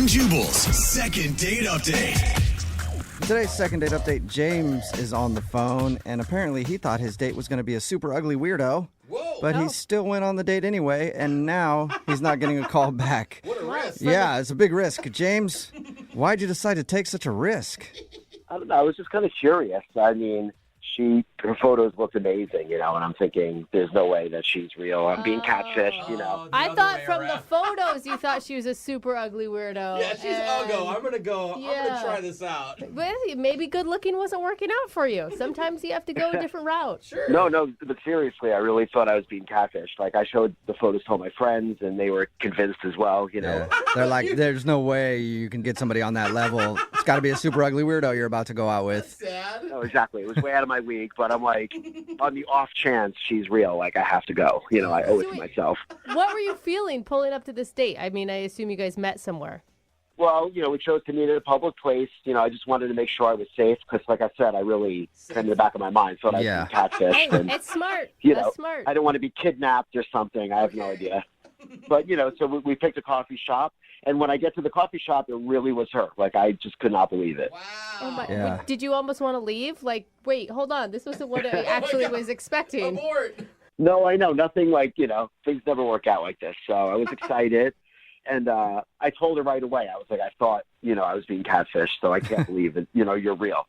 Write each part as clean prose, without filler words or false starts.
and Jubal's second date update. Today's second date update, James is on the phone, and apparently he thought his date was going to be a super ugly weirdo. Whoa. But he still went on the date anyway, and now he's not getting a call back. What a risk. Yeah, it's a big risk. James, why'd you decide to take such a risk? I don't know. I was just kind of curious. I mean, her photos looked amazing, and I'm thinking, there's no way that she's real. I'm being catfished. I thought from the photos you thought she was a super ugly weirdo. Yeah, she's ugly. I'm gonna go. Yeah. I'm gonna try this out. But maybe good looking wasn't working out for you. Sometimes you have to go a different route. Sure. No, but seriously, I really thought I was being catfished. Like, I showed the photos to all my friends, and they were convinced as well, Yeah. They're like, there's no way you can get somebody on that level. It's got to be a super ugly weirdo you're about to go out with. Sad. No, exactly. It was way out of my league, but I'm like, on the off chance she's real, like, I have to go. I owe it to myself. What were you feeling pulling up to this date? I mean, I assume you guys met somewhere. Well, we chose to meet at a public place. I just wanted to make sure I was safe because, like I said, I really, in the back of my mind, thought I was being catfished. Hey, and, it's smart. That's smart. I don't want to be kidnapped or something. I have no idea. But, so we picked a coffee shop. And when I get to the coffee shop, it really was her. Like, I just could not believe it. Wow. Oh my! Yeah. Did you almost want to leave? Like, wait, hold on. This wasn't what I actually was expecting. Abort. No, I know. Nothing like, things never work out like this. So I was excited. And I told her right away. I was like, I thought, I was being catfished. So I can't believe that, you're real.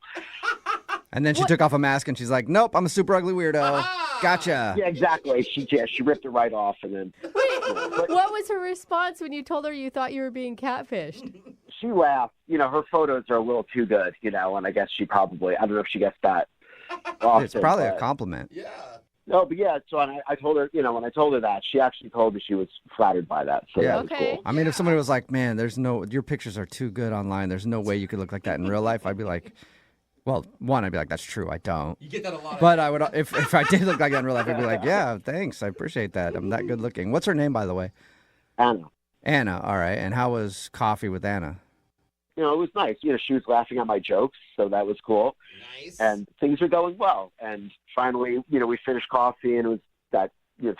And then she took off a mask and she's like, nope, I'm a super ugly weirdo. Gotcha. Yeah, exactly. She ripped it right off. And then. Wait, what was her response when you told her you thought you were being catfished? She laughed. Her photos are a little too good, and I guess she probably, I don't know if she gets that often. It's probably a compliment. Yeah. No, but yeah, so I told her, when I told her that, she actually told me she was flattered by that. So that was cool. I mean, if somebody was like, man, your pictures are too good online. There's no way you could look like that in real life. I'd be like, well, one, I'd be like, that's true. I don't. You get that a lot. But I would, if I did look like that in real life, I'd be like, yeah, thanks. I appreciate that. I'm that good looking. What's her name, by the way? Anna. Anna. All right. And how was coffee with Anna? It was nice. She was laughing at my jokes, so that was cool. Nice. And things were going well. And finally, we finished coffee, and it was that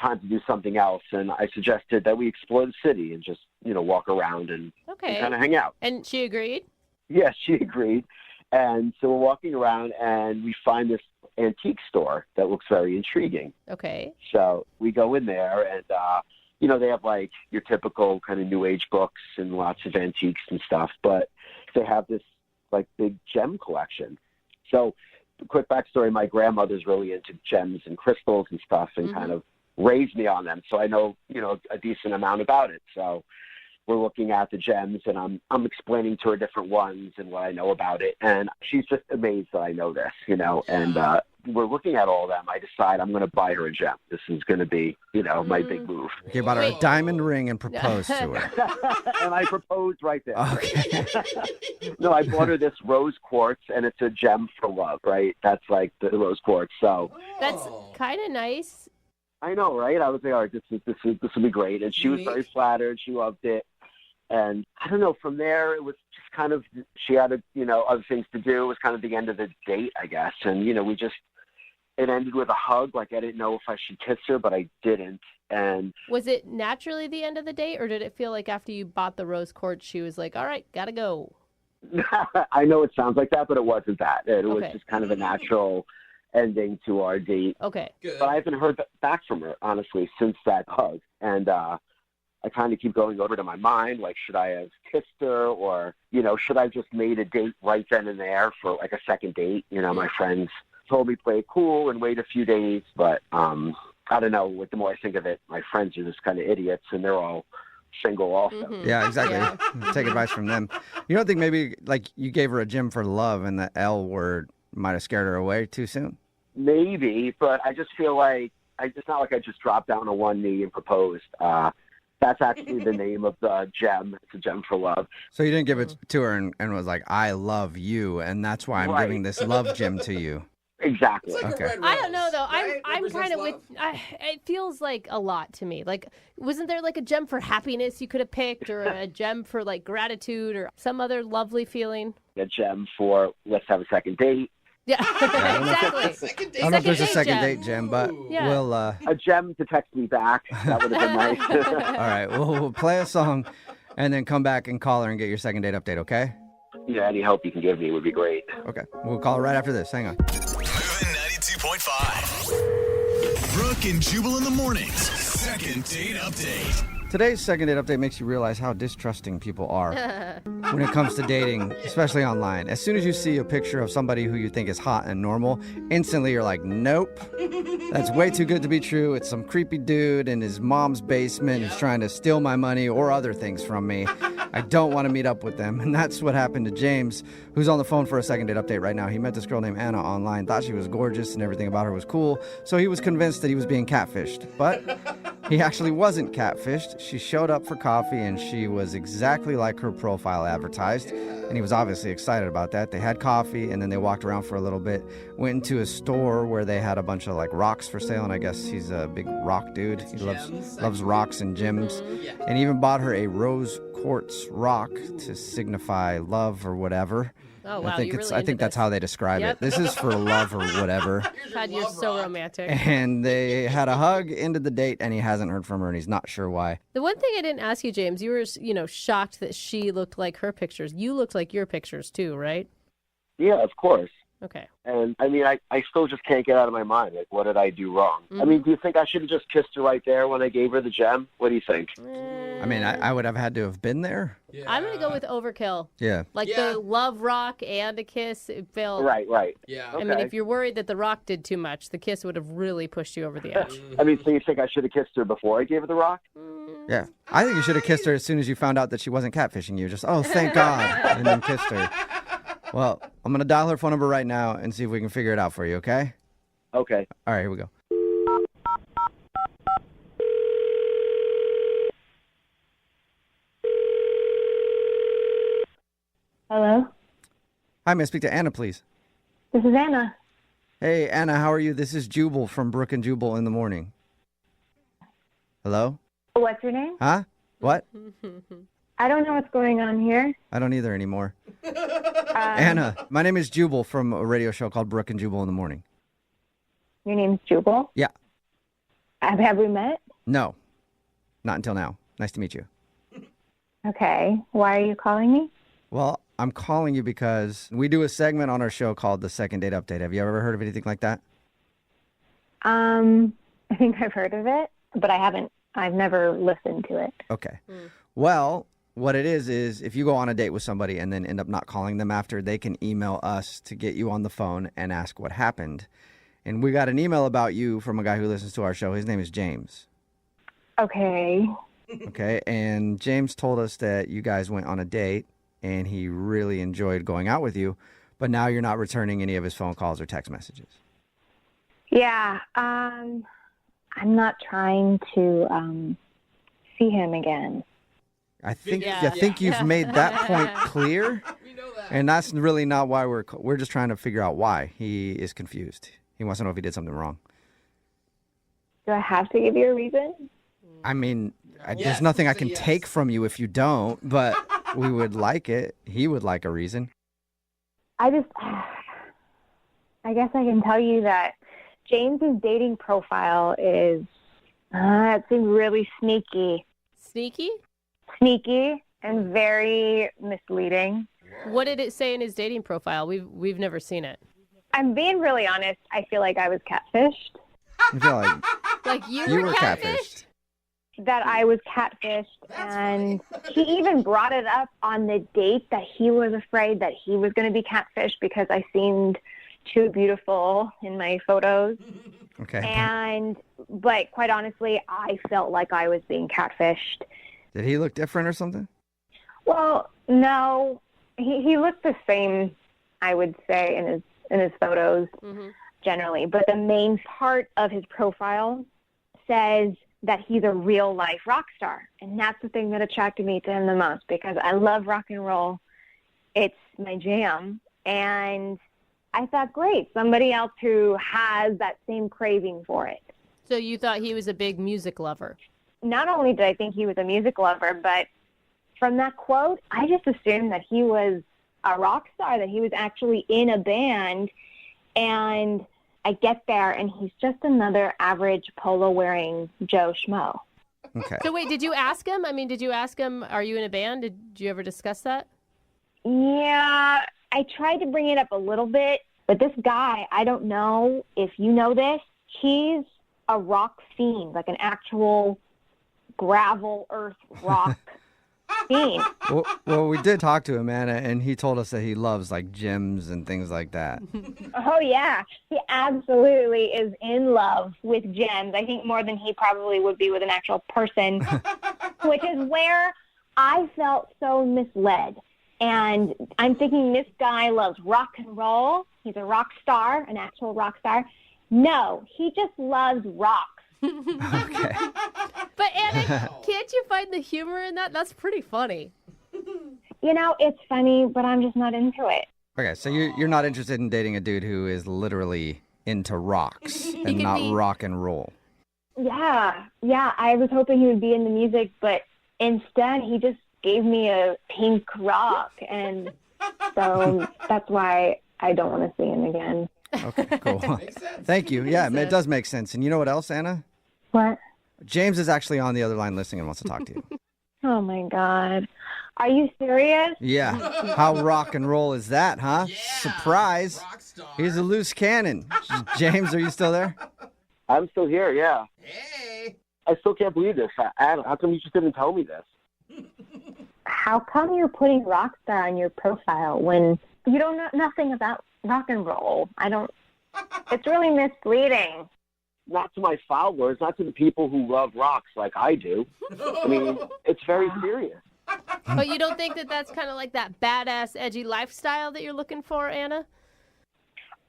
time to do something else. And I suggested that we explore the city and just walk around and kind of hang out. And she agreed? Yes, she agreed. And so we're walking around, and we find this antique store that looks very intriguing. Okay. So we go in there, and they have like your typical kind of New Age books and lots of antiques and stuff, but they have this like big gem collection. So, quick backstory: my grandmother's really into gems and crystals and stuff, and kind of raised me on them. So I know a decent amount about it. So we're looking at the gems, and I'm explaining to her different ones and what I know about it, and she's just amazed that I know this, and we're looking at all of them. I decide I'm going to buy her a gem. This is going to be, my big move. You bought her a diamond ring and proposed to her. And I proposed right there. Okay. No, I bought her this rose quartz, and it's a gem for love, right? That's like the rose quartz. So that's kind of nice. I know, right? I was like, all right, this will be great. And she was very flattered. She loved it. And I don't know, from there, it was just kind of, she had, other things to do. It was kind of the end of the date, I guess. And, it ended with a hug. Like, I didn't know if I should kiss her, but I didn't. And was it naturally the end of the date, or did it feel like after you bought the rose quartz, she was like, all right, gotta go? I know it sounds like that, but it wasn't that. It was just kind of a natural ending to our date. Okay. Good. But I haven't heard back from her, honestly, since that hug. And I kind of keep going over to my mind, like, should I have kissed her, or, should I have just made a date right then and there for like a second date? My friends told me play it cool and wait a few days, but I don't know. The more I think of it, my friends are just kind of idiots, and they're all single also. Yeah, exactly. Take advice from them. You don't think maybe like you gave her a gem for love and the L word might have scared her away too soon? Maybe, but I just feel like it's not like I just dropped down on one knee and proposed. That's actually the name of the gem. It's a gem for love. So you didn't give it to her and was like, I love you, and that's why I'm giving this love gem to you. Exactly. It's like a red rose, I don't know though. right? I'm kind of with. It feels like a lot to me. Like, wasn't there like a gem for happiness you could have picked, or a gem for like gratitude, or some other lovely feeling? A gem for let's have a second date. Yeah, exactly. Second I don't know if there's a second gem. date gem, but Yeah. we'll. A gem to text me back. That would have been nice. All right, we'll play a song. and then come back and call her and get your second date update, okay? Yeah, any help you can give me would be great. Okay. We'll call her right after this. Hang on. Moving 92.5. Brooke and Jubal in the mornings. Second date update. Today's second date update makes you realize how distrusting people are when it comes to dating, especially online. As soon as you see a picture of somebody who you think is hot and normal, instantly you're like, nope, that's way too good to be true. It's some creepy dude in his mom's basement who's trying to steal my money or other things from me. I don't want to meet up with them. And that's what happened to James, who's on the phone for a second date update right now. He met this girl named Anna online, thought she was gorgeous and everything about her was cool, so he was convinced that he was being catfished. But he actually wasn't catfished. She showed up for coffee and she was exactly like her profile advertised. And he was obviously excited about that. They had coffee and then they walked around for a little bit, went into a store where they had a bunch of like rocks for sale. And I guess he's a big rock dude. He loves rocks and gems. And he even bought her a rose quartz rock to signify love or whatever. Oh, wow. I think that's how they describe it. This is for love or whatever. God, you're so romantic. And they had a hug, ended the date, and he hasn't heard from her, and he's not sure why. The one thing I didn't ask you, James, you were, shocked that she looked like her pictures. You looked like your pictures too, right? Yeah, of course. Okay. And I mean, I still just can't get out of my mind. Like, what did I do wrong? I mean, do you think I should have just kissed her right there when I gave her the gem? What do you think? I mean, I would have had to have been there. Yeah. I'm going to go with overkill. Yeah. Like the love rock and a kiss. It felt... Right. Yeah. I mean, if you're worried that the rock did too much, the kiss would have really pushed you over the edge. I mean, so you think I should have kissed her before I gave her the rock? Yeah. I think you should have kissed her as soon as you found out that she wasn't catfishing you. Just, oh, thank God, and then kissed her. Well, I'm going to dial her phone number right now and see if we can figure it out for you, okay? Okay. All right, here we go. Hello, Hi, may I speak to Anna, please? this is Anna. Hey, Anna, how are you? This is Jubal from Brooke and Jubal in the morning. Hello? What's your name? Huh? What? I don't know what's going on here. I don't either anymore. Anna, my name is Jubal from a radio show called Brooke and Jubal in the morning. Your name's Jubal. Yeah. Have we met? No, not until now. Nice to meet you. Okay. Why are you calling me? Well, I'm calling you because we do a segment on our show called the Second Date Update. Have you ever heard of anything like that? I think I've heard of it, but I've never listened to it. Okay. Well, what it is if you go on a date with somebody and then end up not calling them after, they can email us to get you on the phone and ask what happened. And we got an email about you from a guy who listens to our show. His name is James. Okay. Okay. And James told us that you guys went on a date and he really enjoyed going out with you, but now you're not returning any of his phone calls or text messages. Yeah. I'm not trying to see him again. I think you've made that point clear. We know that. And that's really not why we're just trying to figure out why he is confused. He wants to know if he did something wrong. Do I have to give you a reason? I mean, Yes, there's nothing I say can yes. take from you if you don't, but we would like it. He would like a reason. I guess I can tell you that James's dating profile is, it seems really sneaky. Sneaky? Sneaky and very misleading. What did it say in his dating profile? We've never seen it. I'm being really honest. I feel like I was catfished. I feel like Like you you were were catfished. That I was catfished. And he even brought it up on the date that he was afraid that he was going to be catfished because I seemed too beautiful in my photos. Okay. But quite honestly, I felt like I was being catfished. Did he look different or something? Well, no, he looked the same, I would say, in his photos generally. But the main part of his profile says that he's a real life rock star, and that's the thing that attracted me to him the most because I love rock and roll. It's my jam, and I thought, great, somebody else who has that same craving for it. So you thought he was a big music lover? Not only did I think he was a music lover, but from that quote, I just assumed that he was a rock star, that he was actually in a band. And I get there, and he's just another average polo-wearing Joe Schmo. Okay. So wait, did you ask him? I mean, did you ask him, are you in a band? Did you ever discuss that? Yeah, I tried to bring it up a little bit, but this guy, I don't know if you know this, he's a rock fiend, like an actual gravel earth rock fiend. Well, we did talk to him, Anna, and he told us that he loves like gyms and things like that. Oh, yeah. He absolutely is in love with gems. I think more than he probably would be with an actual person, which is where I felt so misled. And I'm thinking this guy loves rock and roll. He's a rock star, an actual rock star. No, he just loves rocks. Okay. But Anna, can't you find the humor in that? That's pretty funny. You know, it's funny, but I'm just not into it. Okay, so you're not interested in dating a dude who is literally into rocks and can not be- rock and roll. Yeah, I was hoping he would be into music, but instead he just gave me a pink rock, and so that's why I don't want to see him again. Okay, cool. Thank you. Yeah, it does make sense. And you know what else, Anna? What? James is actually on the other line listening and wants to talk to you. Oh, my God. Are you serious? Yeah. How rock and roll is that, huh? Yeah. Surprise. Rockstar. He's a loose cannon. James, are you still there? I'm still here, yeah. Hey. I still can't believe this. Adam, how come you just didn't tell me this? How come you're putting Rockstar on your profile when you don't know nothing about rock and roll? It's really misleading. Not to my followers, not to the people who love rocks like I do. I mean, it's very serious. But you don't think that that's kind of like that badass, edgy lifestyle that you're looking for, Anna?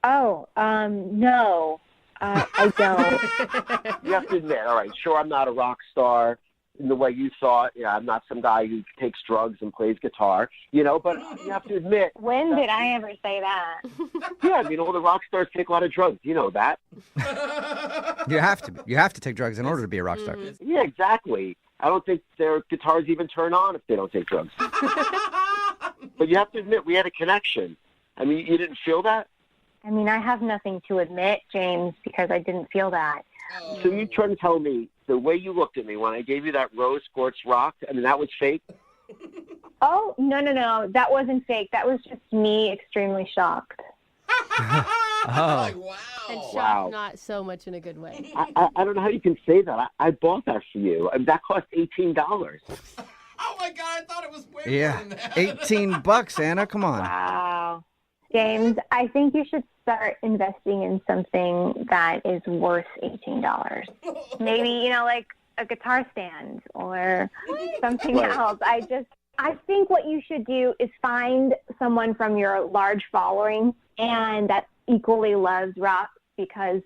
Oh, no, I don't. You have to admit, all right, sure, I'm not a rock star in the way you thought. Yeah, I'm not some guy who takes drugs and plays guitar, but you have to admit. When did I ever say that? Yeah, I mean, all the rock stars take a lot of drugs. You know that. You have to. You have to take drugs in order to be a rock star. Yeah, exactly. I don't think their guitars even turn on if they don't take drugs. But you have to admit, we had a connection. I mean, you didn't feel that? I mean, I have nothing to admit, James, because I didn't feel that. So you trying to tell me the way you looked at me when I gave you that rose quartz rock, I mean, that was fake? Oh, no. That wasn't fake. That was just me extremely shocked. Like, wow. And shocked, Wow. not so much in a good way. I don't know how you can say that. I bought that for you. I mean, that cost $18. Oh my God, I thought it was way Yeah. more than that. $18, Anna. Come on. Wow. James, I think you should start investing in something that is worth $18. Maybe, like a guitar stand or something Right. else. I think what you should do is find someone from your large following and that equally loves rock, because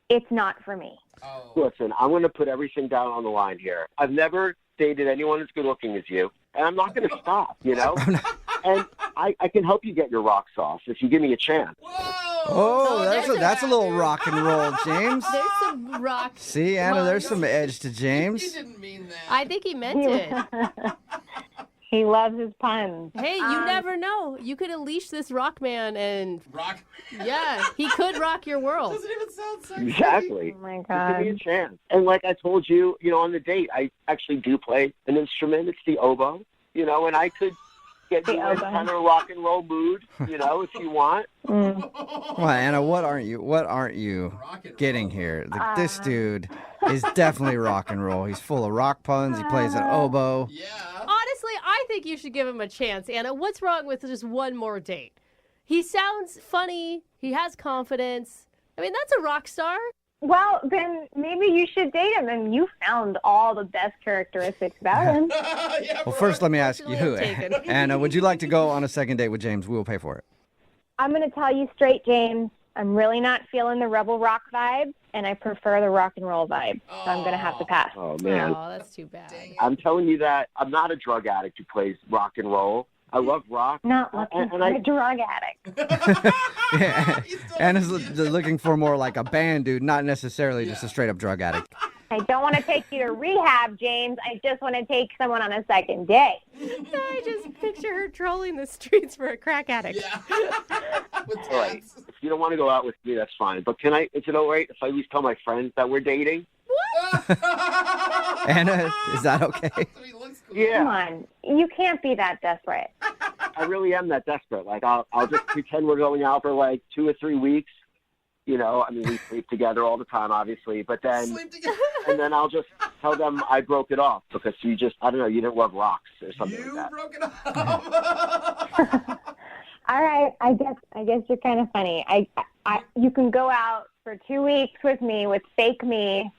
it's not for me. Oh. Listen, I'm going to put everything down on the line here. I've never dated anyone as good looking as you, and I'm not going to stop, And I can help you get your rocks off if you give me a chance. Whoa. Oh, there's that's a little rock and roll, James. There's some rock. See, Anna, there's some edge to He James. didn't mean that. I think he meant it. He loves his puns. Hey, you never know. You could unleash this rock man and, Rock. yeah, he could rock your world. Doesn't even sound sexy. Exactly. Oh, my Just give me a God. chance. And like I told you, on the date, I actually do play an instrument. It's the oboe, and I could get you in oboe. kind of a rock and roll mood, if you want. Come on, Anna, what aren't you Rock and getting roll. here? This dude is definitely rock and roll. He's full of rock puns. He plays an oboe. Yeah. Honestly, I think you should give him a chance, Anna. What's wrong with just one more date? He sounds funny. He has confidence. I mean, that's a rock star. Well, then maybe you should date him, and you found all the best characteristics about him. Yeah, Well, first, let me ask you, Taken. Anna, would you like to go on a second date with James? We will pay for it. I'm going to tell you straight, James. I'm really not feeling the rebel rock vibe, and I prefer the rock and roll vibe. So I'm going to have to pass. Oh, man. Oh, that's too bad. I'm telling you that I'm not a drug addict who plays rock and roll. I love rock. Not looking And for I- a drug addict. Yeah. Anna's looking for more like a band dude, not necessarily just a straight up drug addict. I don't want to take you to rehab, James. I just want to take someone on a second date. I just picture her trolling the streets for a crack addict. Yeah. With All right. tats. If you don't want to go out with me, that's fine. But is it all right if I at least tell my friends that we're dating? What? Anna, is that okay? Yeah. Come on. You can't be that desperate. I really am that desperate. Like, I'll just pretend we're going out for like 2 or 3 weeks. You know, I mean, we sleep together all the time, obviously. But then, and then I'll just tell them I broke it off because you just, I don't know, you didn't love rocks or something like that. You broke it off. All right. I guess you're kind of funny. You can go out for 2 weeks with me with fake me,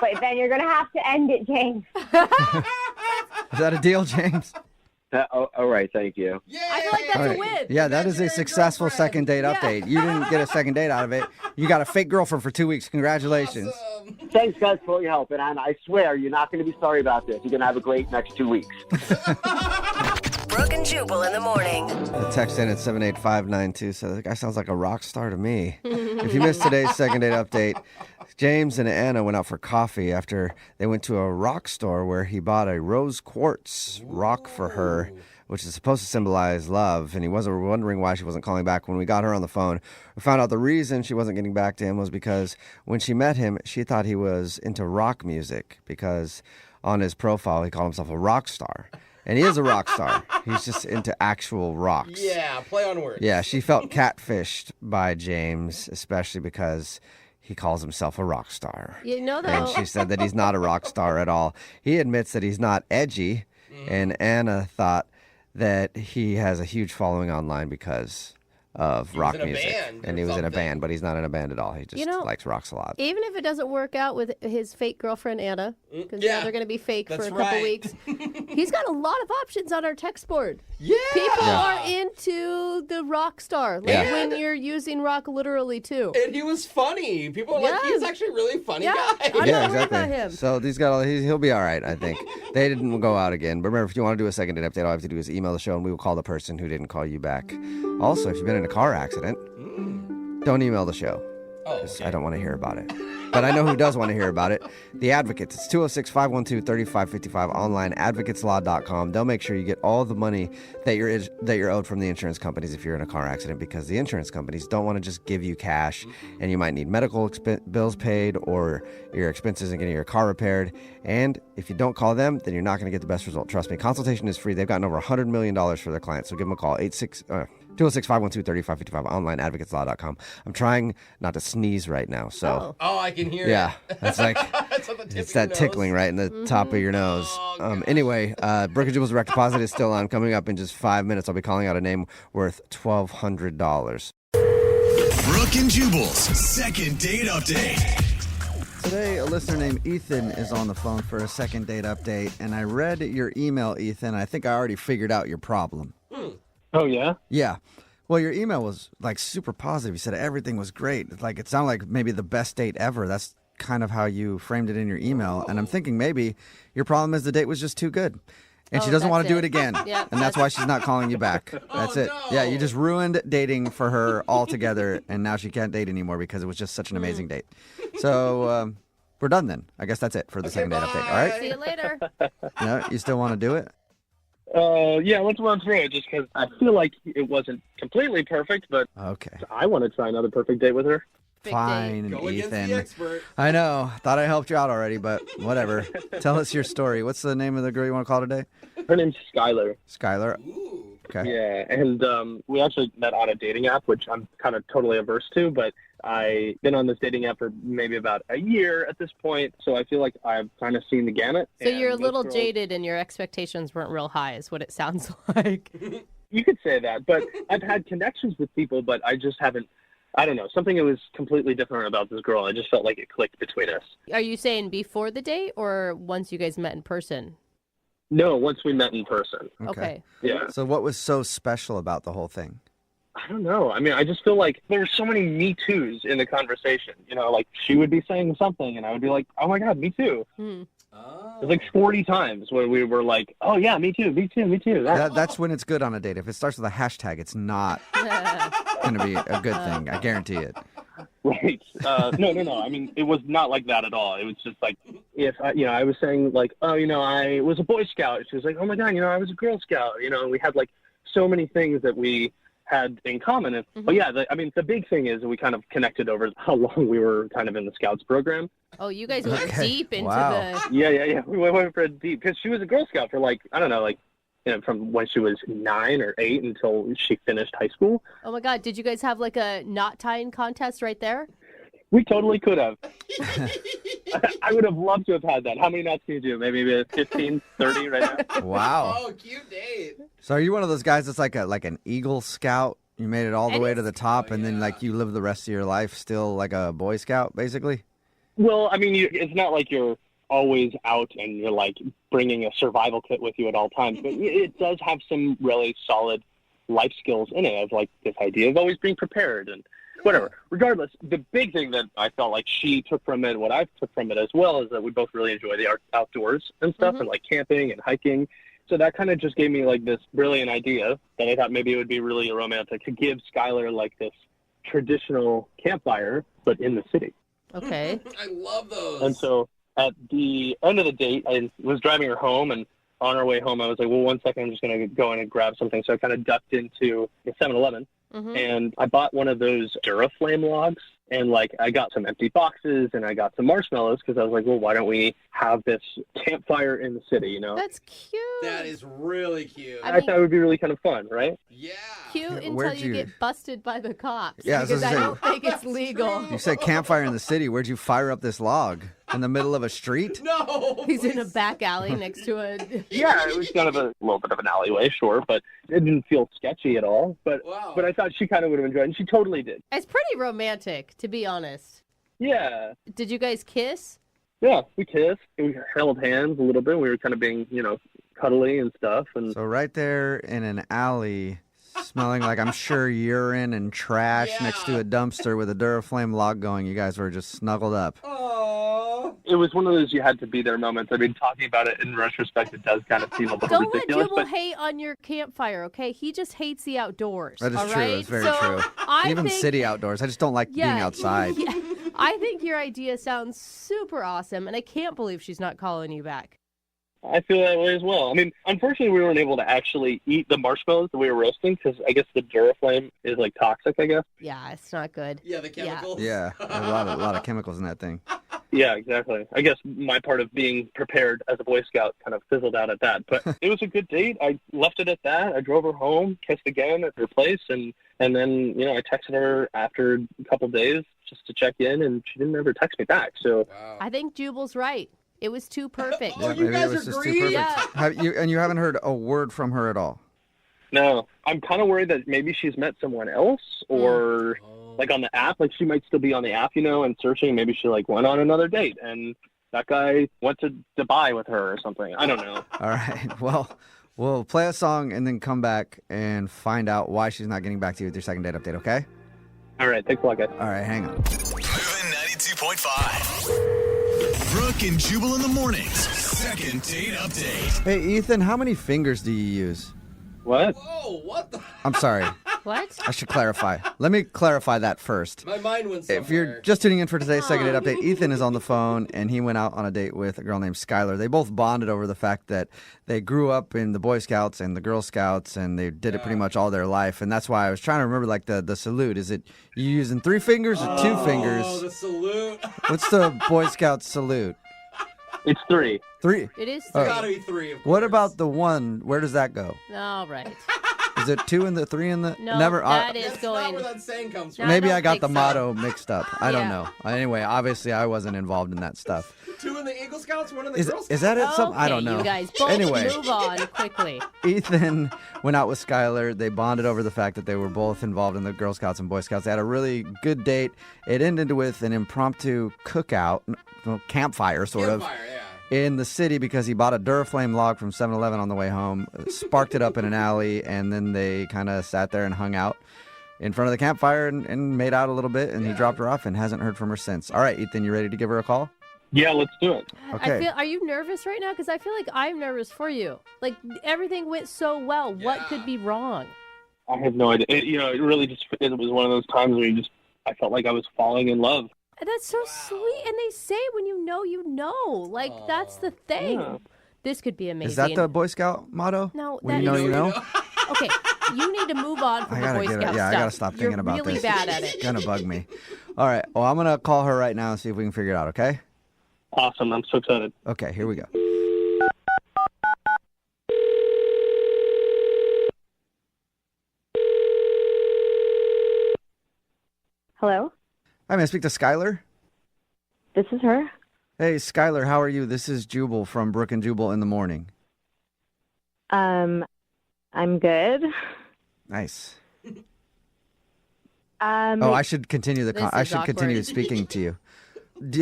but then you're going to have to end it, James. Is that a deal, James? All right, thank you. I feel like that's All a right. win. Yeah, that is a successful second date update. You didn't get a second date out of it. You got a fake girlfriend for 2 weeks. Congratulations. Thanks, guys, for all your help. And I swear, you're not going to be sorry about this. You're going to have a great next 2 weeks. Brooke and Jubal in the morning. The text in at 78592 says, the guy sounds like a rock star to me. If you missed today's second date update, James and Anna went out for coffee after they went to a rock store where he bought a rose quartz rock for her, which is supposed to symbolize love, and he wasn't wondering why she wasn't calling back. When we got her on the phone, we found out the reason she wasn't getting back to him was because when she met him, she thought he was into rock music because on his profile, he called himself a rock star. And he is a rock star. He's just into actual rocks. Yeah, play on words. Yeah, she felt catfished by James, especially because he calls himself a rock star. You know, though. And she said that he's not a rock star at all. He admits that he's not edgy, and Anna thought that he has a huge following online because of rock in a music. band And or he was in a something. band, but he's not in a band at all. He just likes rocks a lot. Even if it doesn't work out with his fake girlfriend, Anna, because Yeah, now they're going to be fake for that's a couple right. weeks, he's got a lot of options on our text board. Yeah. People are into the rock star, like Yeah. when you're using rock literally, too. And he was funny. People are like, he's actually a really funny Yeah. guy. I'm Yeah, not worried exactly. about him. So he'll be all right, I think. They didn't go out again. But remember, if you want to do a second date update, all you have to do is email the show, and we will call the person who didn't call you back. Also, if you've been in a car accident, don't email the show. Oh, 'Cause I don't want to hear about it. But I know who does want to hear about it. The Advocates. It's 206-512-3555, online, advocateslaw.com. They'll make sure you get all the money that you're owed from the insurance companies if you're in a car accident, because the insurance companies don't want to just give you cash, and you might need medical bills paid or your expenses in getting your car repaired. And if you don't call them, then you're not going to get the best result. Trust me, consultation is free. They've gotten over $100 million for their clients, so give them a call, 206-512-3555, online, advocateslaw.com. I'm trying not to sneeze right now, so... Oh, I can hear Yeah, it. that's like It's on the tip it's of your that tickling right in the top of your nose. Anyway, Brooke and Jubal's Direct Deposit is still on. Coming up in just 5 minutes, I'll be calling out a name worth $1,200. Brooke and Jubal's second date update. Today, a listener named Ethan is on the phone for a second date update, and I read your email, Ethan. I think I already figured out your problem. Oh, yeah? Yeah. Well, your email was like super positive. You said everything was great. It sounded like maybe the best date ever. That's kind of how you framed it in your email. And I'm thinking maybe your problem is the date was just too good. And she doesn't want to do it again. Yep, And that's why she's not calling you back. That's it. no. Yeah, you just ruined dating for her altogether. And now she can't date anymore because it was just such an amazing date. So we're done then. I guess that's it for the second date update. All right? See you later. No, you still want to do it? Yeah, let's run through it just because I feel like it wasn't completely perfect, but Okay. I want to try another perfect date with her. Big Fine, Go against the Ethan. expert. I know. Thought I helped you out already, but whatever. Tell us your story. What's the name of the girl you want to call today? Her name's Skylar. Skylar. Ooh. Okay. Yeah, and we actually met on a dating app, which I'm kind of totally averse to, but I've been on this dating app for maybe about a year at this point, so I feel like I've kind of seen the gamut. So and you're a most little girls- jaded and your expectations weren't real high is what it sounds like. You could say that, but I've had connections with people, but I just haven't, I don't know, something that was completely different about this girl. I just felt like it clicked between us. Are you saying before the date or once you guys met in person? No, once we met in person. Okay. Yeah. So what was so special about the whole thing? I don't know. I mean, I just feel like there were so many Me Too's in the conversation. You know, like she would be saying something and I would be like, oh my God, me too. Hmm. Oh. It was like 40 times where we were like, oh yeah, me too, me too, me too. That's when it's good on a date. If it starts with a hashtag, it's not going to be a good thing. I guarantee it. Right. No. I mean, it was not like that at all. It was just like, if I was saying like, oh, I was a Boy Scout. She was like, oh my God, I was a Girl Scout. And we had like so many things that we had in common. And, But yeah, the big thing is we kind of connected over how long we were kind of in the Scouts program. Oh, you guys went deep into the... Yeah. We went for deep because she was a Girl Scout for from when she was 9 or 8 until she finished high school. Oh my God, did you guys have like a knot tying contest right there? We totally could have. I would have loved to have had that. How many knots can you do? Maybe 15, 30 right now? Wow. Oh, cute date. So are you one of those guys that's like an Eagle Scout? You made it all the way to the top, and then like you live the rest of your life still like a Boy Scout, basically? Well, I mean, it's not like you're always out and you're like bringing a survival kit with you at all times, but it does have some really solid life skills in it, of like this idea of always being prepared and whatever. Regardless, the big thing that I felt like she took from it, what I took from it as well, is that we both really enjoy the outdoors and stuff, and like camping and hiking. So that kind of just gave me like this brilliant idea that I thought maybe it would be really romantic to give Skylar like this traditional campfire, but in the city. Okay. I love those. And so at the end of the date, I was driving her home, and on our way home, I was like, well, 1 second, I'm just going to go in and grab something. So I kind of ducked into a 7-Eleven. And I bought one of those Duraflame logs, and like I got some empty boxes and I got some marshmallows because I was like, well, why don't we have this campfire in the city, you know? That's cute. That is really cute. I thought it would be really kind of fun, right? Yeah. Cute until Where'd you you- get busted by the cops. Yeah, I was because I gonna don't think it's legal. You said campfire in the city. Where'd you fire up this log? In the middle of a street? No. He's in a back alley next to a... Yeah, it was kind of a little bit of an alleyway, sure, but it didn't feel sketchy at all. But I thought she kind of would have enjoyed it, and she totally did. It's pretty romantic, to be honest. Yeah. Did you guys kiss? Yeah, we kissed. We held hands a little bit. We were kind of being, cuddly and stuff. And So right there in an alley, smelling like I'm sure urine and trash next to a dumpster with a Duraflame log going, you guys were just snuggled up. it was one of those you had to be there moments. I mean, talking about it in retrospect, it does kind of seem a little Don't ridiculous. let Jubal hate on your campfire, okay? He just hates the outdoors. That is all true. right? It's very So true. Even city outdoors. I just don't like being outside. Yeah, I think your idea sounds super awesome, and I can't believe she's not calling you back. I feel that way as well. I mean, unfortunately, we weren't able to actually eat the marshmallows that we were roasting because I guess the Duraflame is like toxic, I guess. Yeah, it's not good. Yeah, the chemicals. Yeah, there's a lot of chemicals in that thing. Yeah, exactly. I guess my part of being prepared as a Boy Scout kind of fizzled out at that. But it was a good date. I left it at that. I drove her home, kissed again at her place, and then, I texted her after a couple days just to check in, and she didn't ever text me back. So Wow. I think Jubal's right. It was too perfect. Oh, you maybe guys it was just too agreed? perfect. Yeah. And you haven't heard a word from her at all? no, I'm kind of worried that maybe she's met someone else or like on the app, like she might still be on the app, and searching. Maybe she like went on another date and that guy went to Dubai with her or something. I don't know. All right. Well, we'll play a song and then come back and find out why she's not getting back to you with your second date update, okay? All right. Thanks a lot, guys. All right, hang on. Moving 92.5. Brooke and Jubal in the mornings. Second date update. Hey, Ethan, how many fingers do you use? What? Whoa, what the? I'm sorry. What? I should clarify. Let me clarify that first. My mind went somewhere. If you're just tuning in for today's second date update, Ethan is on the phone, and he went out on a date with a girl named Skylar. They both bonded over the fact that they grew up in the Boy Scouts and the Girl Scouts, and they did it pretty much all their life. And that's why I was trying to remember, like, the salute. Is it you using 3 fingers or 2 fingers? Oh, the salute. What's the Boy Scout salute? It's 3. 3? It is Oh. 3. Gotta be 3. Of What course. about the 1? Where does that go? All right. Is it 2 and the 3 and the... No, Never. that is That's not going... where that saying comes from. No, Maybe don't I got think the so. motto mixed up. I don't Yeah. know. Anyway, obviously I wasn't involved in that stuff. 2 in the Eagle Scouts, 1 in the Is Girl Scouts. that it? Some, I Okay, don't know. you guys both Anyway. move on quickly. Ethan went out with Skylar. They bonded over the fact that they were both involved in the Girl Scouts and Boy Scouts. They had a really good date. It ended with an impromptu cookout, campfire sort of, Campfire, yeah. in the city because he bought a Duraflame log from 7-Eleven on the way home, sparked it up in an alley, and then they kind of sat there and hung out in front of the campfire and made out a little bit, and he dropped her off and hasn't heard from her since. All right, Ethan, you ready to give her a call? Yeah, let's do it. Okay. Are you nervous right now? Because I feel like I'm nervous for you. Like, everything went so well. What could be wrong? I have no idea. It really it was one of those times where I felt like I was falling in love. That's so sweet. And they say when you know, you know. Like, that's the thing. Yeah. This could be amazing. Is that the Boy Scout motto? No, When that you know, is- you know? Okay, You need to move on from I the gotta Boy get Scout it. Yeah, stuff. I gotta stop thinking about You're really this. bad at It's it. gonna bug me. All right. Well, I'm gonna call her right now and see if we can figure it out. Okay. Awesome. I'm so excited. Okay. Here we go. Hello, Hi, may I speak to Skylar? this is her. Hey, Skylar, how are you? This is Jubal from Brooke and Jubal in the morning. I'm good. Nice. Um, Oh, I should continue the. This I is should continue awkward. speaking to you.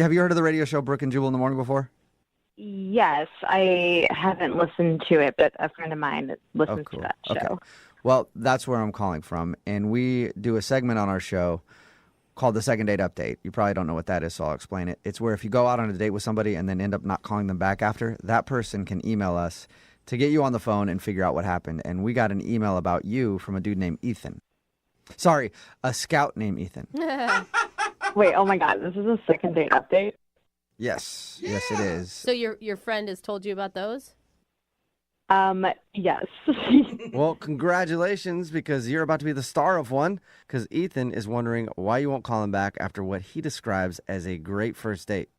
Have you heard of the radio show Brooke and Jubal in the morning before? yes, I haven't listened to it, but a friend of mine listens to that show. Okay. Well, that's where I'm calling from, and we do a segment on our show called the Second Date Update. You probably don't know what that is, so I'll explain it. It's where if you go out on a date with somebody and then end up not calling them back after, that person can email us to get you on the phone and figure out what happened. And we got an email about you from a dude named Ethan. Sorry, a scout named Ethan. Wait, oh my God, this is a second date update? Yes, yes, it is. So your friend has told you about those? Yes. Well, congratulations, because you're about to be the star of one, because Ethan is wondering why you won't call him back after what he describes as a great first date.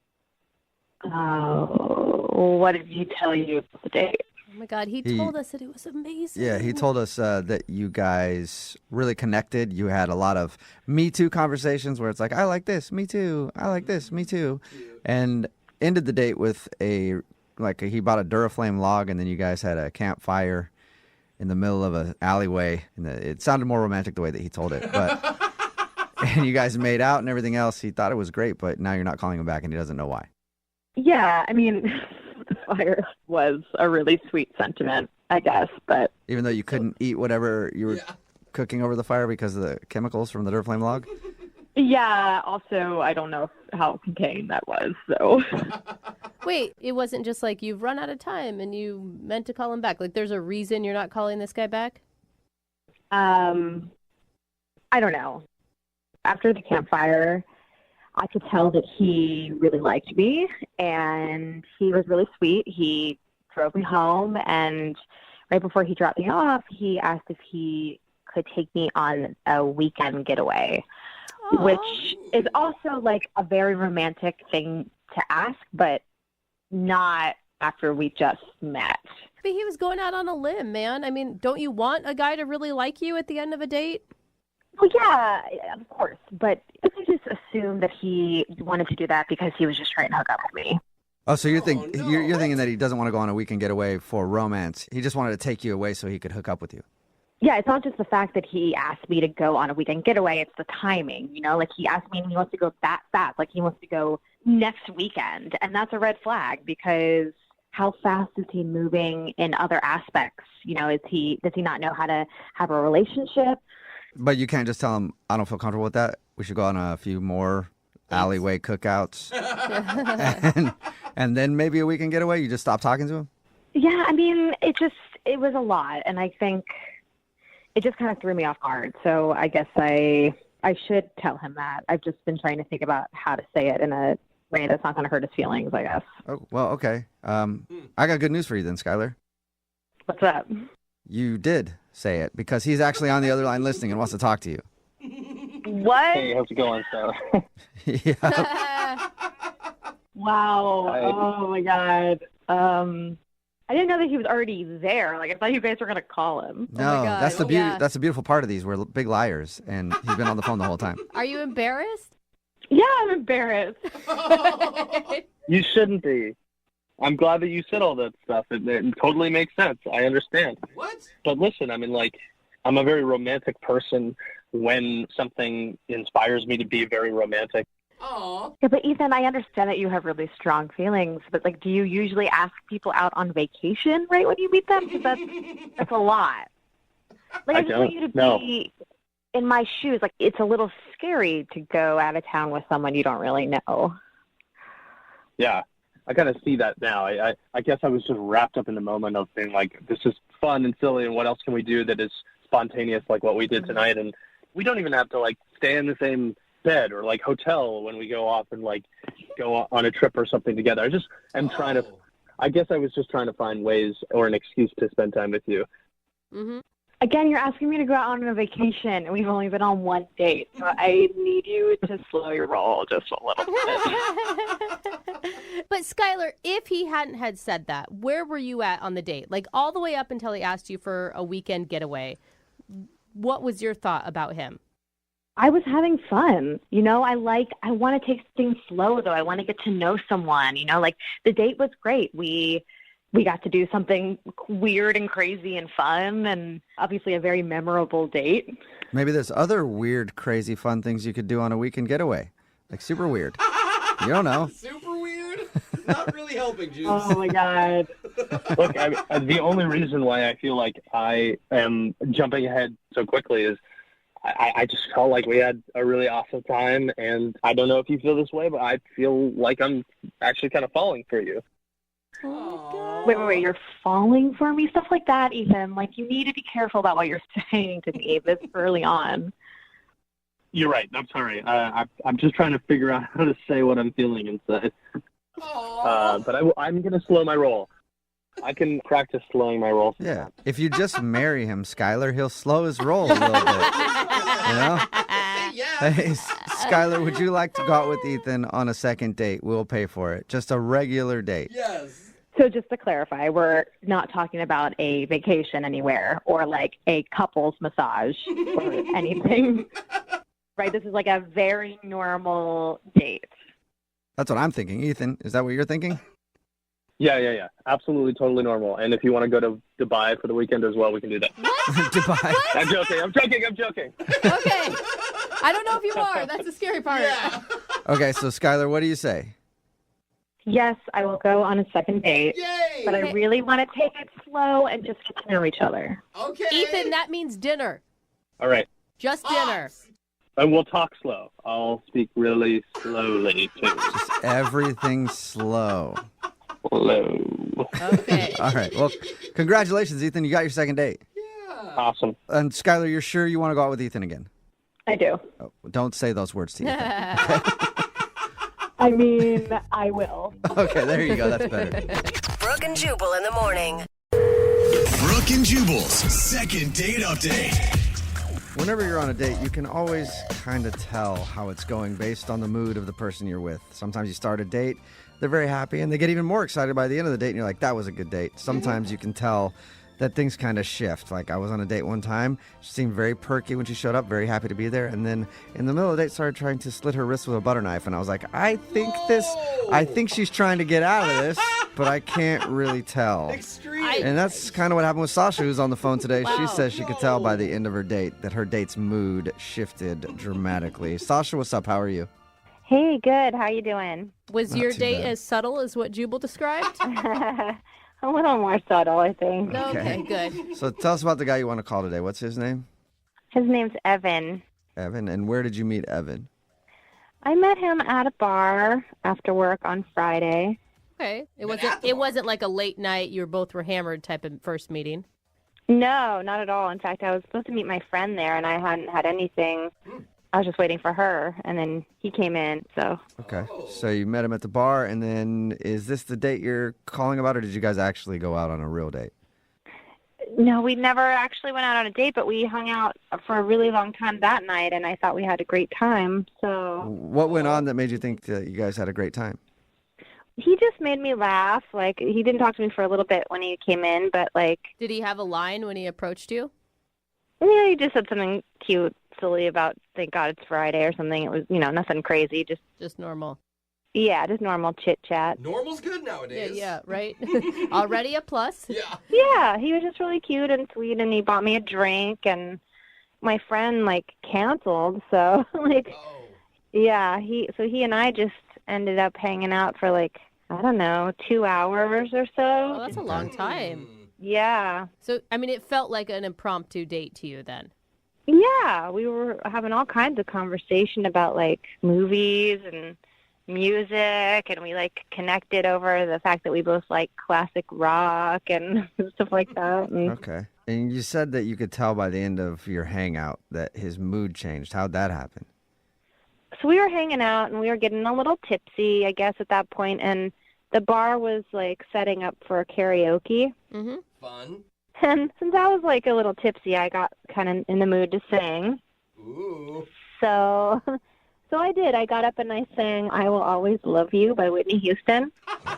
What did he tell you about the date? Oh my God, he told us that it was amazing. Yeah, he told us that you guys really connected. You had a lot of Me Too conversations where it's like, I like this, me too. I like this, me too. And ended the date with he bought a Duraflame log, and then you guys had a campfire in the middle of an alleyway. And it sounded more romantic the way that he told it. But and you guys made out and everything else. He thought it was great, but now you're not calling him back, and he doesn't know why. Yeah, I mean, the fire was a really sweet sentiment, I guess, but Even though you couldn't eat whatever you were cooking over the fire because of the chemicals from the Duraflame log? yeah, also, I don't know how contained that was, so. Wait, it wasn't just like you've run out of time and you meant to call him back. Like there's a reason you're not calling this guy back? I don't know. After the campfire, I could tell that he really liked me, and he was really sweet. He drove me home, and right before he dropped me off, he asked if he could take me on a weekend getaway, which is also like a very romantic thing to ask, but not after we just met. But he was going out on a limb, man. I mean, don't you want a guy to really like you at the end of a date? Well, yeah, of course, but I just assumed that he wanted to do that because he was just trying to hook up with me. Oh, so you're thinking that he doesn't want to go on a weekend getaway for romance. He just wanted to take you away so he could hook up with you. Yeah, it's not just the fact that he asked me to go on a weekend getaway, it's the timing, you know? Like, he asked me and he wants to go that fast. Like, he wants to go next weekend, and that's a red flag because how fast is he moving in other aspects? You know, does he not know how to have a relationship? But you can't just tell him, I don't feel comfortable with that. We should go on a few more alleyway cookouts. and then maybe a weekend getaway. You just stop talking to him? Yeah, I mean, it was a lot, and I think it just kind of threw me off guard. So I guess I should tell him that. I've just been trying to think about how to say it in a way that's not going to hurt his feelings, I guess. Oh, well, okay. I got good news for you then, Skylar. What's up? You did say it because he's actually on the other line listening and wants to talk to you. What? Hey, how's it going, Sarah? Yeah. Wow. Hi. Oh, my God. I didn't know that he was already there. Like, I thought you guys were going to call him. No, God. that's the beauty. Yeah. That's the beautiful part of these. We're big liars, and he's been on the phone the whole time. Are you embarrassed? Yeah, I'm embarrassed. You shouldn't be. I'm glad that you said all that stuff. It totally makes sense. I understand. What? But listen, I mean, like, I'm a very romantic person. When something inspires me to be very romantic, Aw. Yeah, but Ethan, I understand that you have really strong feelings, but like, do you usually ask people out on vacation right when you meet them? Because that's a lot. Like, I just want you to be in my shoes. Like, it's a little scary to go out of town with someone you don't really know. yeah, I kind of see that now. I guess I was just wrapped up in the moment of being like, this is fun and silly, and what else can we do that is spontaneous like what we did tonight? And we don't even have to like stay in the same bed or like hotel when we go off and like go on a trip or something together. I just am trying to, I guess I was just trying to find ways or an excuse to spend time with you. Mm-hmm. Again, you're asking me to go out on a vacation, and we've only been on one date. So I need you to slow your roll just a little bit. But Skylar, if he hadn't had said that, where were you at on the date? Like all the way up until he asked you for a weekend getaway. What was your thought about him? I was having fun. You know, I want to take things slow, though. I want to get to know someone. You know, like the date was great. We got to do something weird and crazy and fun, and obviously a very memorable date. Maybe there's other weird, crazy, fun things you could do on a weekend getaway. Like super weird. You don't know. Super weird? Not really helping, Juice. Oh, my God. Look, the only reason why I feel like I am jumping ahead so quickly is I just felt like we had a really awesome time, and I don't know if you feel this way, but I feel like I'm actually kind of falling for you. Wait, you're falling for me? Stuff like that, Ethan. Like, you need to be careful about what you're saying to me this early on. You're right. I'm sorry. I'm just trying to figure out how to say what I'm feeling inside. But I'm going to slow my roll. I can practice slowing my roll. Yeah. If you just marry him, Skylar, he'll slow his roll a little bit. You know? Hey, Skylar, would you like to go out with Ethan on a second date? We'll pay for it. Just a regular date. Yes. So just to clarify, we're not talking about a vacation anywhere or like a couple's massage or anything. Right? This is like a very normal date. That's what I'm thinking. Ethan, is that what you're thinking? Yeah. Absolutely, totally normal. And if you want to go to Dubai for the weekend as well, we can do that. Dubai. I'm joking. Okay. I don't know if you are. That's the scary part. Yeah. Okay, so Skylar, what do you say? Yes, I will go on a second date. Yay! But I really want to take it slow and just get to know each other. Okay. Ethan, that means dinner. All right. Just dinner. And we'll talk slow. I'll speak really slowly, too. Just everything slow. Slow. Okay. All right. Well, congratulations, Ethan. You got your second date. Yeah. Awesome. And Skylar, you're sure you want to go out with Ethan again? I do. Oh, don't say those words to Ethan. I mean, I will. Okay, there you go. That's better. Brooke and Jubal in the morning. Brooke and Jubal's second date update. Whenever you're on a date, you can always kind of tell how it's going based on the mood of the person you're with. Sometimes you start a date, they're very happy, and they get even more excited by the end of the date, and you're like, that was a good date. Sometimes you can tell that things kind of shift. Like, I was on a date one time. She seemed very perky when she showed up, very happy to be there. And then in the middle of the date, started trying to slit her wrist with a butter knife. And I was like, I think she's trying to get out of this, but I can't really tell. Extreme. And that's kind of what happened with Sasha, who's on the phone today. Wow. She says she could tell by the end of her date that her date's mood shifted dramatically. Sasha, what's up? How are you? Hey, good. How you doing? Was Not your too date bad. as subtle as what Jubal described? A little more subtle, I think. Okay, good. So tell us about the guy you want to call today. What's his name? His name's Evan. Evan. And where did you meet Evan? I met him at a bar after work on Friday. Okay. It wasn't like a late night, you both were hammered type of first meeting. No, not at all. In fact, I was supposed to meet my friend there, and I hadn't had anything. I was just waiting for her, and then he came in, so. Okay. So you met him at the bar, and then is this the date you're calling about, or did you guys actually go out on a real date? No, we never actually went out on a date, but we hung out for a really long time that night, and I thought we had a great time, so. What went on that made you think that you guys had a great time? He just made me laugh. Like, he didn't talk to me for a little bit when he came in, but, like. Did he have a line when he approached you? Yeah, he just said something cute, silly about, thank God it's Friday or something. It was, nothing crazy, Just normal. Yeah, just normal chit-chat. Normal's good nowadays. Yeah, right? Already a plus. Yeah. Yeah, he was just really cute and sweet, and he bought me a drink, and my friend, canceled, so, yeah, he and I just ended up hanging out for, I don't know, 2 hours or so. Oh, that's a long time. Yeah. So, I mean, it felt like an impromptu date to you then. Yeah, we were having all kinds of conversation about, movies and music, and we, connected over the fact that we both like classic rock and stuff like that. And Okay. And you said that you could tell by the end of your hangout that his mood changed. How'd that happen? so we were hanging out, and we were getting a little tipsy, I guess, at that point, and the bar was, setting up for karaoke. Mm-hmm. Fun. And since I was like a little tipsy, I got kind of in the mood to sing. Ooh. So I did. I got up and I sang "I Will Always Love You" by Whitney Houston.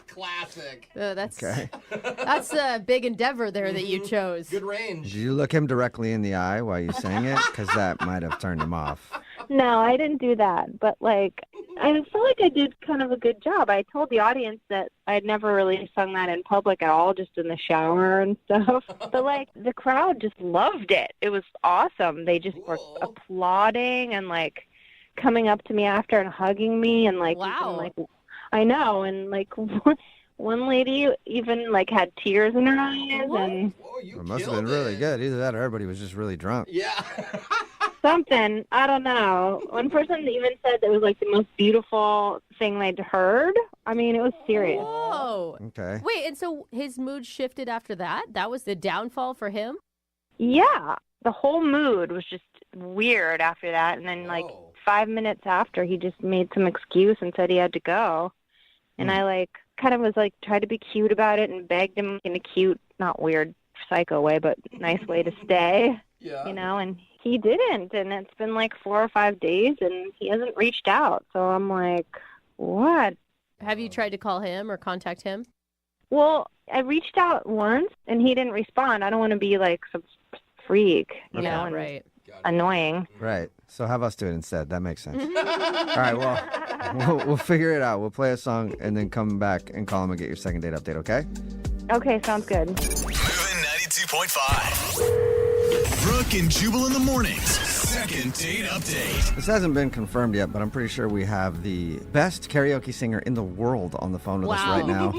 Classic. That's Okay. that's a big endeavor there that you chose. Good range. Did you look him directly in the eye while you sang it? Because that might have turned him off. No, I didn't do that. But, like, I feel like I did kind of a good job. I told the audience that I'd never really sung that in public at all, just in the shower and stuff. But, like, the crowd just loved it. It was awesome. They just were applauding and, like, coming up to me after and hugging me and, like, Wow. even, like, I know. And, like, one lady even, like, had tears in her eyes. And Whoa, you It must have killed been really it. good. Either that or everybody was just really drunk. Yeah. something. I don't know. One person even said that it was like the most beautiful thing they'd heard. I mean, it was serious. Whoa. Okay. Wait, and so his mood shifted after that? That was the downfall for him? Yeah. The whole mood was just weird after that. And then, like, 5 minutes after, he just made some excuse and said he had to go. And I, like, kind of was, like, tried to be cute about it and begged him in a cute, not weird, psycho way, but nice way to stay. Yeah. You know, and he didn't. And it's been, like, 4 or 5 days, and he hasn't reached out. So I'm like, what? Have you tried to call him or contact him? Well, I reached out once, and he didn't respond. I don't want to be, like, some freak, you know, and right. annoying. Right. So have us do it instead. That makes sense. All right. Well, we'll figure it out. We'll play a song and then come back and call him and get your second date update, okay? Okay, sounds good. Moving 92.5. Brooke and Jubal in the mornings. Second date update. This hasn't been confirmed yet, but I'm pretty sure we have the best karaoke singer in the world on the phone with us right now.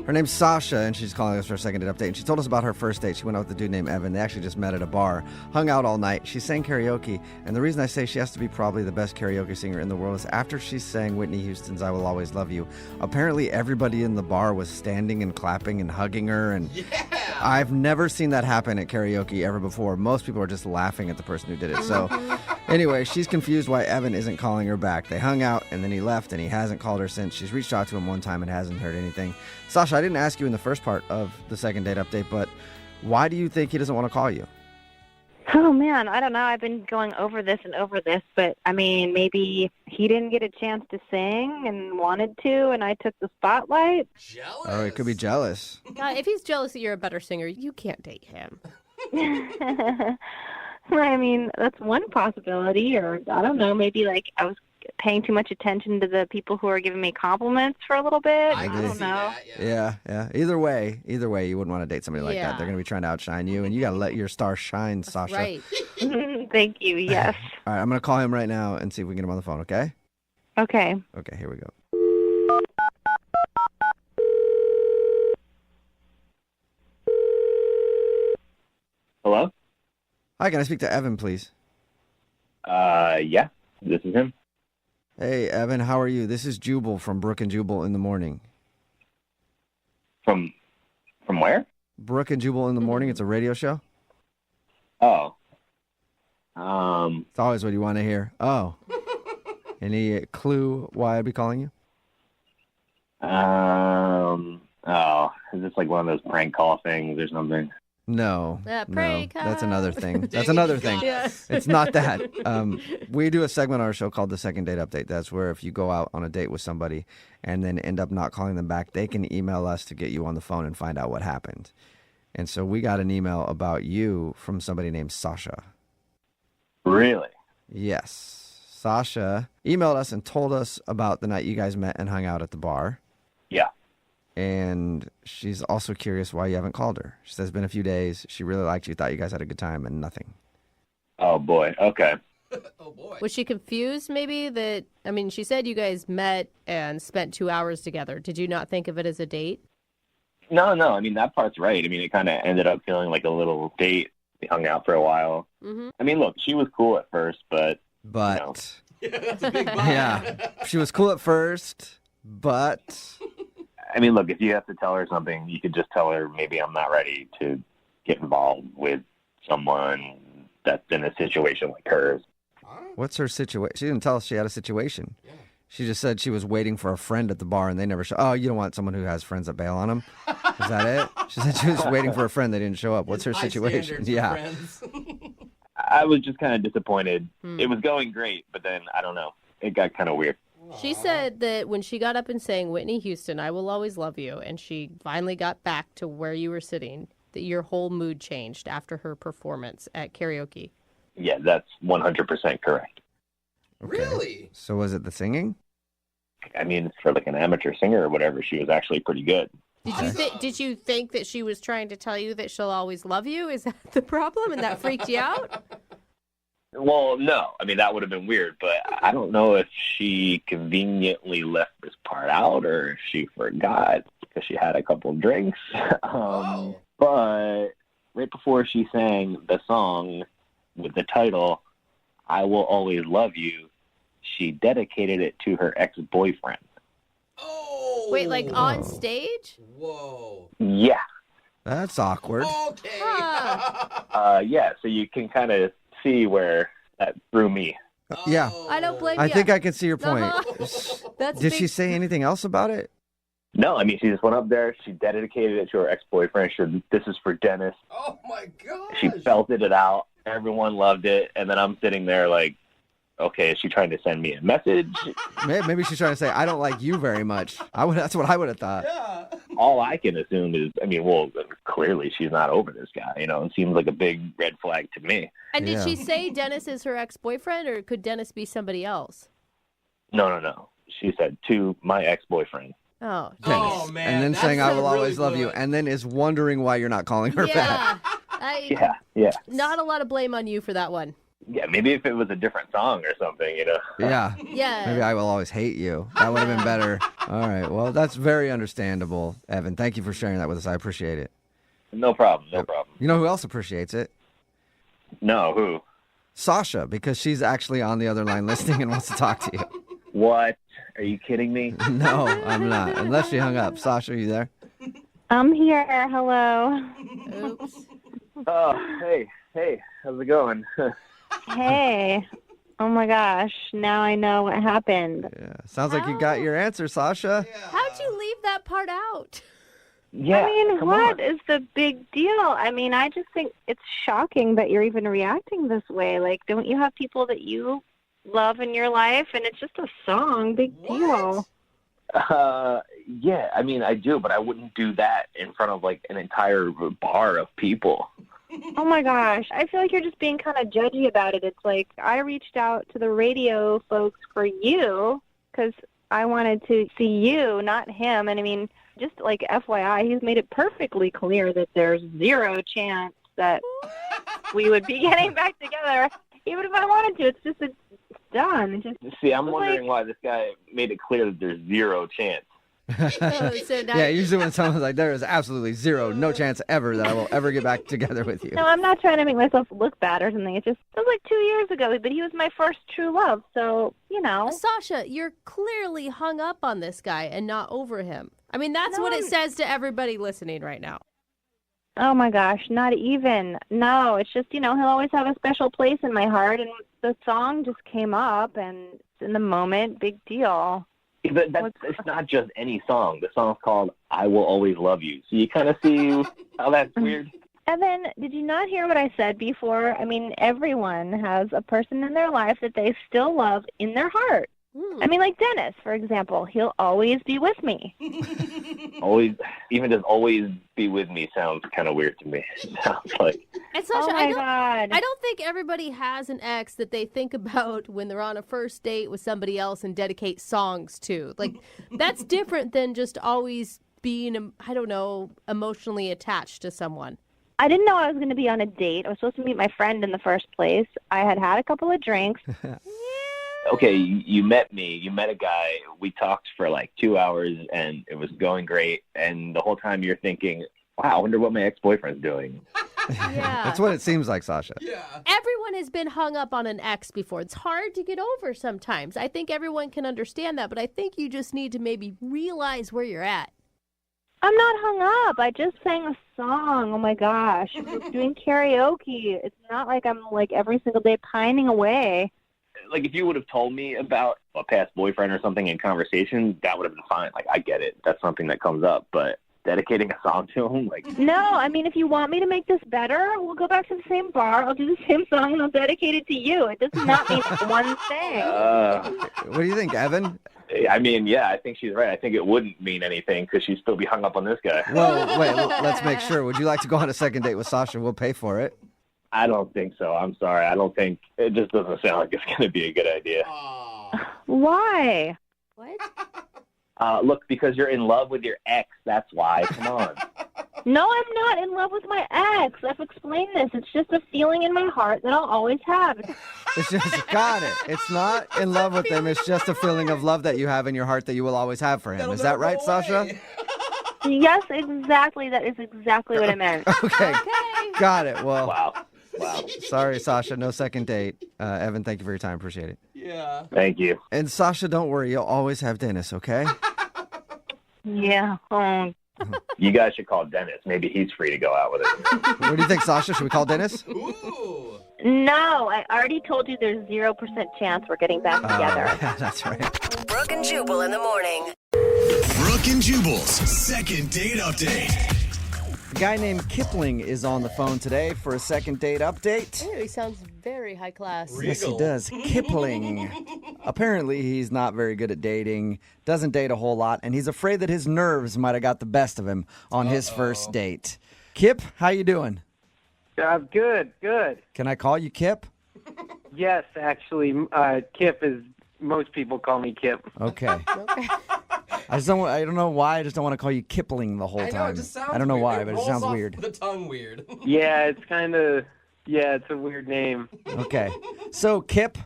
Her name's Sasha, and she's calling us for a second date update. And she told us about her first date. She went out with a dude named Evan. They actually just met at a bar, hung out all night. She sang karaoke, and the reason I say she has to be probably the best karaoke singer in the world is after she sang Whitney Houston's "I Will Always Love You," apparently everybody in the bar was standing and clapping and hugging her, and I've never seen that happen at karaoke ever before. Most people are just laughing at the person who did it. So anyway, she's confused why Evan isn't calling her back. They hung out, and then he left, and he hasn't called her since. She's reached out to him one time and hasn't heard anything. Sasha, I didn't ask you in the first part of the second date update, but why do you think he doesn't want to call you? Oh, man, I don't know. I've been going over this and over this, but, I mean, maybe he didn't get a chance to sing and wanted to, and I took the spotlight. Jealous. Oh, he could be jealous. If he's jealous that you're a better singer, you can't date him. I mean, that's one possibility, or I don't know, maybe, like, I was paying too much attention to the people who are giving me compliments for a little bit. I don't know. That, yeah. Yeah. Either way, you wouldn't want to date somebody like that. Yeah. They're going to be trying to outshine you, and you got to let your star shine, Sasha. Right. Thank you, yes. All right, I'm going to call him right now and see if we can get him on the phone, okay? Okay. Okay, here we go. Hello? Hi, can I speak to Evan, please? Yeah, this is him. Hey, Evan, how are you? This is Jubal from Brooke and Jubal in the morning. From where? Brooke and Jubal in the morning. It's a radio show. Oh. It's always what you want to hear. Oh. Any clue why I'd be calling you? Is this like one of those prank call things or something? No. Prank no, that's another thing. Dang That's it, another you thing. got us. It's not that. We do a segment on our show called The Second Date Update. That's where if you go out on a date with somebody and then end up not calling them back, they can email us to get you on the phone and find out what happened. And so we got an email about you from somebody named Sasha. Really? Yes. Sasha emailed us and told us about the night you guys met and hung out at the bar. Yeah. And she's also curious why you haven't called her. She says it's been a few days. She really liked you, thought you guys had a good time, and nothing. Oh, boy. Okay. Oh, boy. Was she confused maybe that, I mean, she said you guys met and spent 2 hours together. Did you not think of it as a date? No. I mean, that part's right. I mean, it kind of ended up feeling like a little date. We hung out for a while. Mm-hmm. I mean, look, she was cool at first, but... But, Yeah, that's a big vibe. yeah, she was cool at first, but... I mean, look, if you have to tell her something, you could just tell her maybe I'm not ready to get involved with someone that's in a situation like hers. What's her situation? She didn't tell us she had a situation. She just said she was waiting for a friend at the bar and they never Oh, you don't want someone who has friends that bail on them? Is that it? She said she was waiting for a friend. They didn't show up. What's her situation? Yeah. I was just kind of disappointed. It was going great, but then, I don't know. It got kind of weird. She said that when she got up and sang Whitney Houston, I Will Always Love You, and she finally got back to where you were sitting, that your whole mood changed after her performance at karaoke. Yeah, that's 100% correct. Okay. Really? So was it the singing? I mean, for like an amateur singer or whatever, she was actually pretty good. Did you think that she was trying to tell you that she'll always love you? Is that the problem? And that freaked you out? Well, no. I mean, that would have been weird, but I don't know if she conveniently left this part out or if she forgot because she had a couple of drinks. But right before she sang the song with the title, I Will Always Love You, she dedicated it to her ex-boyfriend. Oh. Wait, like on stage? Whoa. Yeah. That's awkward. Okay. Yeah, so you can kind of see where that threw me. Yeah. I don't blame you. I think I can see your point. That's Did she say anything else about it? No, I mean, she just went up there. She dedicated it to her ex-boyfriend. She said, this is for Dennis. Oh, my gosh. She belted it out. Everyone loved it. And then I'm sitting there like, okay, is she trying to send me a message? Maybe she's trying to say, I don't like you very much. That's what I would have thought. Yeah. All I can assume is, I mean, well, clearly she's not over this guy. You know, it seems like a big red flag to me. And did she say Dennis is her ex-boyfriend, or could Dennis be somebody else? No. She said, to my ex-boyfriend. Oh, Oh, man. And then that's saying, I will really always love you. good. And then is wondering why you're not calling her back. Yeah. Not a lot of blame on you for that one. Yeah, maybe if it was a different song or something, you know. Yeah. Yeah. Maybe I will always hate you. That would have been better. All right. Well, that's very understandable, Evan. Thank you for sharing that with us. I appreciate it. No problem. You know who else appreciates it? No, who? Sasha, because she's actually on the other line listening and wants to talk to you. What? Are you kidding me? No, I'm not. Unless she hung up. Sasha, are you there? I'm here. Hello. Oops. Oh, hey. How's it going? Hey. Oh my gosh. Now I know what happened. Yeah. Sounds like you got your answer, Sasha. How'd you leave that part out? Yeah. I mean, come what on. is the big deal? I mean, I just think it's shocking that you're even reacting this way. Like, don't you have people that you love in your life? And it's just a song. Big deal. Yeah, I mean, I do, but I wouldn't do that in front of, like, an entire bar of people. Oh my gosh. I feel like you're just being kind of judgy about it. It's like I reached out to the radio folks for you because I wanted to see you, not him. And I mean, just like FYI, he's made it perfectly clear that there's zero chance that we would be getting back together, even if I wanted to. It's just, it's done. It's just, See, I'm wondering why this guy made it clear that there's zero chance. So now Yeah, usually when someone's like, there is absolutely zero, no chance ever that I will ever get back together with you. no, I'm not trying to make myself look bad or something. It was like 2 years ago, but he was my first true love. So, you know. Sasha, you're clearly hung up on this guy and not over him. I mean, that's what it says to everybody listening right now. Oh my gosh, not even. No, it's just, you know, he'll always have a special place in my heart, and the song just came up, and in the moment, big deal. But it's not just any song. The song's called I Will Always Love You. So you kind of see how that's weird? Evan, did you not hear what I said before? I mean, everyone has a person in their life that they still love in their heart. I mean, like Dennis, for example. He'll always be with me. Always, even just always be with me sounds kind of weird to me. It sounds like. And Sasha, Oh my God. I don't think everybody has an ex that they think about when they're on a first date with somebody else and dedicate songs to. Like, that's different than just always being, I don't know, emotionally attached to someone. I didn't know I was going to be on a date. I was supposed to meet my friend in the first place. I had a couple of drinks. Okay, you met me. You met a guy. We talked for like 2 hours, and it was going great. And the whole time you're thinking, wow, I wonder what my ex-boyfriend's doing. Yeah. That's what it seems like, Sasha. Yeah. Everyone has been hung up on an ex before. It's hard to get over sometimes. I think everyone can understand that, but I think you just need to maybe realize where you're at. I'm not hung up. I just sang a song. Oh, my gosh. I was doing karaoke. It's not like I'm, like, every single day pining away. like if you would have told me about a past boyfriend or something in conversation, that would have been fine. Like, I get it. That's something that comes up. But dedicating a song to him, like... No, I mean, if you want me to make this better, we'll go back to the same bar. I'll do the same song, and I'll dedicate it to you. It does not mean one thing. What do you think, Evan? I mean, yeah, I think she's right. I think it wouldn't mean anything because she'd still be hung up on this guy. Well, wait, let's make sure. Would you like to go on a second date with Sasha? We'll pay for it. I don't think so. I'm sorry. I don't think... It just doesn't sound like it's going to be a good idea. Why? What? Look, because you're in love with your ex. That's why. Come on. No, I'm not in love with my ex. I've explained this. It's just a feeling in my heart that I'll always have. It's just, got it. It's not in love with him. It's just a feeling of love that you have in your heart that you will always have for him. Is that right, Sasha? Yes, exactly. That is exactly what I meant. Okay. Got it. Well, Wow. sorry, Sasha. No second date. Evan, thank you for your time. Appreciate it. Yeah. Thank you. And Sasha, don't worry. You'll always have Dennis, okay? Yeah. Oh. You guys should call Dennis. Maybe he's free to go out with it. What do you think, Sasha? Should we call Dennis? Ooh. No, I already told you there's 0% chance we're getting back together. Yeah, that's right. Brooke and Jubal in the morning. Brooke and Jubal's second date update. A guy named Kipling is on the phone today for a second date update. Ew, he sounds very high class. Yes, he does. Kipling. Apparently, he's not very good at dating, doesn't date a whole lot, and he's afraid that his nerves might have got the best of him on his first date. Kip, how you doing? Good. Can I call you Kip? Yes, actually, Kip is. Most people call me Kip. Okay. Okay. I don't know why. I just don't want to call you Kipling the whole I time. know, it just sounds I don't know weird. why, but it rolls sounds off weird. The tongue weird. Yeah, it's kind of. Yeah, it's a weird name. Okay. So, Kip,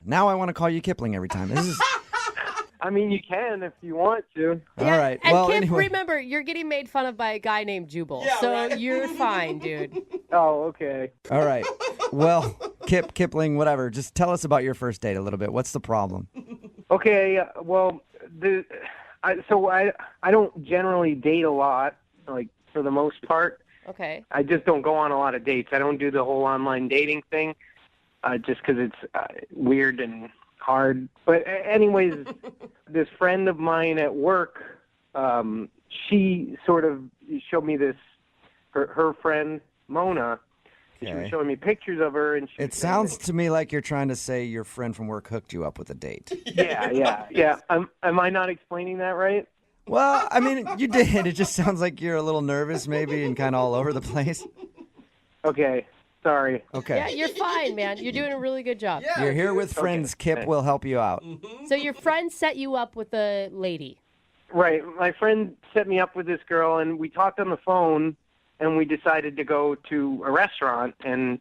now I want to call you Kipling every time. This is I mean, you can if you want to. all right. And Well, Kip, anyway. remember, you're getting made fun of by a guy named Jubal, Yeah, so right. you're fine, dude. Oh, okay. All right. Well, Kipling, whatever. Just tell us about your first date a little bit. What's the problem? Okay. Well, I don't generally date a lot, like for the most part. Okay. I just don't go on a lot of dates. I don't do the whole online dating thing, just because it's weird and hard. But anyways, this friend of mine at work, she sort of showed me this, her friend, Mona. She was showing me pictures of her. And It sounds to me like you're trying to say your friend from work hooked you up with a date. Yeah. Am I not explaining that right? Well, I mean, you did. It just sounds like you're a little nervous maybe and kind of all over the place. Okay. Sorry. Okay. Yeah, you're fine, man. You're doing a really good job. Yeah, You're here dude. with friends. Okay. Kip will help you out. So your friend set you up with a lady. Right. My friend set me up with this girl, and we talked on the phone, and we decided to go to a restaurant. And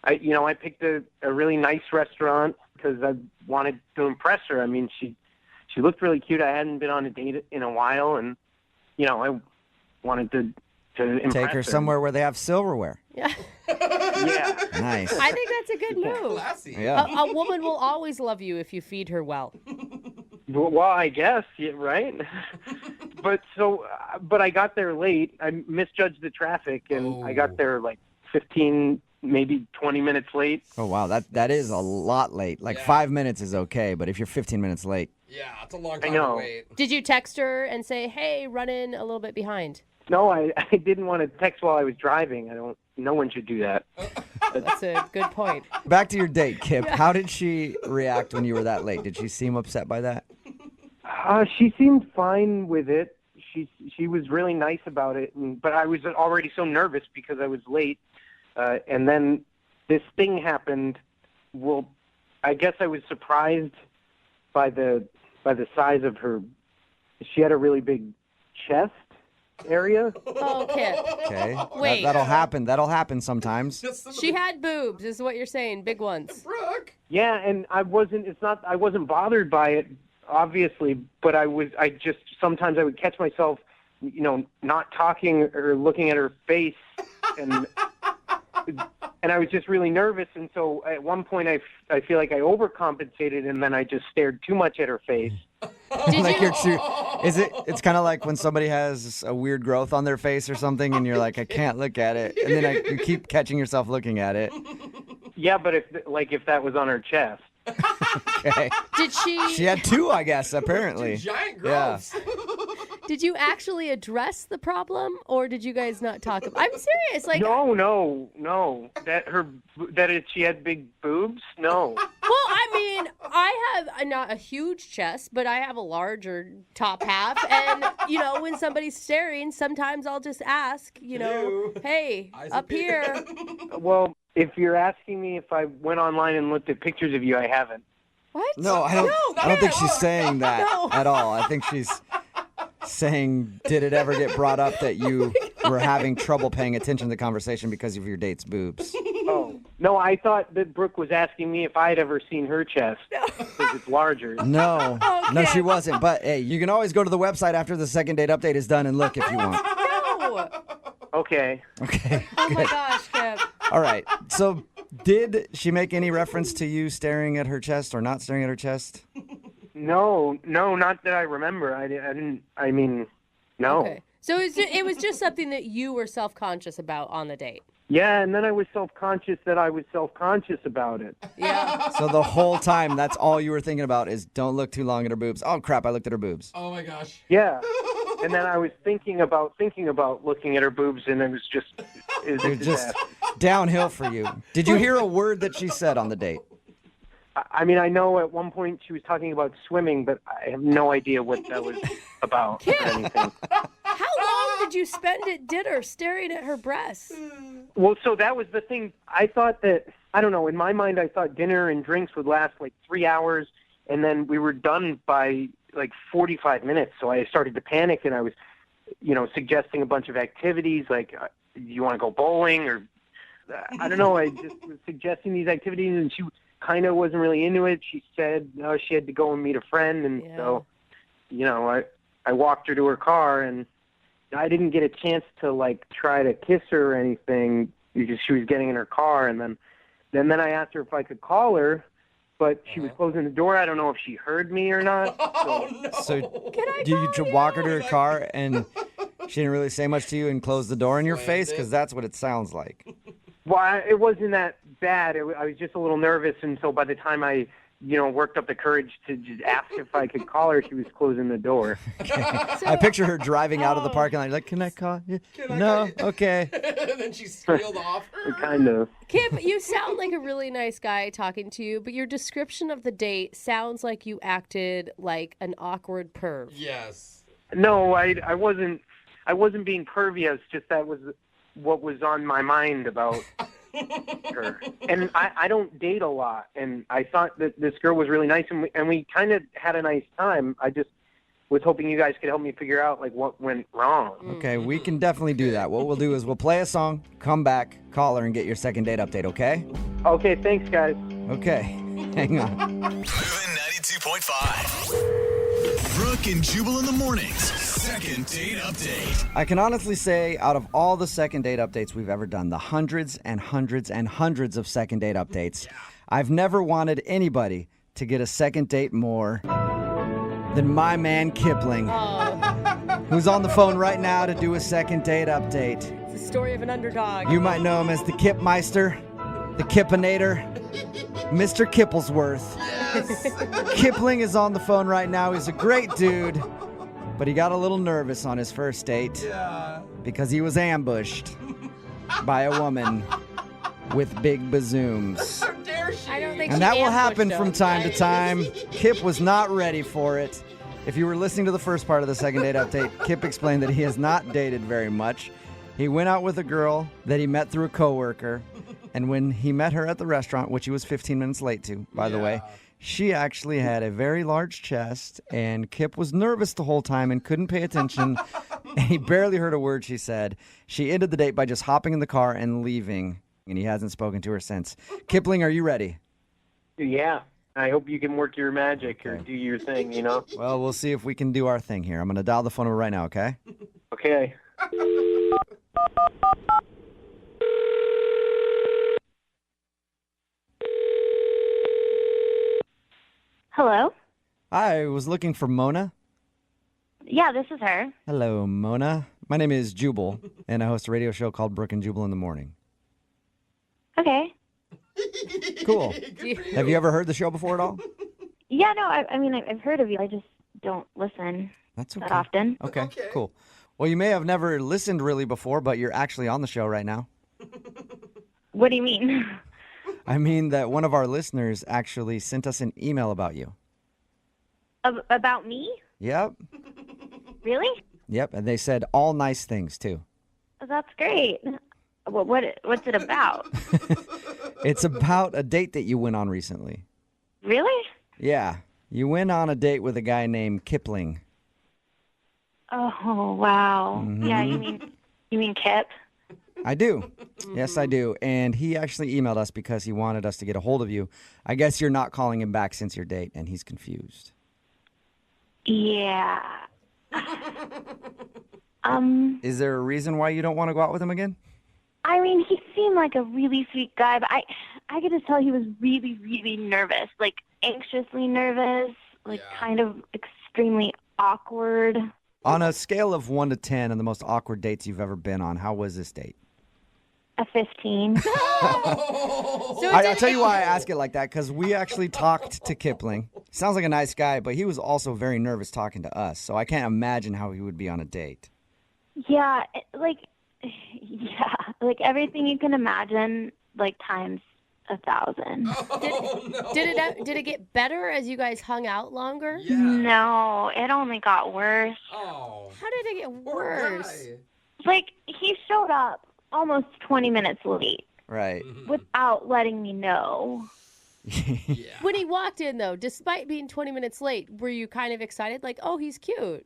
I picked a really nice restaurant because I wanted to impress her. I mean, she looked really cute. I hadn't been on a date in a while, and I wanted to impress Take her somewhere where they have silverware. Yeah. Yeah. Nice. I think that's a good move. Classy. Yeah. A woman will always love you if you feed her well. Well, I guess, yeah, right? But I got there late. I misjudged the traffic, and I got there like 15, maybe 20 minutes late. Oh, wow. That is a lot late. Like 5 minutes is okay, but if you're 15 minutes late. Yeah, it's a long I time know. to wait. Did you text her and say, hey, run in a little bit behind? No, I didn't want to text while I was driving. No one should do that. That's a good point. Back to your date, Kip. How did she react when you were that late? Did she seem upset by that? She seemed fine with it. She was really nice about it, but I was already so nervous because I was late. And then this thing happened. Well, I guess I was surprised by the size of her. She had a really big chest area. Oh, Kip. Okay. Wait. That'll happen. That'll happen sometimes. She had boobs, is what you're saying. Big ones. Brooke. Yeah, and I wasn't bothered by it, obviously, but I just sometimes I would catch myself, not talking or looking at her face, and I was just really nervous, and so at one point I feel like I overcompensated, and then I just stared too much at her face. Like it's kind of like when somebody has a weird growth on their face or something, and you're like, I can't look at it, and then you keep catching yourself looking at it. Yeah, but if that was on her chest. Okay. Did she? She had 2, I guess, apparently. Giant Yeah. girls. Did you actually address the problem, or did you guys not talk about? I'm serious. Like, No. She had big boobs? No. well, I mean, I have not a huge chest, but I have a larger top half, and when somebody's staring, sometimes I'll just ask, Ew. hey, up here. Well, if you're asking me if I went online and looked at pictures of you, I haven't. What? No, I don't think she's saying that No. at all. I think she's saying, did it ever get brought up that you were having trouble paying attention to the conversation because of your date's boobs? Oh. No, I thought that Brooke was asking me if I'd ever seen her chest because it's larger. No. No, she wasn't. But, hey, you can always go to the website after the second date update is done and look if you want. No. Okay. Okay. Oh my good. gosh, Kip. All right. So did she make any reference to you staring at her chest or not staring at her chest? No, not that I remember. I didn't. I mean, no. Okay. So it was just something that you were self-conscious about on the date. Yeah, and then I was self-conscious that I was self-conscious about it. Yeah. So the whole time, that's all you were thinking about is don't look too long at her boobs. Oh, crap, I looked at her boobs. Oh my gosh. Yeah. And then I was thinking about looking at her boobs, and it was just It was just downhill for you. Did you hear a word that she said on the date? I mean, I know at one point she was talking about swimming, but I have no idea what that was about or anything. How long did you spend at dinner staring at her breasts? Well, so that was the thing. I thought that, I don't know, in my mind, I thought dinner and drinks would last like 3 hours, and then we were done by like 45 minutes. So I started to panic, and I was, suggesting a bunch of activities like, do you want to go bowling? Or, I don't know, I just was suggesting these activities, and she kind of wasn't really into it. She said she had to go and meet a friend, and so, I walked her to her car, and I didn't get a chance to like try to kiss her or anything because she was getting in her car, and then I asked her if I could call her, but she was closing the door. I don't know if she heard me or not. Oh no. So do you walk her to her car and she didn't really say much to you and close the door in your face? Because that's what it sounds like. Well, it wasn't that bad. I was just a little nervous, and so by the time I, worked up the courage to just ask if I could call her, she was closing the door. I picture her driving out of the parking lot. Like, can I call you? No? Okay. And then she squealed off. Kind of. Kip, you sound like a really nice guy talking to you, but your description of the date sounds like you acted like an awkward perv. Yes. No, I wasn't being pervy. It's just that was what was on my mind about her. And I don't date a lot, and I thought that this girl was really nice, and we kind of had a nice time. I just was hoping you guys could help me figure out like what went wrong. Okay, we can definitely do that. What we'll do is we'll play a song, come back, call her, and get your second date update, okay? Okay, thanks, guys. Okay, hang on. Moving 92.5. Brooke and Jubal in the mornings. Second date update. I can honestly say, out of all the second date updates we've ever done, the hundreds and hundreds and hundreds of second date updates, I've never wanted anybody to get a second date more than my man Kipling, who's on the phone right now to do a second date update. It's the story of an underdog. You might know him as the Kipmeister, the Kipinator, Mr. Kipplesworth. Kipling is on the phone right now. He's a great dude, but he got a little nervous on his first date because he was ambushed by a woman with big bazooms. How dare she? I don't think And she that will ambushed happen him. from time to time. Kip was not ready for it. If you were listening to the first part of the second date update, Kip explained that he has not dated very much. He went out with a girl that he met through a coworker, and when he met her at the restaurant, which he was 15 minutes late to, by the way, she actually had a very large chest, and Kip was nervous the whole time and couldn't pay attention, and he barely heard a word she said. She ended the date by just hopping in the car and leaving, and he hasn't spoken to her since. Kipling, are you ready? Yeah. I hope you can work your magic or do your thing, Well, we'll see if we can do our thing here. I'm going to dial the phone over right now, okay? Okay. Hello? I was looking for Mona. Yeah, this is her. Hello, Mona. My name is Jubal, and I host a radio show called Brooke and Jubal in the Morning. Okay. Cool. Have you ever heard the show before at all? Yeah, no, I mean, I've heard of you. I just don't listen That's okay. that often. Okay, cool. Well, you may have never listened really before, but you're actually on the show right now. What do you mean? I mean that one of our listeners actually sent us an email about you. About me? Yep. Really? Yep, and they said all nice things, too. That's great. What's it about? It's about a date that you went on recently. Really? Yeah, you went on a date with a guy named Kipling. Oh, wow. Mm-hmm. Yeah, you mean Kip? I do. Yes, I do. And he actually emailed us because he wanted us to get a hold of you. I guess you're not calling him back since your date, and he's confused. Yeah. Is there a reason why you don't want to go out with him again? I mean, he seemed like a really sweet guy, but I could just tell he was really, really nervous, like anxiously nervous, like kind of extremely awkward. On a scale of 1 to 10 and the most awkward dates you've ever been on, how was this date? A 15. I'll tell you why I ask it like that, because we actually talked to Kipling. Sounds like a nice guy, but he was also very nervous talking to us, so I can't imagine how he would be on a date. Yeah, like everything you can imagine, like times 1,000. Did it get better as you guys hung out longer? Yeah. No, it only got worse. Oh. How did it get Poor worse? guy. Like, he showed up almost 20 minutes late Right. without letting me know. Yeah. When he walked in, though, despite being 20 minutes late, were you kind of excited? Like, oh, he's cute.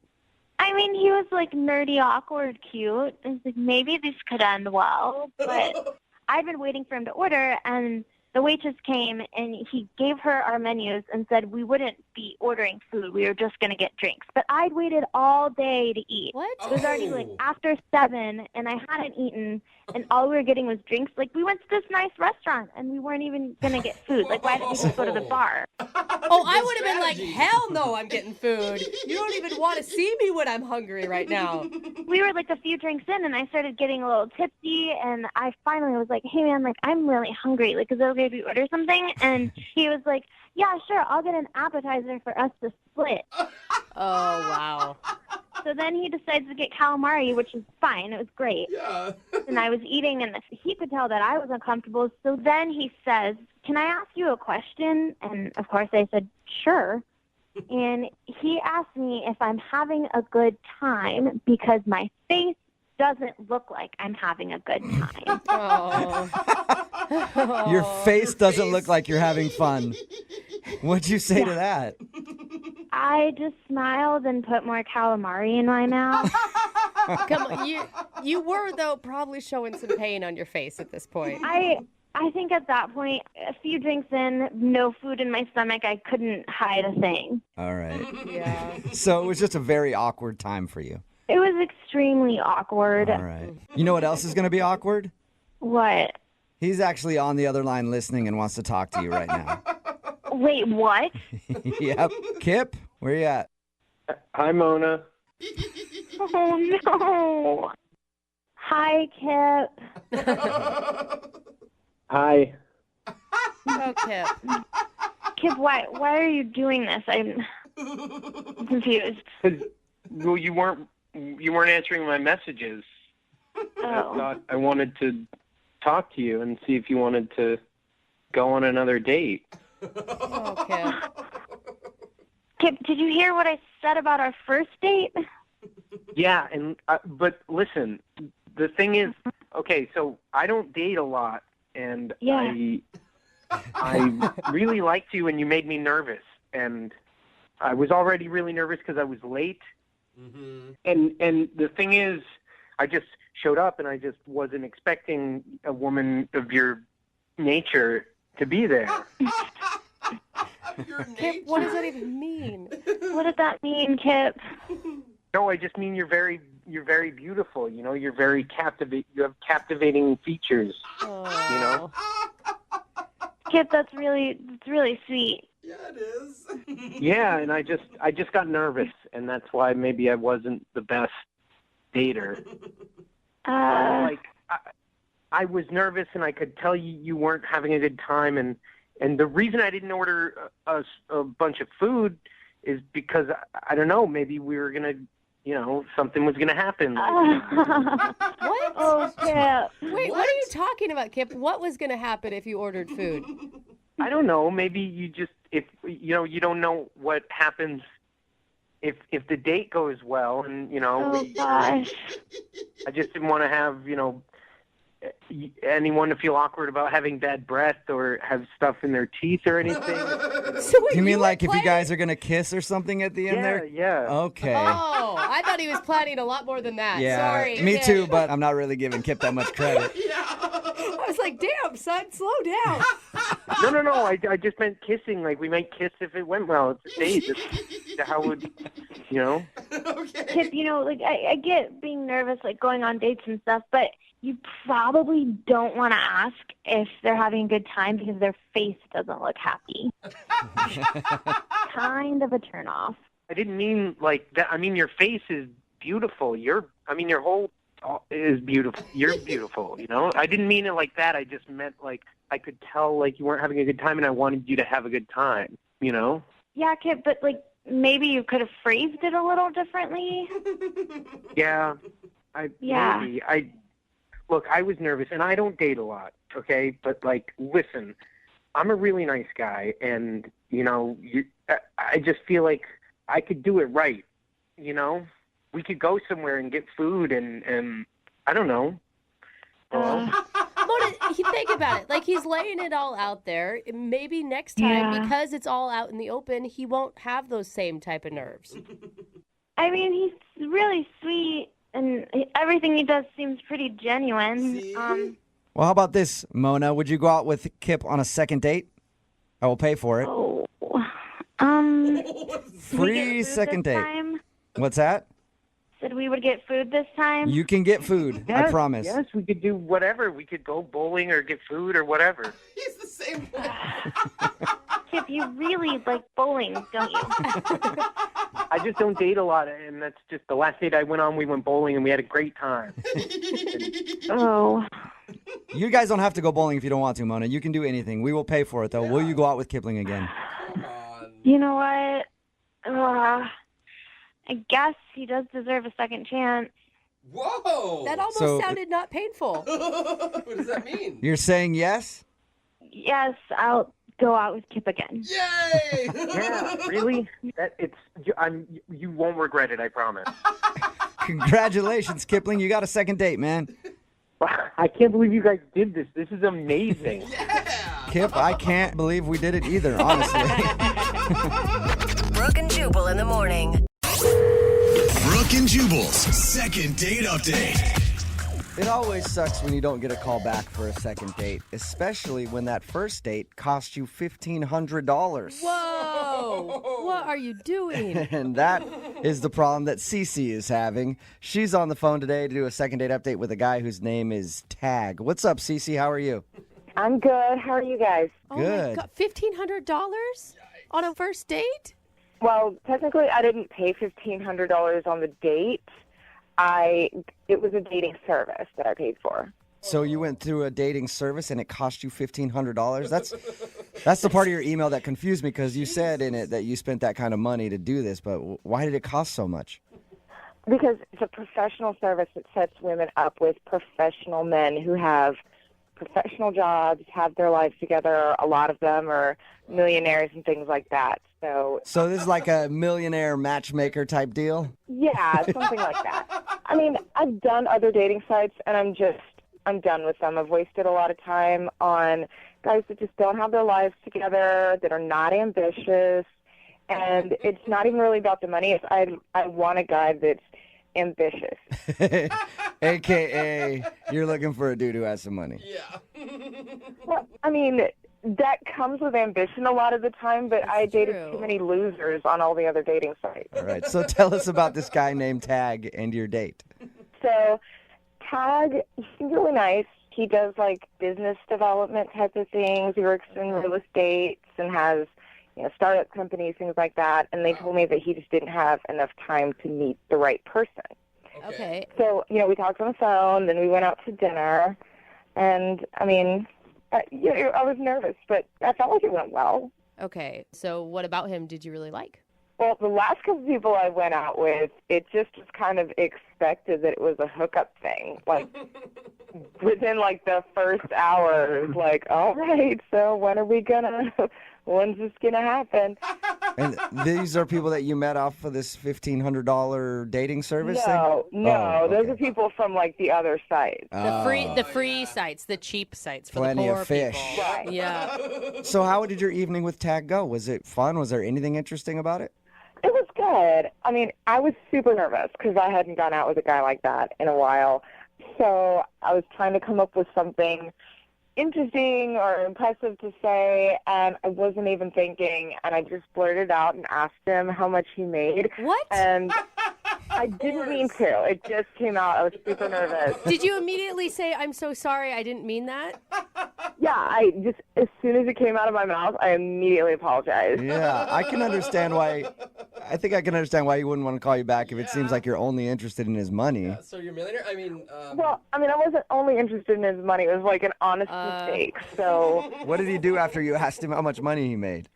I mean, he was like nerdy, awkward, cute. I was like, maybe this could end well. But I'd been waiting for him to order, and the waitress came, and he gave her our menus and said we wouldn't be ordering food. We were just going to get drinks. But I'd waited all day to eat. What? It was already like after 7, and I hadn't eaten, and all we were getting was drinks. Like, we went to this nice restaurant, and we weren't even going to get food. Like, why didn't we just go to the bar? Oh, I would have been like, hell no, I'm getting food. You don't even want to see me when I'm hungry right now. We were like a few drinks in, and I started getting a little tipsy, and I finally was like, hey, man, like, I'm really hungry. Like, is it okay if we order something? And he was like, yeah, sure, I'll get an appetizer for us to split. Oh, wow. So then he decides to get calamari, which is fine. It was great. Yeah. And I was eating, and he could tell that I was uncomfortable. So then he says, can I ask you a question? And, of course, I said, sure. And he asked me if I'm having a good time because my face doesn't look like I'm having a good time. Oh. Your face doesn't look like you're having fun. What'd you say to that? I just smiled and put more calamari in my mouth. Come on, you were, though, probably showing some pain on your face at this point. I think at that point, a few drinks in, no food in my stomach, I couldn't hide a thing. All right. Yeah. So it was just a very awkward time for you. It was extremely awkward. All right. You know what else is going to be awkward? What? He's actually on the other line listening and wants to talk to you right now. Wait, what? Yep. Kip, where you at? Hi, Mona. Oh, no. Hi, Kip. Hi. Okay. Kip, why are you doing this? I'm confused. Well, you weren't answering my messages. I Oh. thought I wanted to talk to you and see if you wanted to go on another date. Okay. Kip, did you hear what I said about our first date? Yeah, and but listen, the thing is, okay, so I don't date a lot, and Yeah. I really liked you, and you made me nervous, and I was already really nervous because I was late, and the thing is, I just showed up, and I just wasn't expecting a woman of your nature to be there. Kip, what does that even mean? What did that mean, Kip? No, I just mean you're very beautiful. You know, you're very you have captivating features. Oh. You know. Kip, that's really sweet. Yeah, it is. Yeah, and I just got nervous, and that's why maybe I wasn't the best dater. I was nervous, and I could tell you weren't having a good time, and the reason I didn't order a bunch of food is because I don't know, maybe we were gonna, something was gonna happen. What? Oh, Kip. Wait, what are you talking about, Kip? What was going to happen if you ordered food? I don't know. Maybe you just you don't know what happens if the date goes well, and Oh, gosh. I just didn't want to have anyone to feel awkward about having bad breath or have stuff in their teeth or anything. So wait, You mean like if playing? you guys are going to kiss or something at the end there? Yeah. Okay. Oh, I thought he was planning a lot more than that. Yeah, Sorry. me Kip. too, but I'm not really giving Kip that much credit. I was like, damn, son, slow down. No. I just meant kissing. Like, we might kiss if it went well. It's a date. It's how would, Okay. Kip, I get being nervous, like going on dates and stuff, but you probably don't want to ask if they're having a good time because their face doesn't look happy. Kind of a turnoff. I didn't mean like that. I mean, your face is beautiful. Your whole is beautiful. You're beautiful, I didn't mean it like that. I just meant like I could tell like you weren't having a good time and I wanted you to have a good time, Yeah, Kip, but like maybe you could have phrased it a little differently. Yeah. Yeah. Maybe. Look, I was nervous, and I don't date a lot, okay? But, like, listen, I'm a really nice guy, and, I just feel like I could do it right, We could go somewhere and get food, and I don't know. Mona, think about it. Like, he's laying it all out there. Maybe next time, because it's all out in the open, he won't have those same type of nerves. I mean, he's really sweet. And everything he does seems pretty genuine. Well, how about this, Mona? Would you go out with Kip on a second date? I will pay for it. Free second date. Time? What's that? Said we would get food this time. You can get food. I promise. Yes, we could do whatever. We could go bowling or get food or whatever. He's the same way. Kip, you really like bowling, don't you? I just don't date a lot, and that's just the last date I went on. We went bowling, and we had a great time. Oh. You guys don't have to go bowling if you don't want to, Mona. You can do anything. We will pay for it, though. Will you go out with Kipling again? Come on. You know what? I guess he does deserve a second chance. Whoa. That almost sounded not painful. What does that mean? You're saying yes? Yes, I'll go out with Kip again. Yay! Yeah, really? You won't regret it, I promise. Congratulations, Kipling. You got a second date, man. I can't believe you guys did this. This is amazing. Yeah. Kip, I can't believe we did it either, honestly. Brooke and Jubal in the morning. Brooke and Jubal's second date update. It always sucks when you don't get a call back for a second date, especially when that first date cost you $1,500. Whoa! What are you doing? And that is the problem that Cece is having. She's on the phone today to do a second date update with a guy whose name is Tag. What's up, Cece? How are you? I'm good. How are you guys? Good. Oh my God, $1,500 on a first date? Well, technically, I didn't pay $1,500 on the date. It was a dating service that I paid for. So you went through a dating service and it cost you $1,500? That's the part of your email that confused me because you said in it that you spent that kind of money to do this, but why did it cost so much? Because it's a professional service that sets women up with professional men who have professional jobs, have their lives together. A lot of them are millionaires and things like that. So this is like a millionaire matchmaker type deal? yeah, something like that. I mean, I've done other dating sites, and I'm done with them. I've wasted a lot of time on guys that just don't have their lives together, that are not ambitious, and it's not even really about the money. It's I want a guy that's ambitious. AKA, you're looking for a dude who has some money. Yeah. Well, I mean, that comes with ambition a lot of the time, but I dated true. too many losers on all the other dating sites. All right, so tell us about this guy named Tag and your date. So Tag, he's really nice. He does like business development type of things. He works in real estate and has, startup companies, things like that. And they told me that he just didn't have enough time to meet the right person. Okay. So, we talked on the phone, then we went out to dinner. And, I mean, I was nervous, but I felt like it went well. Okay, so what about him did you really like? Well, the last couple people I went out with, it just was kind of expected that it was a hookup thing. Like, within, like, the first hour, it was like, all right, so when's this gonna happen? And these are people that you met off of this $1,500 dating service thing? No, those okay. are people from, like, the other site. The free sites, the cheap sites for Plenty the poor of fish. people. Right. Yeah. So how did your evening with Tag go? Was it fun? Was there anything interesting about it? It was good. I mean, I was super nervous because I hadn't gone out with a guy like that in a while. So I was trying to come up with something interesting or impressive to say, and I wasn't even thinking, and I just blurted out and asked him how much he made. What? And I didn't mean to. It just came out. I was super nervous. Did you immediately say, I'm so sorry, I didn't mean that? Yeah, I just, as soon as it came out of my mouth, I immediately apologized. Yeah, I can understand why. I think I can understand why he wouldn't want to call you back if it seems like you're only interested in his money. So you're a millionaire? I mean, Well, I mean, I wasn't only interested in his money. It was like an honest mistake. So What did he do after you asked him how much money he made?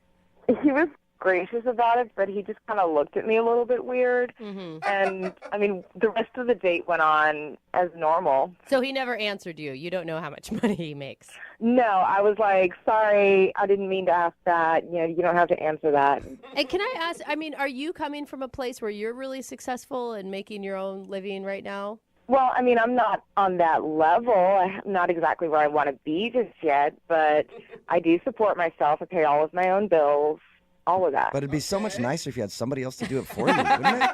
he was gracious about it, but he just kind of looked at me a little bit weird. And, I mean, the rest of the date went on as normal. So he never answered you. You don't know how much money he makes. No, I was like, sorry, I didn't mean to ask that. You know, you don't have to answer that. And can I ask, I mean, are you coming from a place where you're really successful and making your own living right now? Well, I mean, I'm not on that level. I'm not exactly where I want to be just yet, but I do support myself. I pay all of my own bills, all of that. But it'd be so much nicer if you had somebody else to do it for you, wouldn't it?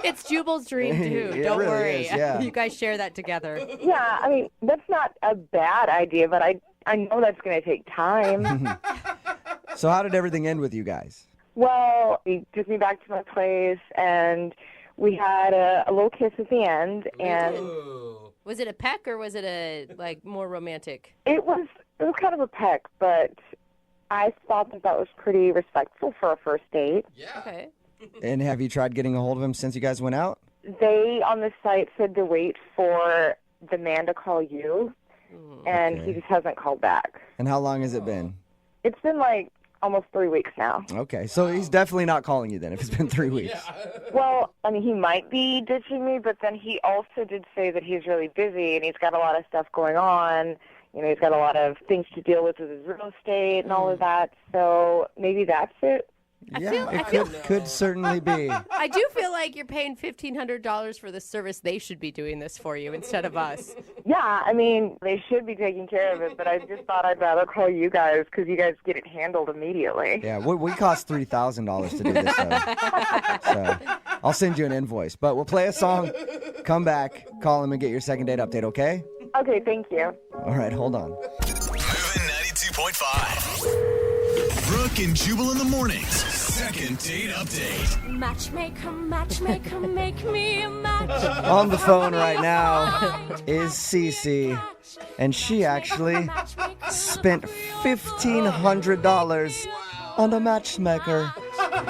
It's Jubal's dream, too. It Don't really worry. is, yeah. You guys share that together. Yeah, I mean, that's not a bad idea, but I know that's going to take time. So how did everything end with you guys? Well, he took me back to my place, and we had a little kiss at the end, and Was it a peck or was it a, like, more romantic? it was kind of a peck, but I thought that was pretty respectful for a first date. Okay. And have you tried getting a hold of him since you guys went out? They, on the site, said to wait for the man to call you, and he just hasn't called back. And how long has it been? It's been like almost 3 weeks now. Okay, so he's definitely not calling you then if it's been 3 weeks. Well, I mean, he might be ditching me, but then he also did say that he's really busy and he's got a lot of stuff going on. You know, he's got a lot of things to deal with his real estate and all of that. So maybe that's it. Could certainly be. I do feel like you're paying $1,500 for the service. They should be doing this for you instead of us. Yeah, I mean, they should be taking care of it, but I just thought I'd rather call you guys because you guys get it handled immediately. Yeah, we cost $3,000 to do this, so I'll send you an invoice. But we'll play a song, come back, call him, and get your second date update, okay? Okay, thank you. All right, hold on. Moving 92.5. Brooke and Jubal in the mornings. Second date update. Matchmaker, matchmaker, make me a match. On the phone right now is Cece, and she actually spent $1,500 on a matchmaker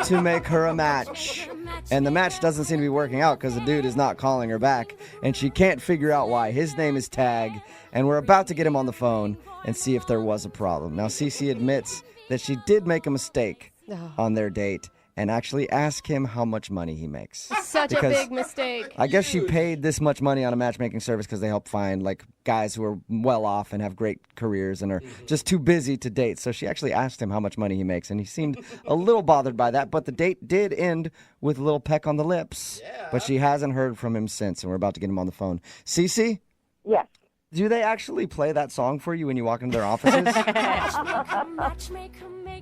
to make her a match. And the match doesn't seem to be working out because the dude is not calling her back, and she can't figure out why. His name is Tag, and we're about to get him on the phone and see if there was a problem. Now, Cece admits that she did make a mistake on their date and actually ask him how much money he makes. Such a big mistake. I guess she paid this much money on a matchmaking service because they help find like guys who are well off and have great careers and are just too busy to date. So she actually asked him how much money he makes, and he seemed a little bothered by that. But the date did end with a little peck on the lips. But she hasn't heard from him since, and we're about to get him on the phone. Cece? Yes. Do they actually play that song for you when you walk into their offices?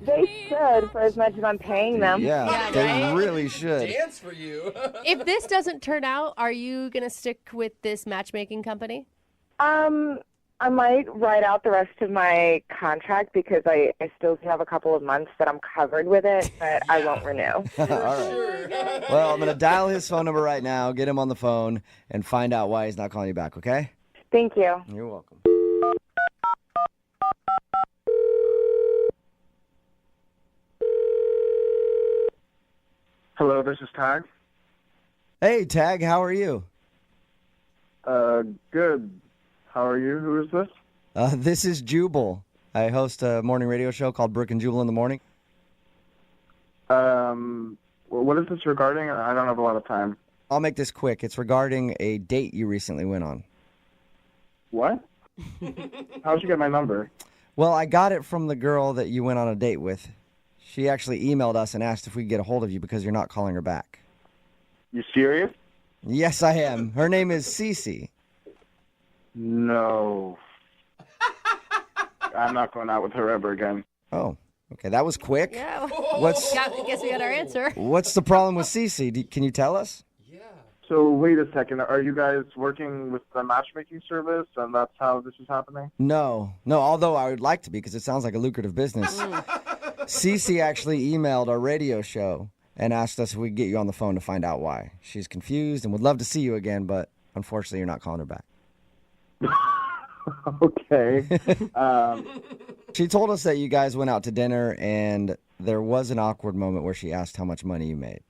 They should, for as much as I'm paying them. Yeah, they really should. Dance for you. If this doesn't turn out, are you going to stick with this matchmaking company? I might write out the rest of my contract because I still have a couple of months that I'm covered with it, but I won't renew. All right. Well, I'm going to dial his phone number right now, get him on the phone, and find out why he's not calling you back, okay? Thank you. You're welcome. Hello, this is Tag. Hey, Tag, how are you? Good. How are you? Who is this? This is Jubal. I host a morning radio show called Brooke and Jubal in the morning. What is this regarding? I don't have a lot of time. I'll make this quick. It's regarding a date you recently went on. What? How'd you get my number? Well, I got it from the girl that you went on a date with. She actually emailed us and asked if we could get a hold of you because you're not calling her back. You serious? Yes, I am. Her name is Cece. No. I'm not going out with her ever again. Oh, okay. That was quick. Yeah. I guess we got our answer. What's the problem with Cece? Can you tell us? So wait a second. Are you guys working with the matchmaking service, and that's how this is happening? No. Although I would like to be because it sounds like a lucrative business. Cece actually emailed our radio show and asked us if we could get you on the phone to find out why. She's confused and would love to see you again, but unfortunately you're not calling her back. Okay. She told us that you guys went out to dinner and there was an awkward moment where she asked how much money you made.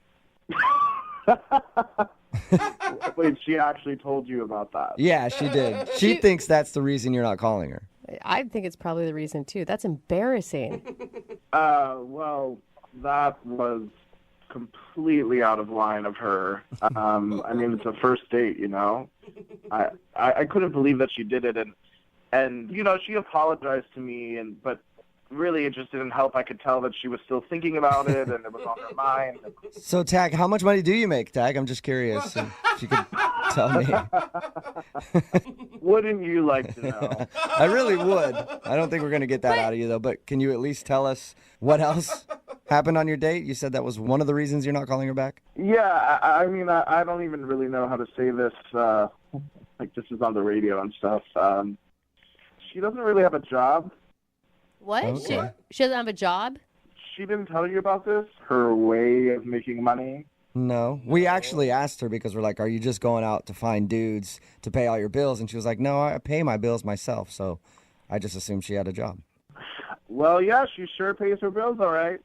Wait, she actually told you about that? Yeah, she did. She thinks that's the reason you're not calling her. I think it's probably the reason, too. That's embarrassing. Well, that was completely out of line of her. I mean, it's a first date, you know? I couldn't believe that she did it, and you know, she apologized to me, but really it just didn't help. I could tell that she was still thinking about it, and it was on her mind. So, Tag, how much money do you make, Tag? I'm just curious if you could tell me. Wouldn't you like to know? I really would. I don't think we're going to get that out of you, though, but can you at least tell us what else happened on your date? You said that was one of the reasons you're not calling her back? Yeah, I mean, I don't even really know how to say this. Like, this is on the radio and stuff. She doesn't really have a job. What? Okay. She doesn't have a job? She didn't tell you about this? Her way of making money? No. We actually asked her because we're like, are you just going out to find dudes to pay all your bills? And she was like, no, I pay my bills myself. So I just assumed she had a job. Well, yeah, she sure pays her bills, all right.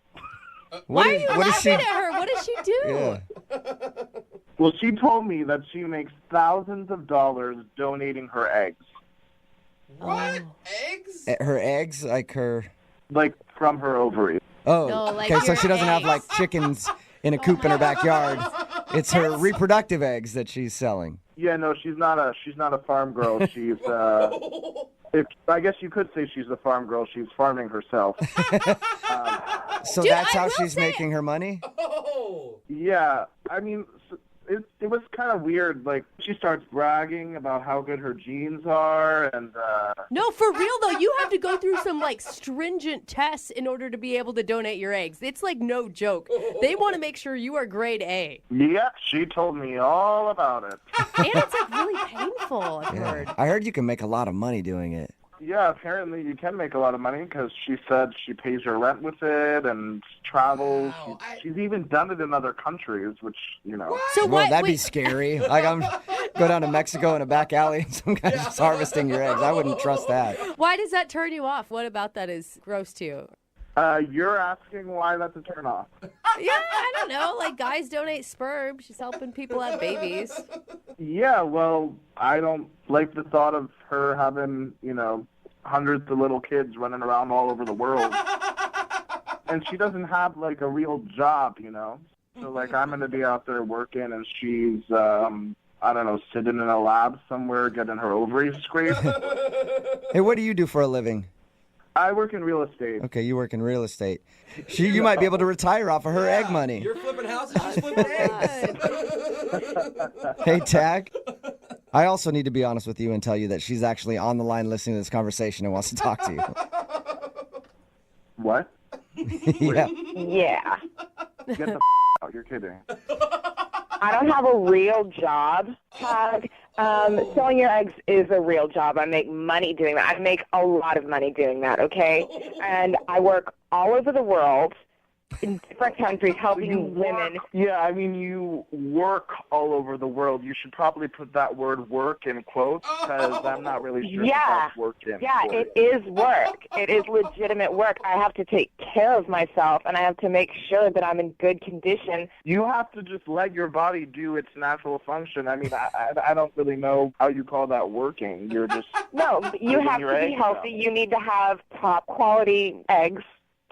Why are you laughing at her? What does she do? Yeah. Well, she told me that she makes thousands of dollars donating her eggs. What? Eggs? Her eggs? Like her... Like, from her ovaries. Oh, No, like okay, so your she doesn't have, eggs. like, chickens in a coop in her backyard. It's her reproductive eggs that she's selling. Yeah, no, she's not a farm girl. She's, I guess you could say she's a farm girl. She's farming herself. So Dude, that's I how will she's say- making her money? Oh. Yeah, I mean, it was kind of weird. Like, she starts bragging about how good her genes are, and No, for real, though. You have to go through some, like, stringent tests in order to be able to donate your eggs. It's, like, no joke. They want to make sure you are grade A. yeah, she told me all about it. And it's, like, really painful, I've heard. I heard you can make a lot of money doing it. Yeah, apparently you can make a lot of money because she said she pays her rent with it and travels. Wow, She's even done it in other countries, which, you know. So Well, what? that'd be wait, scary. Like, go down to Mexico in a back alley and some guy's just harvesting your eggs. I wouldn't trust that. why does that turn you off? What about that is gross to you? You're asking why that's a turn off. Yeah, I don't know. Like, guys donate sperm. She's helping people have babies. Yeah, well, I don't like the thought of her having, you know, hundreds of little kids running around all over the world. And she doesn't have, like, a real job, you know? So, like, I'm going to be out there working, and she's, I don't know, sitting in a lab somewhere getting her ovaries scraped. Hey, what do you do for a living? I work in real estate. Okay, you work in real estate. You might be able to retire off of her egg money. You're flipping houses, she's flipping eggs. Hey, Tag. I also need to be honest with you and tell you that she's actually on the line listening to this conversation and wants to talk to you. What? Yeah. Yeah. Get the out. You're kidding. I don't have a real job, Tag. Selling your eggs is a real job. I make money doing that. I make a lot of money doing that, okay? And I work all over the world. in different countries helping women. Yeah, I mean, you work all over the world. You should probably put that word work in quotes because I'm not really sure if that's work in Yeah, quotes. it is work. It is legitimate work. I have to take care of myself, and I have to make sure that I'm in good condition. You have to just let your body do its natural function. I mean, I don't really know how you call that working. You're just No, but you have to be healthy. You need to have top quality eggs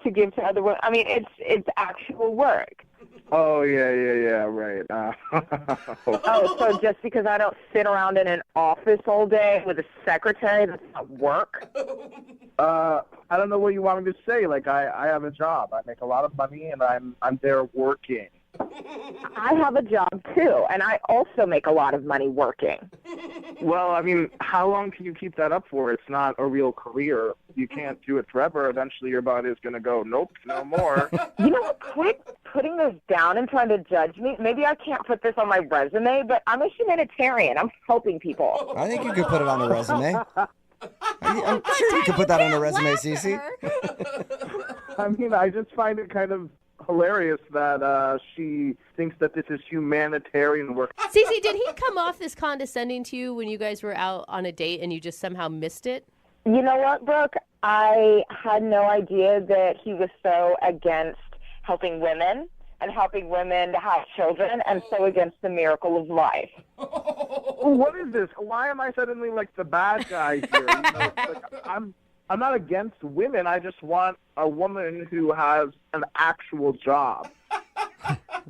to give to other women. I mean, it's actual work. Oh, yeah, right. Oh, so just because I don't sit around in an office all day with a secretary, that's not work? I don't know what you want me to say. Like, I have a job. I make a lot of money, and I'm there working. I have a job, too, and I also make a lot of money working. Well, I mean, how long can you keep that up for? It's not a real career. You can't do it forever. Eventually, your body is going to go, nope, no more. You know what? Quit putting this down and trying to judge me. Maybe I can't put this on my resume, but I'm a humanitarian. I'm helping people. I think you could put it on a resume. I'm sure you could put that on a resume, Cece. I mean, I just find it kind of hilarious that she thinks that this is humanitarian work. Cece, did he come off this condescending to you when you guys were out on a date and you just somehow missed it? You know what, Brooke? I had no idea that he was so against helping women and helping women to have children and so against the miracle of life. What is this? Why am I suddenly like the bad guy here? You know, like, I'm not against women. I just want a woman who has an actual job.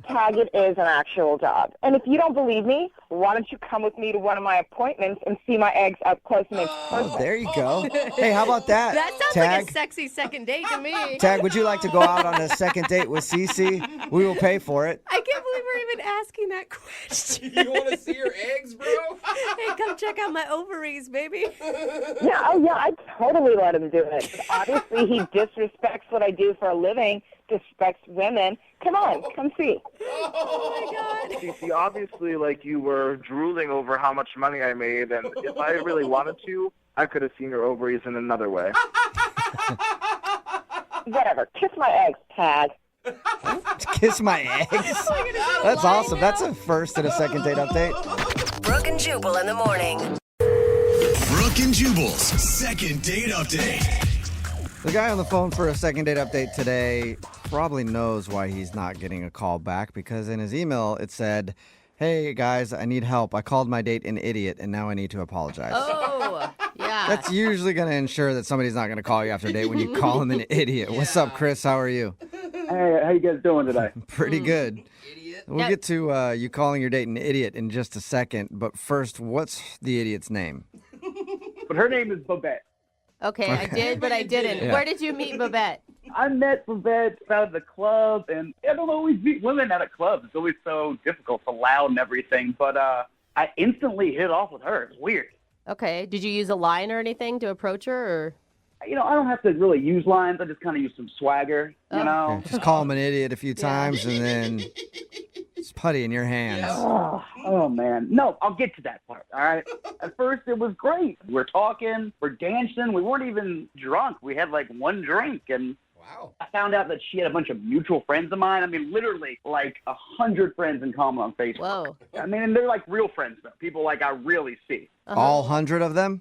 Tag, it is an actual job. And if you don't believe me, why don't you come with me to one of my appointments and see my eggs up close and in person? Oh, there you go. Hey, how about that? That sounds Tag? like a sexy second date to me. Tag, would you like to go out on a second date with Cece? We will pay for it. I can't believe we're even asking that question. You want to see your eggs, bro? Hey, come check out my ovaries, baby. Yeah, I totally let him do it. But obviously, he disrespects what I do for a living, disrespects women. Come on, come see. Oh, my God. Cece, obviously, like, you were drooling over how much money I made, and if I really wanted to, I could have seen your ovaries in another way. Whatever. Kiss my eggs, Tag. Kiss my eggs? That's awesome. That's a first and a second date update. Brooke and Jubal in the morning. Brooke and Jubal's second date update. The guy on the phone for a second date update today probably knows why he's not getting a call back, because in his email it said, "Hey guys, I need help. I called my date an idiot and now I need to apologize." Oh, yeah. That's usually going to ensure that somebody's not going to call you after a date when you call him an idiot. What's up, Chris? How are you? Hey, how you guys doing today? Pretty good. We'll get to you calling your date an idiot in just a second, but first, what's the idiot's name? But her name is Babette. Okay, I did, but I didn't. Yeah. Where did you meet Babette? I met Babette out of the club, and I don't always meet women out of clubs. It's always so difficult, so loud and everything. But I instantly hit off with her. It's weird. Okay, did you use a line or anything to approach her? Or? You know, I don't have to really use lines. I just kind of use some swagger, you know? Just call him an idiot a few times and then it's putty in your hands. Oh, man. No, I'll get to that part, all right? At first, it was great. We're talking, we're dancing. We weren't even drunk. We had like one drink, and I found out that she had a bunch of mutual friends of mine. I mean, literally like 100 friends in common on Facebook. Whoa. I mean, and they're like real friends, though. People like I really see. All 100 of them?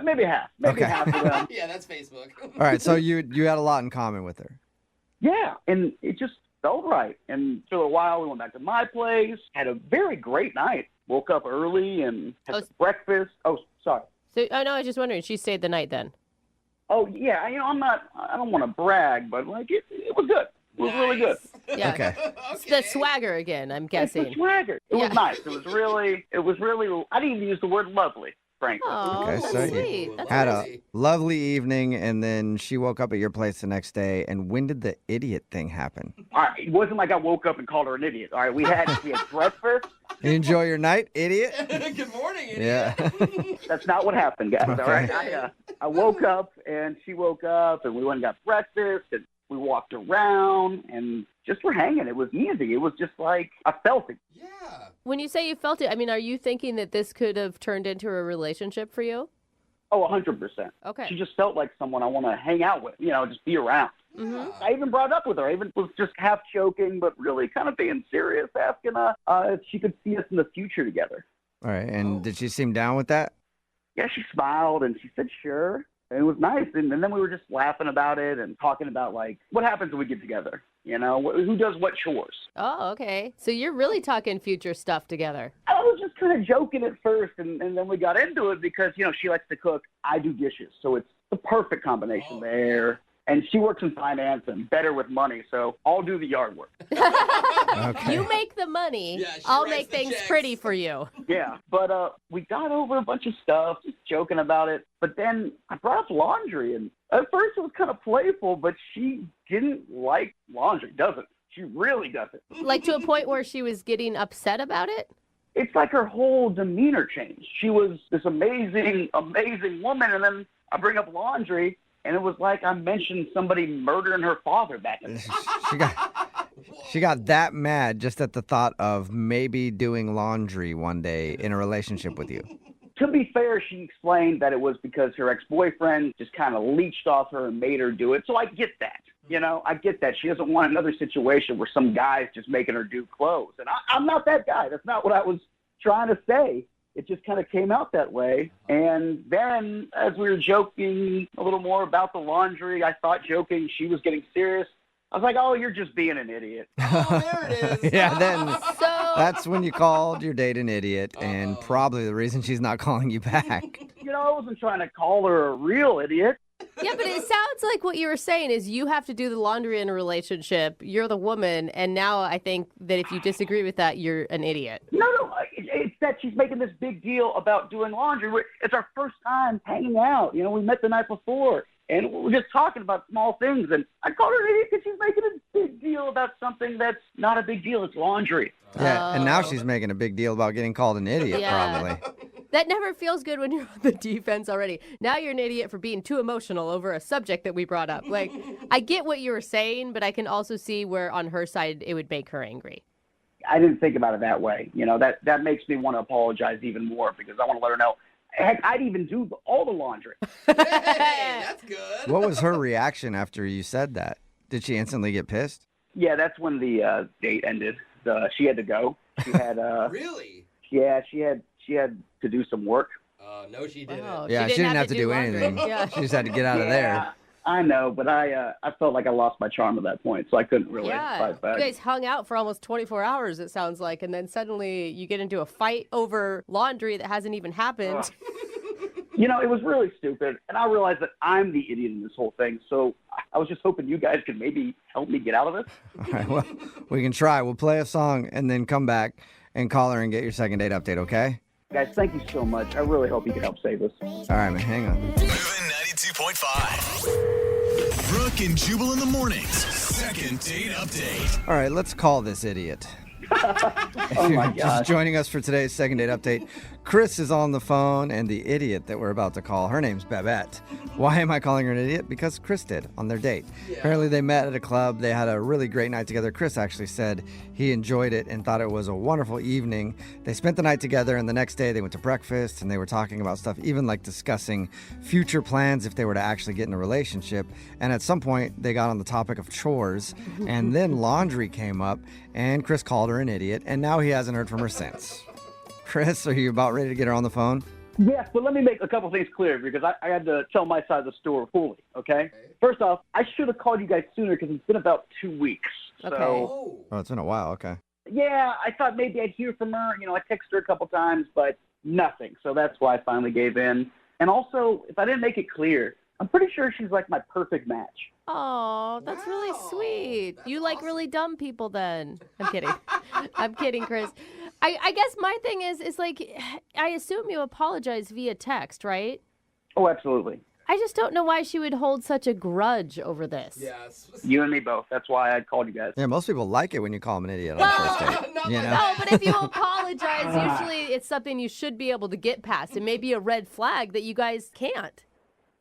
Maybe half. Maybe half of them. Yeah, that's Facebook. All right, so you had a lot in common with her. Yeah, and it just felt right. And for a while, we went back to my place, had a very great night. Woke up early and had some breakfast. Oh, sorry. So, no, I was just wondering, she stayed the night then? Oh, yeah, you know, I don't want to brag, but, like, it was good. It was really good. Yeah. Okay. It's the swagger again, I'm guessing. It's the swagger. It was nice. It was really, I didn't even use the word lovely, frankly. Oh, Okay, that's so sweet. you That's had nice. a lovely evening, and then she woke up at your place the next day. And when did the idiot thing happen? All right, it wasn't like I woke up and called her an idiot. All right, we had breakfast. You enjoy your night, idiot? Good morning, idiot. Yeah. That's not what happened, guys. Okay. All right, I woke up and she woke up, and we went and got breakfast, and we walked around, and just were hanging. It was easy. It was just like I felt it. When you say you felt it, I mean, are you thinking that this could have turned into a relationship for you? Oh, 100%. Okay. She just felt like someone I want to hang out with, just be around. Mm-hmm. I even brought it up with her. I even was just half joking, but really kind of being serious, asking if she could see us in the future together. All right, and did she seem down with that? Yeah, she smiled and she said, sure. And it was nice. And then we were just laughing about it and talking about, like, what happens when we get together? Who does what chores? Oh, okay. So you're really talking future stuff together. I was just kind of joking at first, and then we got into it because, she likes to cook. I do dishes. So it's the perfect combination there. And she works in finance and better with money, so I'll do the yard work. Okay. You make the money. Yeah, she I'll writes make the things checks. pretty for you. Yeah, but we got over a bunch of stuff, just joking about it. But then I brought up laundry, and at first it was kind of playful, but she didn't like laundry, doesn't. She really doesn't. Like to a point where she was getting upset about it? It's like her whole demeanor changed. She was this amazing, amazing woman, and then I bring up laundry, and it was like I mentioned somebody murdering her father back in the day. She got that mad just at the thought of maybe doing laundry one day in a relationship with you. To be fair, she explained that it was because her ex-boyfriend just kind of leached off her and made her do it. So I get that. I get that. She doesn't want another situation where some guy's just making her do clothes. And I'm not that guy. That's not what I was trying to say. It just kind of came out that way. And then as we were joking a little more about the laundry, I thought joking, she was getting serious. I was like, oh, you're just being an idiot. Oh, there it is. Yeah, then So that's when you called your date an idiot, and probably the reason she's not calling you back. I wasn't trying to call her a real idiot. yeah, but it sounds like what you were saying is you have to do the laundry in a relationship. You're the woman, and now I think that if you disagree with that, you're an idiot. No, it's that she's making this big deal about doing laundry. It's our first time hanging out. We met the night before, and we're just talking about small things. And I called her an idiot because she's making a big deal about something that's not a big deal. It's laundry. Yeah, and now she's making a big deal about getting called an idiot, probably. That never feels good when you're on the defense already. Now you're an idiot for being too emotional over a subject that we brought up. Like, I get what you were saying, but I can also see where on her side it would make her angry. I didn't think about it that way. That makes me want to apologize even more because I want to let her know. Heck, I'd even do all the laundry. Hey, that's good. What was her reaction after you said that? Did she instantly get pissed? Yeah, that's when the date ended. She had to go. She had Really? Yeah, she had to do some work. No, she didn't. Wow. Yeah, she didn't have to do laundry. anything. Yeah. She just had to get out of there. I know, but I felt like I lost my charm at that point, so I couldn't really fight back. You guys hung out for almost 24 hours, it sounds like, and then suddenly you get into a fight over laundry that hasn't even happened. It was really stupid, and I realized that I'm the idiot in this whole thing, so I was just hoping you guys could maybe help me get out of it. All right, well, we can try. We'll play a song and then come back and call her and get your second date update, okay? Guys, thank you so much. I really hope you can help save us. All right, man, hang on. Moving 92.5. Brooke and Jubal in the mornings. Second date update. All right, let's call this idiot. Oh, my Just gosh. joining us for today's second date update, Chris is on the phone, and the idiot that we're about to call, her name's Babette. Why am I calling her an idiot? Because Chris did on their date. Yeah. Apparently they met at a club. They had a really great night together. Chris actually said he enjoyed it and thought it was a wonderful evening. They spent the night together, and the next day they went to breakfast, and they were talking about stuff, even like discussing future plans if they were to actually get in a relationship. And at some point, they got on the topic of chores, and then laundry came up, and Chris called her an idiot, and now he hasn't heard from her since. Chris, are you about ready to get her on the phone? Yes, but let me make a couple things clear because I had to tell my side of the story fully, okay? First off, I should have called you guys sooner because it's been about 2 weeks. So, Oh, it's been a while. Okay. yeah, I thought maybe I'd hear from her. I texted her a couple times, but nothing. So that's why I finally gave in. And also, if I didn't make it clear, I'm pretty sure she's like my perfect match. Oh, that's really sweet. You like really dumb people then. I'm kidding. I'm kidding, Chris. I guess my thing is like, I assume you apologize via text, right? Oh, absolutely. I just don't know why she would hold such a grudge over this. Yes. You and me both. That's why I called you guys. Yeah, most people like it when you call them an idiot on the first date. You know? No, but if you apologize, usually it's something you should be able to get past. It may be a red flag that you guys can't.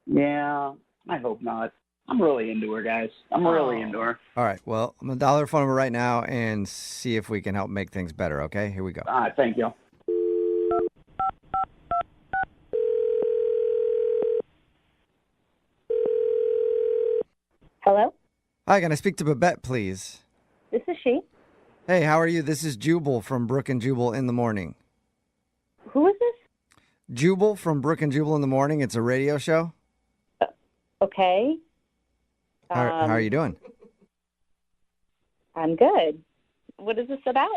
Yeah, I hope not. I'm really into her, guys. I'm really into her. All right, well, I'm going to dial her phone number right now and see if we can help make things better, okay? Here we go. All right, thank you. Hello? Hi, can I speak to Babette, please? This is she. Hey, how are you? This is Jubal from Brooke and Jubal in the Morning. Who is this? Jubal from Brooke and Jubal in the Morning. It's a radio show. Okay. How are you doing? I'm good. What is this about?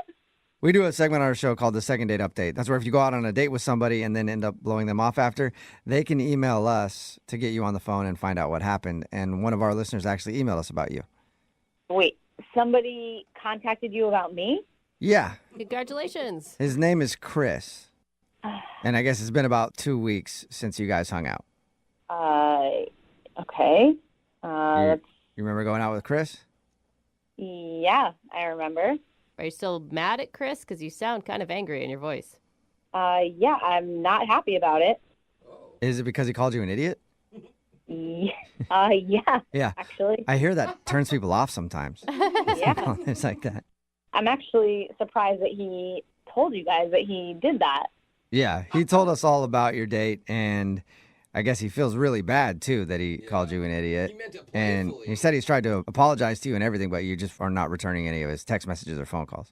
We do a segment on our show called the Second Date Update. That's where if you go out on a date with somebody and then end up blowing them off after, they can email us to get you on the phone and find out what happened. And one of our listeners actually emailed us about you. Wait, somebody contacted you about me? Yeah. Congratulations. His name is Chris. And I guess it's been about 2 weeks since you guys hung out. Okay. You remember going out with Chris? Yeah, I remember. Are you still mad at Chris? Because you sound kind of angry in your voice. Yeah, I'm not happy about it. Is it because he called you an idiot? Yeah. Yeah. Actually. I hear that turns people off sometimes. Yeah. It's like that. I'm actually surprised that he told you guys that he did that. Yeah, he told us all about your date, and I guess he feels really bad, too, that he called you an idiot. And he said he's tried to apologize to you and everything, but you just are not returning any of his text messages or phone calls.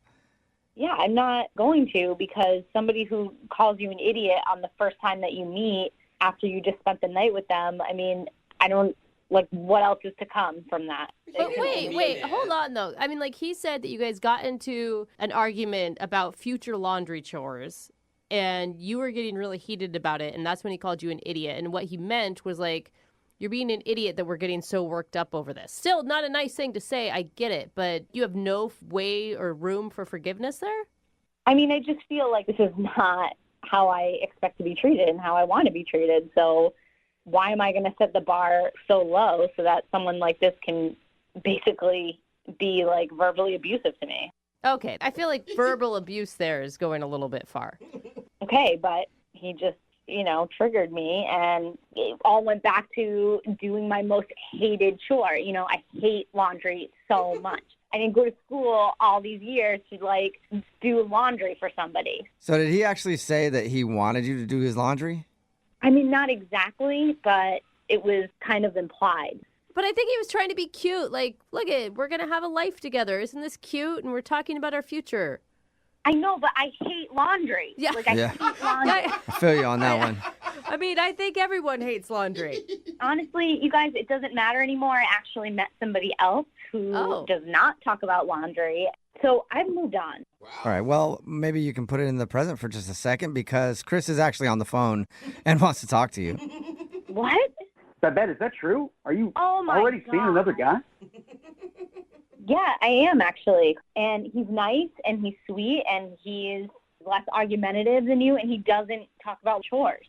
Yeah, I'm not going to, because somebody who calls you an idiot on the first time that you meet after you just spent the night with them, I mean, I don't, like, what else is to come from that? But wait, hold on, though. I mean, like, he said that you guys got into an argument about future laundry chores, and you were getting really heated about it, and that's when he called you an idiot. And what he meant was, like, you're being an idiot that we're getting so worked up over this. Still, not a nice thing to say, I get it, but you have no way or room for forgiveness there? I mean, I just feel like this is not how I expect to be treated and how I want to be treated. So why am I going to set the bar so low so that someone like this can basically be, like, verbally abusive to me? Okay, I feel like verbal abuse there is going a little bit far. Okay, but he just, triggered me, and it all went back to doing my most hated chore. I hate laundry so much. I didn't go to school all these years to, like, do laundry for somebody. So did he actually say that he wanted you to do his laundry? I mean, not exactly, but it was kind of implied. But I think he was trying to be cute. Like, look we're going to have a life together. Isn't this cute? And we're talking about our future. I know, but I hate laundry. Yeah. Like, I hate laundry. I feel you on that one. I mean, I think everyone hates laundry. Honestly, you guys, it doesn't matter anymore. I actually met somebody else who does not talk about laundry. So I've moved on. All right, well, maybe you can put it in the present for just a second, because Chris is actually on the phone and wants to talk to you. What? Babette, is that true? Are you already seeing another guy? Yeah, I am, actually. And he's nice, and he's sweet, and he's less argumentative than you, and he doesn't talk about chores.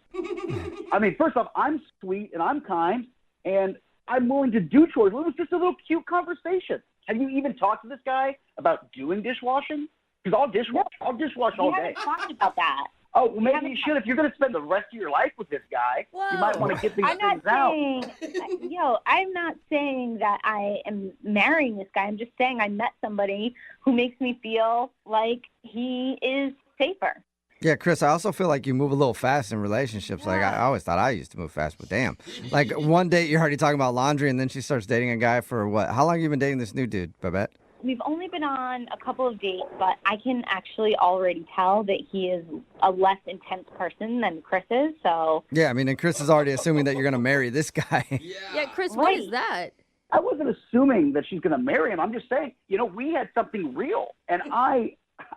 I mean, first off, I'm sweet, and I'm kind, and I'm willing to do chores. It was just a little cute conversation. Have you even talked to this guy about doing dishwashing? Because I'll dishwash all day. We haven't talked about that. Oh, well, maybe you should. If you're going to spend the rest of your life with this guy, you might want to get these things out. I'm not saying that I am marrying this guy. I'm just saying I met somebody who makes me feel like he is safer. Yeah, Chris, I also feel like you move a little fast in relationships. Like, I always thought I used to move fast, but damn. Like, one date, you're already talking about laundry, and then she starts dating a guy for what? How long have you been dating this new dude, Babette? We've only been on a couple of dates, but I can actually already tell that he is a less intense person than Chris is, so... Yeah, I mean, and Chris is already assuming that you're going to marry this guy. Yeah, Chris, what is that? I wasn't assuming that she's going to marry him. I'm just saying, we had something real, and I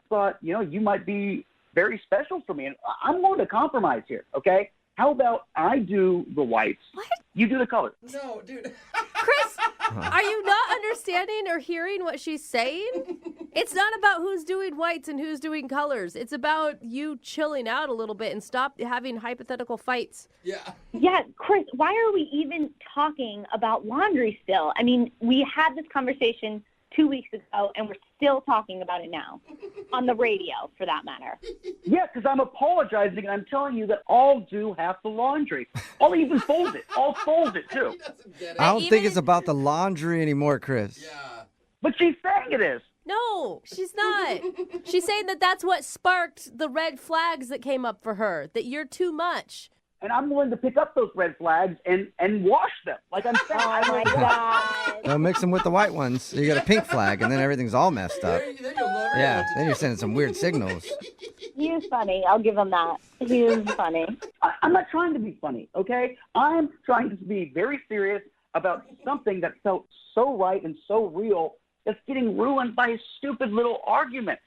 thought, you might be very special for me, and I'm willing to compromise here, okay? How about I do the whites? What? You do the colors. No, dude. Chris, are you not understanding or hearing what she's saying? It's not about who's doing whites and who's doing colors. It's about you chilling out a little bit and stop having hypothetical fights. Yeah. Yeah, Chris, why are we even talking about laundry still? I mean, we had this conversation 2 weeks ago, and we're still talking about it now. On the radio, for that matter. Yeah, because I'm apologizing, and I'm telling you that I'll do half the laundry. I'll even fold it. I'll fold it, too. I don't think it's about the laundry anymore, Chris. Yeah. But she's saying it is. No, she's not. She's saying that that's what sparked the red flags that came up for her, that you're too much. And I'm willing to pick up those red flags and wash them. Like I'm saying. Oh, my God. Don't mix them with the white ones. So you got a pink flag, and then everything's all messed up. Yeah, then you're sending some weird signals. He is funny. I'll give him that. He is funny. I'm not trying to be funny, okay? I'm trying to be very serious about something that felt so right and so real that's getting ruined by a stupid little argument.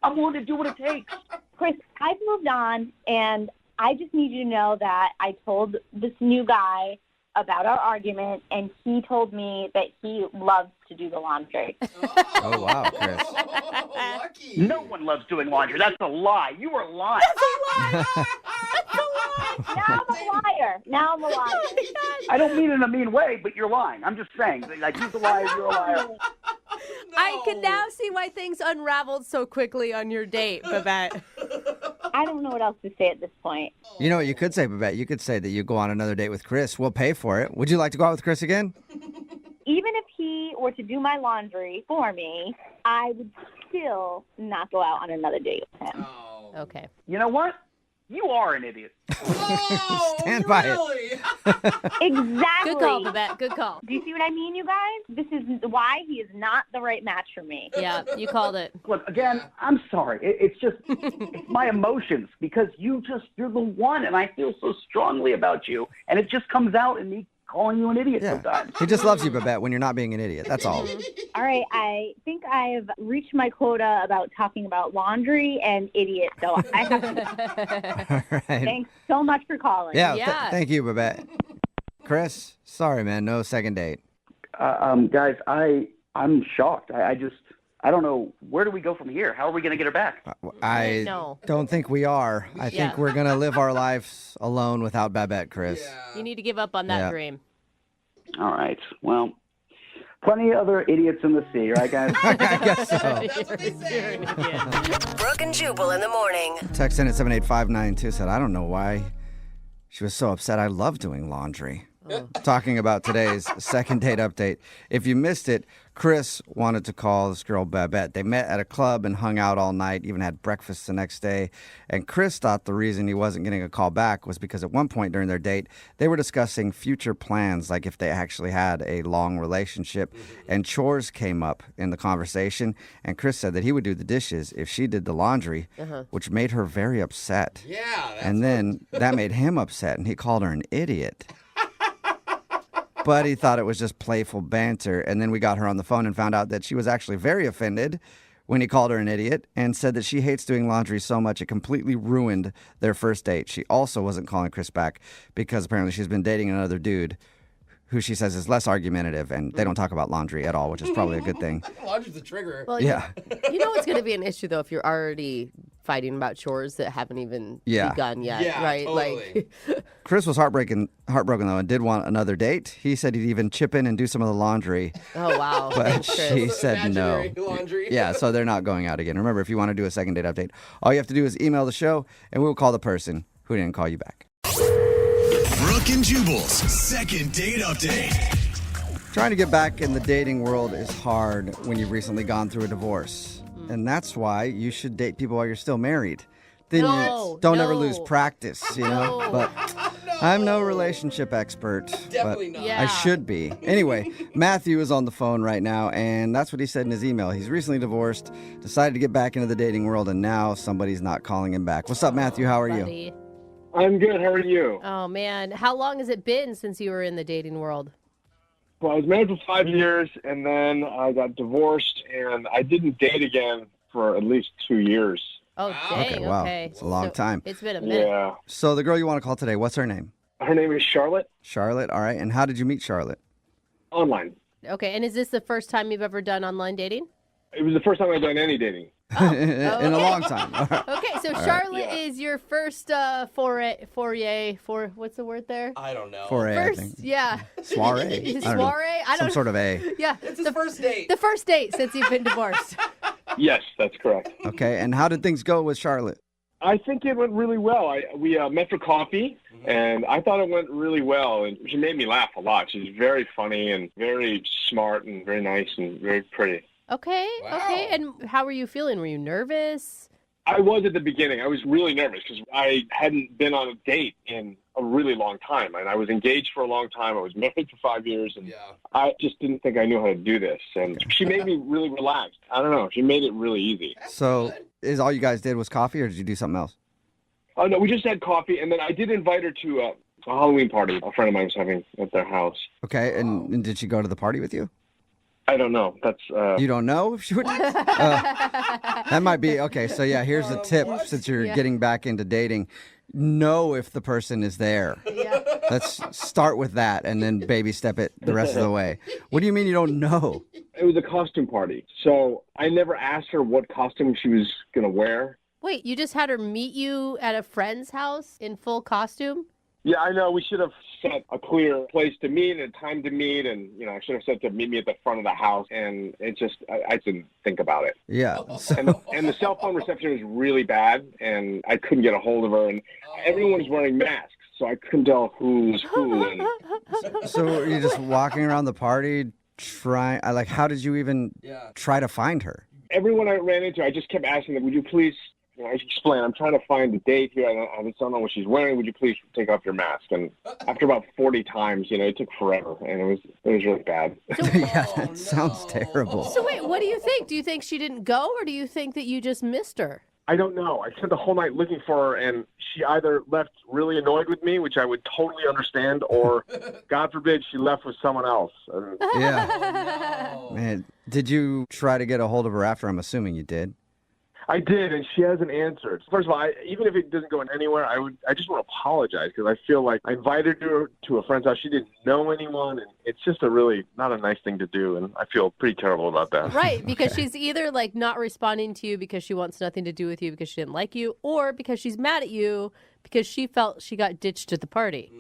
I'm willing to do what it takes. Chris, I've moved on, and I just need you to know that I told this new guy about our argument, and he told me that he loves to do the laundry. Oh, wow, Chris. No one loves doing laundry. That's a lie. You are lying. That's a lie. Now I'm a liar. I don't mean it in a mean way, but you're lying. I'm just saying. Like, he's a liar, you're a liar. I can now see why things unraveled so quickly on your date, Babette. I don't know what else to say at this point. You know what you could say, Babette? You could say that you go on another date with Chris. We'll pay for it. Would you like to go out with Chris again? Even if he were to do my laundry for me, I would still not go out on another date with him. Okay. You know what? You are an idiot. Stand by it. Exactly. Good call, Babette. Good call. Do you see what I mean, you guys? This is why he is not the right match for me. Yeah, you called it. Look, again, I'm sorry. It's just, it's my emotions because you're the one, and I feel so strongly about you, and it just comes out in me calling you an idiot sometimes. He just loves you, Babette, when you're not being an idiot. That's all. All right, I think I've reached my quota about talking about laundry and idiots, so I have to. All right. Thanks so much for calling. Yeah. Thank you, Babette. Chris, sorry, man. No second date. Guys, I'm shocked. I don't know. Where do we go from here? How are we going to get her back? I don't think we are. I think we're going to live our lives alone without Babette, Chris. You need to give up on that dream. All right. Well, plenty of other idiots in the sea, right, guys? I guess so. You're an idiot. Brooke and Jubal in the morning. Text in at 78592 said, I don't know why she was so upset. I love doing laundry. Talking about today's second date update. If you missed it, Chris wanted to call this girl Babette. They met at a club and hung out all night, even had breakfast the next day. And Chris thought the reason he wasn't getting a call back was because at one point during their date, they were discussing future plans, like if they actually had a long relationship. And chores came up in the conversation. And Chris said that he would do the dishes if she did the laundry, which made her very upset. Yeah. And then that made him upset, and he called her an idiot. But he thought it was just playful banter. And then we got her on the phone and found out that she was actually very offended when he called her an idiot and said that she hates doing laundry so much it completely ruined their first date. She also wasn't calling Chris back because apparently she's been dating another dude who she says is less argumentative, and they don't talk about laundry at all, which is probably a good thing. Laundry's the trigger. Well, Yeah. You know it's going to be an issue, though, if you're already fighting about chores that haven't even begun yet, Yeah, right? totally. Like, Chris was heartbroken though, and did want another date. He said he'd even chip in and do some of the laundry. oh, wow. But Chris. she said no. Imaginary laundry. Yeah, so they're not going out again. Remember, if you want to do a second date update, all you have to do is email the show, and we'll call the person who didn't call you back. Brooke and Jubal's second date update. Trying to get back in the dating world is hard when you've recently gone through a divorce. And that's why you should date people while you're still married. Then you don't ever lose practice, you know? But I'm no relationship expert. Definitely but not. I should be. Anyway, Matthew is on the phone right now, and that's what he said in his email. He's recently divorced, decided to get back into the dating world, and now somebody's not calling him back. What's up, Matthew? How are you? Buddy. I'm good. How are you? Oh, man. How long has it been since you were in the dating world? Well, I was married for 5 years, and then I got divorced, and I didn't date again for at least 2 years. Oh, dang. Okay, wow. Okay. It's a long time. It's been a minute. Yeah. So the girl you want to call today, what's her name? Her name is Charlotte. Charlotte, all right. And how did you meet Charlotte? Online. Okay. And is this the first time you've ever done online dating? It was the first time I've done any dating. In a long time. All right. Okay, so Charlotte is your first foray, what's the word there? I don't know. Foray, I First, think. yeah. Soiree? I don't know. Soiree? I don't Some know. sort of A. Yeah. It's his first date. The first date since you've been divorced. Yes, that's correct. Okay, and how did things go with Charlotte? I think it went really well. We met for coffee, and I thought it went really well. And she made me laugh a lot. She's very funny and very smart and very nice and very pretty. Okay, Wow. okay. And how were you feeling? Were you nervous? I was at the beginning. I was really nervous because I hadn't been on a date in a really long time. And I was engaged for a long time. I was married for 5 years. And I just didn't think I knew how to do this. And she made me really relaxed. I don't know. She made it really easy. So is all you guys did was coffee, or did you do something else? Oh, no, we just had coffee. And then I did invite her to a Halloween party a friend of mine was having at their house. Okay, and did she go to the party with you? I don't know. That's You don't know if she would? That might be. Okay, so yeah, here's the tip since you're getting back into dating. Know if the person is there. Yeah. Let's start with that and then baby step it the rest of the way. What do you mean you don't know? It was a costume party. So I never asked her what costume she was going to wear. Wait, you just had her meet you at a friend's house in full costume? Yeah, I know. We should have set a clear place to meet and a time to meet. And, I should have said to meet me at the front of the house. And it just, I didn't think about it. Yeah. So... And the cell phone reception was really bad. And I couldn't get a hold of her. And everyone was wearing masks. So I couldn't tell who was who. And... So you're just walking around the party trying, how did you even try to find her? Everyone I ran into, I just kept asking them, would you please... I explain, I'm trying to find the date here. I just don't know what she's wearing. Would you please take off your mask? And after about 40 times, it took forever, and it was really bad. Yeah, that sounds terrible. So wait, what do you think? Do you think she didn't go, or do you think that you just missed her? I don't know. I spent the whole night looking for her, and she either left really annoyed with me, which I would totally understand, or, God forbid, she left with someone else. Yeah. Man, did you try to get a hold of her after? I'm assuming you did. I did, and she hasn't answered. First of all, even if it doesn't go anywhere, I just want to apologize because I feel like I invited her to a friend's house. She didn't know anyone, and it's just not a nice thing to do, and I feel pretty terrible about that. Right, because she's either not responding to you because she wants nothing to do with you because she didn't like you, or because she's mad at you because she felt she got ditched at the party.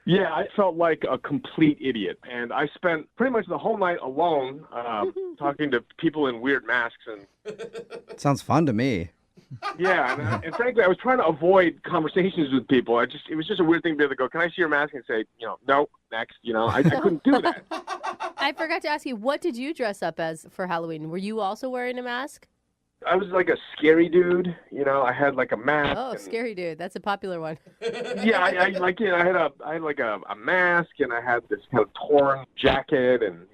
Yeah, I felt like a complete idiot, and I spent pretty much the whole night alone talking to people in weird masks. And sounds fun to me. Yeah, and frankly, I was trying to avoid conversations with people. It was just a weird thing to be able to go, can I see your mask? And say, no, next. I couldn't do that. I forgot to ask you, what did you dress up as for Halloween? Were you also wearing a mask? I was like a scary dude. I had like a mask. Oh, scary dude. That's a popular one. Yeah, I had like a mask, and I had this kind of torn jacket, and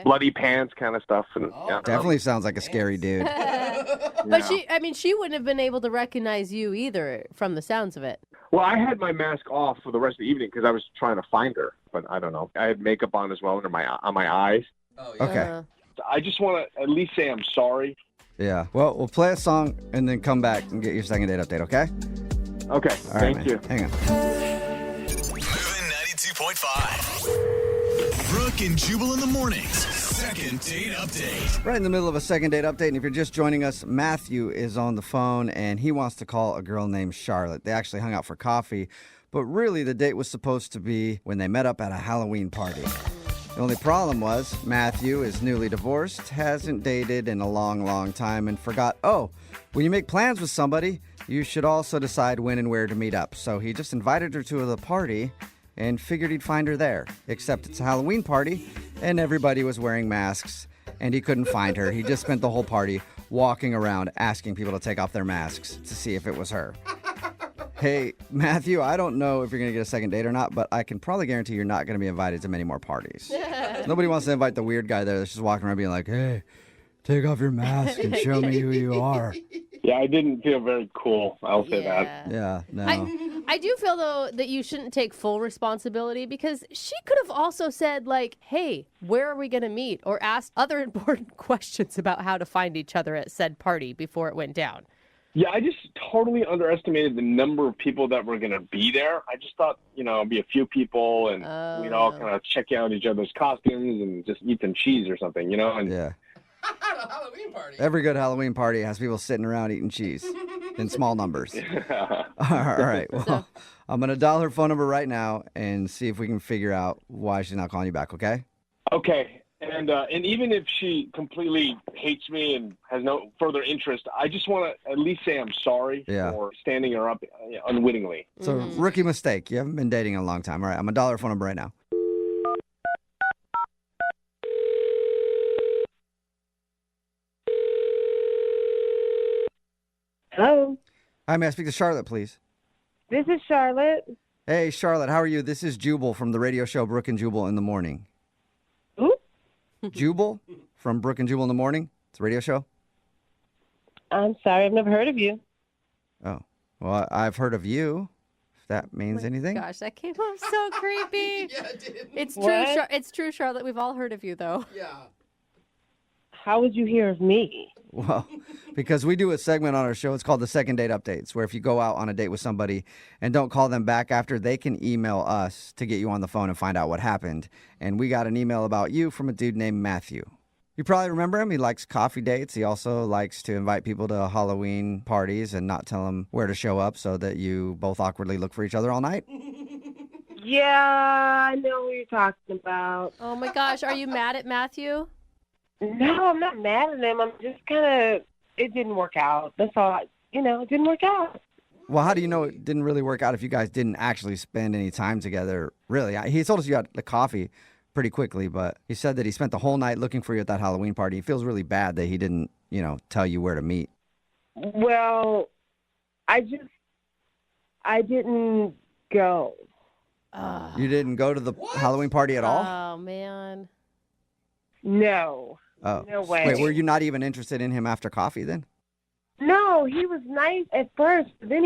bloody pants kind of stuff. And definitely sounds like a scary dude. But she wouldn't have been able to recognize you either from the sounds of it. Well, I had my mask off for the rest of the evening because I was trying to find her, but I don't know. I had makeup on as well on my eyes. Oh, yeah. Okay. I just want to at least say I'm sorry. Yeah. Well, we'll play a song and then come back and get your second date update, okay? Okay. All right, Thank you. Hang on. Moving 92.5. Brooke and Jubal in the mornings. Second date update. Right in the middle of a second date update, and if you're just joining us, Matthew is on the phone, and he wants to call a girl named Charlotte. They actually hung out for coffee, but really the date was supposed to be when they met up at a Halloween party. The only problem was Matthew is newly divorced, hasn't dated in a long, long time, and forgot, when you make plans with somebody, you should also decide when and where to meet up. So he just invited her to the party and figured he'd find her there. Except it's a Halloween party, and everybody was wearing masks, and he couldn't find her. He just spent the whole party walking around asking people to take off their masks to see if it was her. Hey, Matthew, I don't know if you're going to get a second date or not, but I can probably guarantee you're not going to be invited to many more parties. Nobody wants to invite the weird guy there that's just walking around being like, hey, take off your mask and show me who you are. Yeah, I didn't feel very cool. I'll say that. Yeah, no. I do feel, though, that you shouldn't take full responsibility because she could have also said, hey, where are we going to meet? Or asked other important questions about how to find each other at said party before it went down. Yeah, I just totally underestimated the number of people that were going to be there. I just thought, it'd be a few people and we'd all kind of check out each other's costumes and just eat some cheese or something, And yeah. Halloween party. Every good Halloween party has people sitting around eating cheese in small numbers. All right. Well, I'm going to dial her phone number right now and see if we can figure out why she's not calling you back, okay? Okay. And even if she completely hates me and has no further interest, I just want to at least say I'm sorry for standing her up unwittingly. It's a rookie mistake. You haven't been dating in a long time. All right, I'm going to dial her phone number right now. Hello. Hi, may I speak to Charlotte, please? This is Charlotte. Hey, Charlotte, how are you? This is Jubal from the radio show Brooke and Jubal in the Morning. Who? Jubal from Brooke and Jubal in the Morning. It's a radio show. I'm sorry, I've never heard of you. Oh, well, I've heard of you, if that means anything. Gosh, that came up so creepy. Yeah, it did. It's true. What? It's true, Charlotte. We've all heard of you, though. Yeah. How would you hear of me? Well, because we do a segment on our show. It's called the Second Date Updates, where if you go out on a date with somebody and don't call them back after, they can email us to get you on the phone and find out what happened. And we got an email about you from a dude named Matthew. You probably remember him. He likes coffee dates. He also likes to invite people to Halloween parties and not tell them where to show up so that you both awkwardly look for each other all night. Yeah, I know what you're talking about. Oh, my gosh. Are you mad at Matthew? No, I'm not mad at him. I'm just kind of, it didn't work out. That's all. It didn't work out. Well, how do you know it didn't really work out if you guys didn't actually spend any time together? Really, he told us you got the coffee pretty quickly, but he said that he spent the whole night looking for you at that Halloween party. He feels really bad that he didn't, tell you where to meet. Well, I didn't go. You didn't go to the Halloween party at all? Oh, man. No. Oh. No way. Wait, were you not even interested in him after coffee then? No, he was nice at first. But then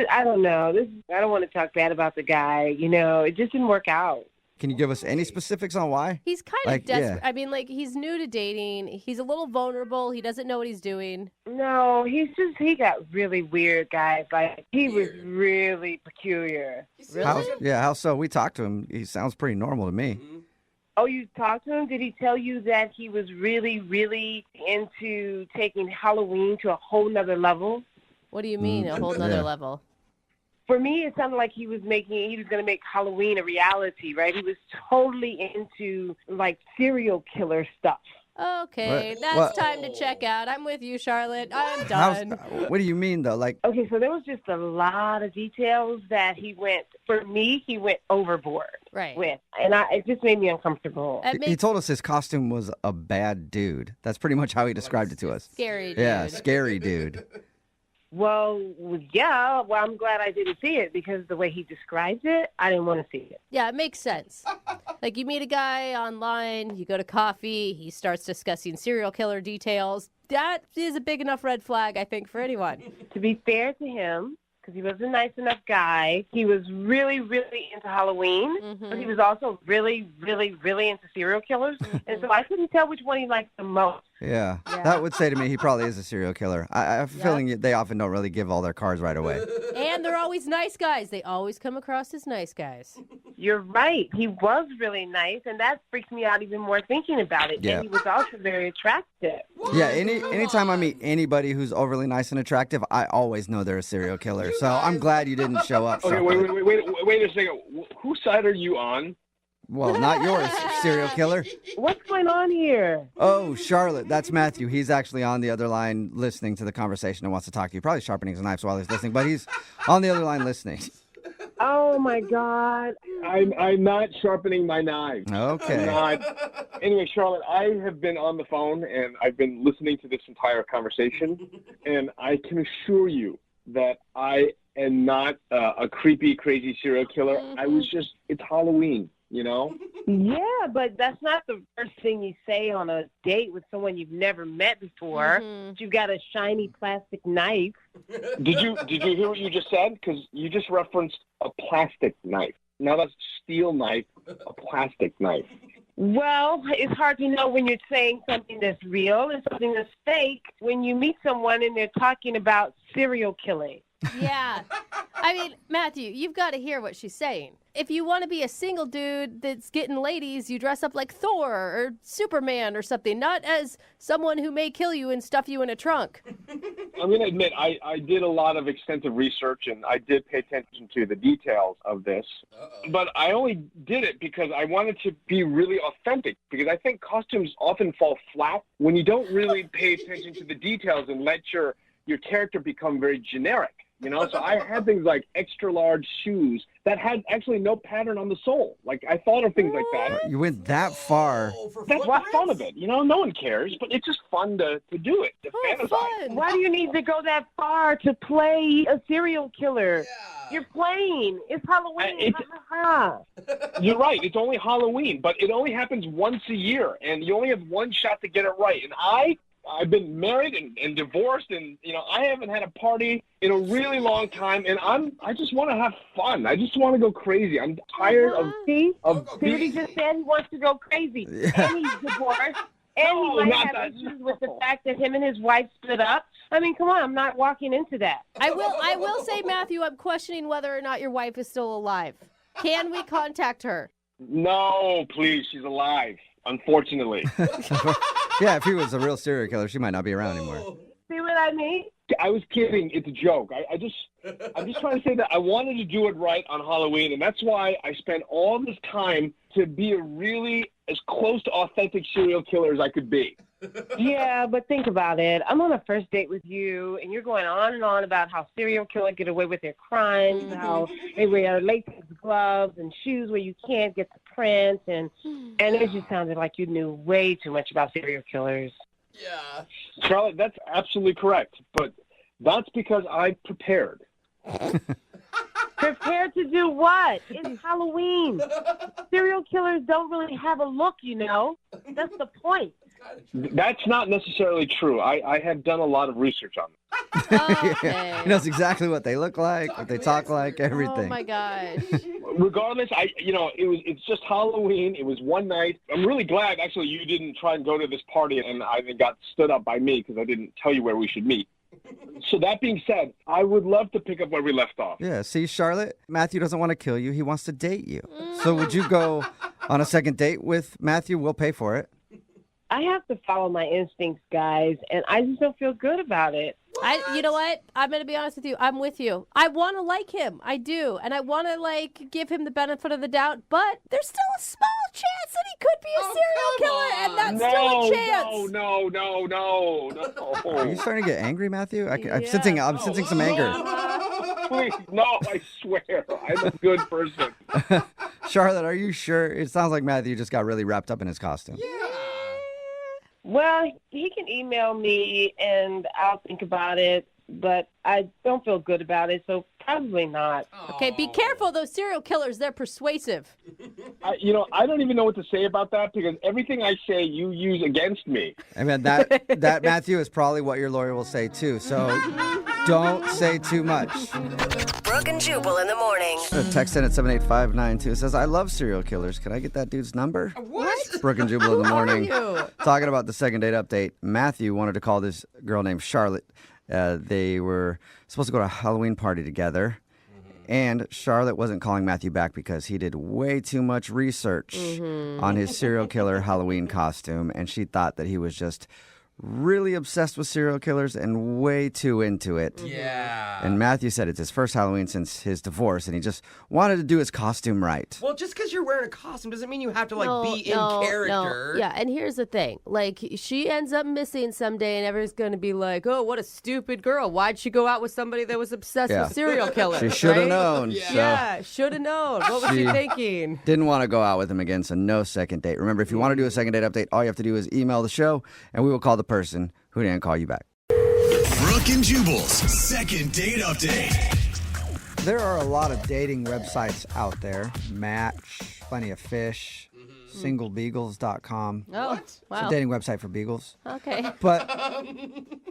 I don't know. I don't want to talk bad about the guy. It just didn't work out. Can you give us any specifics on why? He's kind of desperate. Yeah. I mean, he's new to dating. He's a little vulnerable. He doesn't know what he's doing. No, he got really weird, guys. He was really peculiar. Really? How so? We talked to him. He sounds pretty normal to me. Mm-hmm. Oh, you talked to him? Did he tell you that he was really, really into taking Halloween to a whole nother level? What do you mean, a whole nother level? For me, it sounded like he was going to make Halloween a reality, right? He was totally into, serial killer stuff. Okay, that's time to check out. I'm with you, Charlotte. I'm done. What do you mean, though? Okay, so there was just a lot of details that he went overboard with. And it just made me uncomfortable. He told us his costume was a bad dude. That's pretty much how he described it to us. Scary dude. Yeah, scary dude. Well, yeah. Well, I'm glad I didn't see it because the way he describes it, I didn't want to see it. Yeah, it makes sense. You meet a guy online, you go to coffee, he starts discussing serial killer details. That is a big enough red flag, I think, for anyone. To be fair to him, because he was a nice enough guy, he was really, really into Halloween, but he was also really, really, really into serial killers. And so I couldn't tell which one he liked the most. Yeah, that would say to me he probably is a serial killer. I have a feeling they often don't really give all their cards right away. And they're always nice guys. They always come across as nice guys. You're right. He was really nice, and that freaks me out even more thinking about it. Yeah. And he was also very attractive. Yeah, anytime I meet anybody who's overly nice and attractive, I always know they're a serial killer. So I'm glad you didn't show up. Okay, wait a second. Whose side are you on? Well, not yours, serial killer. What's going on here? Oh, Charlotte, that's Matthew. He's actually on the other line listening to the conversation and wants to talk to you. Probably sharpening his knives while he's listening, but he's on the other line listening. Oh, my God. I'm not sharpening my knives. Okay. I'm not. Anyway, Charlotte, I have been on the phone, and I've been listening to this entire conversation, and I can assure you that I am not a creepy, crazy serial killer. It's Halloween. Yeah, but that's not the first thing you say on a date with someone you've never met before. You've got a shiny plastic knife. Did you hear what you just said? Because you just referenced a plastic knife. Now that's steel knife, a plastic knife. Well, it's hard to know when you're saying something that's real and something that's fake when you meet someone and they're talking about serial killing. Yeah. I mean, Matthew, you've got to hear what she's saying. If you want to be a single dude that's getting ladies, you dress up like Thor or Superman or something, not as someone who may kill you and stuff you in a trunk. I'm going to admit, I did a lot of extensive research, and I did pay attention to the details of this. But I only did it because I wanted to be really authentic, because I think costumes often fall flat when you don't really pay attention to the details and let your character become very generic. you know? So I had things like extra large shoes that had actually no pattern on the sole. Like, I thought of things like that. You went that far. That's the fun of it, you know? No one cares, but it's just fun to do it, to fantasize. Why do you need to go that far to play a serial killer? You're playing. It's Halloween. You're right. It's only Halloween, but it only happens once a year, and you only have one shot to get it right. And I've been married and divorced, and you know I haven't had a party in a really long time, and I just want to have fun. I just want to go crazy. I'm tired of See what he just said? He wants to go crazy, and he's divorced, and he might have issues with the fact that him and his wife split up. I mean, come on, I'm not walking into that. I will say, Matthew, I'm questioning whether or not your wife is still alive. Can we contact her? No, please. She's alive, unfortunately. Yeah, if he was a real serial killer, she might not be around anymore. See what I mean? I was kidding. It's a joke. I'm just trying to say that I wanted to do it right on Halloween, and that's why I spent all this time to be as close to authentic serial killer as I could be. Yeah, but think about it. I'm on a first date with you, and you're going on and on about how serial killers get away with their crimes, how they wear latex gloves and shoes where you can't get the prints, and it just sounded like you knew way too much about serial killers. Yeah. Charlotte, that's absolutely correct, but that's because I prepared. Prepared to do what? It's Halloween. Serial killers don't really have a look, you know. That's the point. That's not necessarily true. I have done a lot of research on them. He knows exactly what they look like, what they talk like, everything. Oh my gosh. Regardless, it's just Halloween. It was one night. I'm really glad, actually, you didn't try and go to this party and I got stood up by me because I didn't tell you where we should meet. So that being said, I would love to pick up where we left off. Yeah, see, Charlotte, Matthew doesn't want to kill you. He wants to date you. So would you go on a second date with Matthew? We'll pay for it. I have to follow my instincts, guys, and I just don't feel good about it. You know what? I'm going to be honest with you. I'm with you. I want to like him. I do. And I want to, give him the benefit of the doubt. But there's still a small chance that he could be a serial killer. And that's still a chance. No. Are you starting to get angry, Matthew? I'm sensing some anger. Please, no, I swear. I'm a good person. Charlotte, are you sure? It sounds like Matthew just got really wrapped up in his costume. Yeah. Well, he can email me and I'll think about it, but I don't feel good about it, so probably not. Okay, be careful. Those serial killers, they're persuasive. I don't even know what to say about that because everything I say you use against me. I mean, that Matthew is probably what your lawyer will say too, so don't say too much. Brooke and Jubal in the morning. Text in at 78592 says, I love serial killers. Can I get that dude's number? What? Brooke and Jubal in the morning. Who are you? Talking about the second date update. Matthew wanted to call this girl named Charlotte. They were supposed to go to a Halloween party together. And Charlotte wasn't calling Matthew back because he did way too much research on his serial killer Halloween costume. And she thought that he was just really obsessed with serial killers and way too into it. Yeah. And Matthew said it's his first Halloween since his divorce, and he just wanted to do his costume right. Well, just because you're wearing a costume doesn't mean you have to be in character. No. Yeah, and here's the thing. She ends up missing someday, and everyone's going to be like, oh, what a stupid girl. Why'd she go out with somebody that was obsessed with serial killers? She should have right? known. Yeah, should have known. What was she thinking? Didn't want to go out with him again, so no second date. Remember, if you want to do a second date update, all you have to do is email the show, and we will call the person who didn't call you back. Brooke and Jubal's second date update. There are a lot of dating websites out there. Match, Plenty of Fish, singlebeagles.com. Oh, wow. It's a dating website for beagles. Okay. But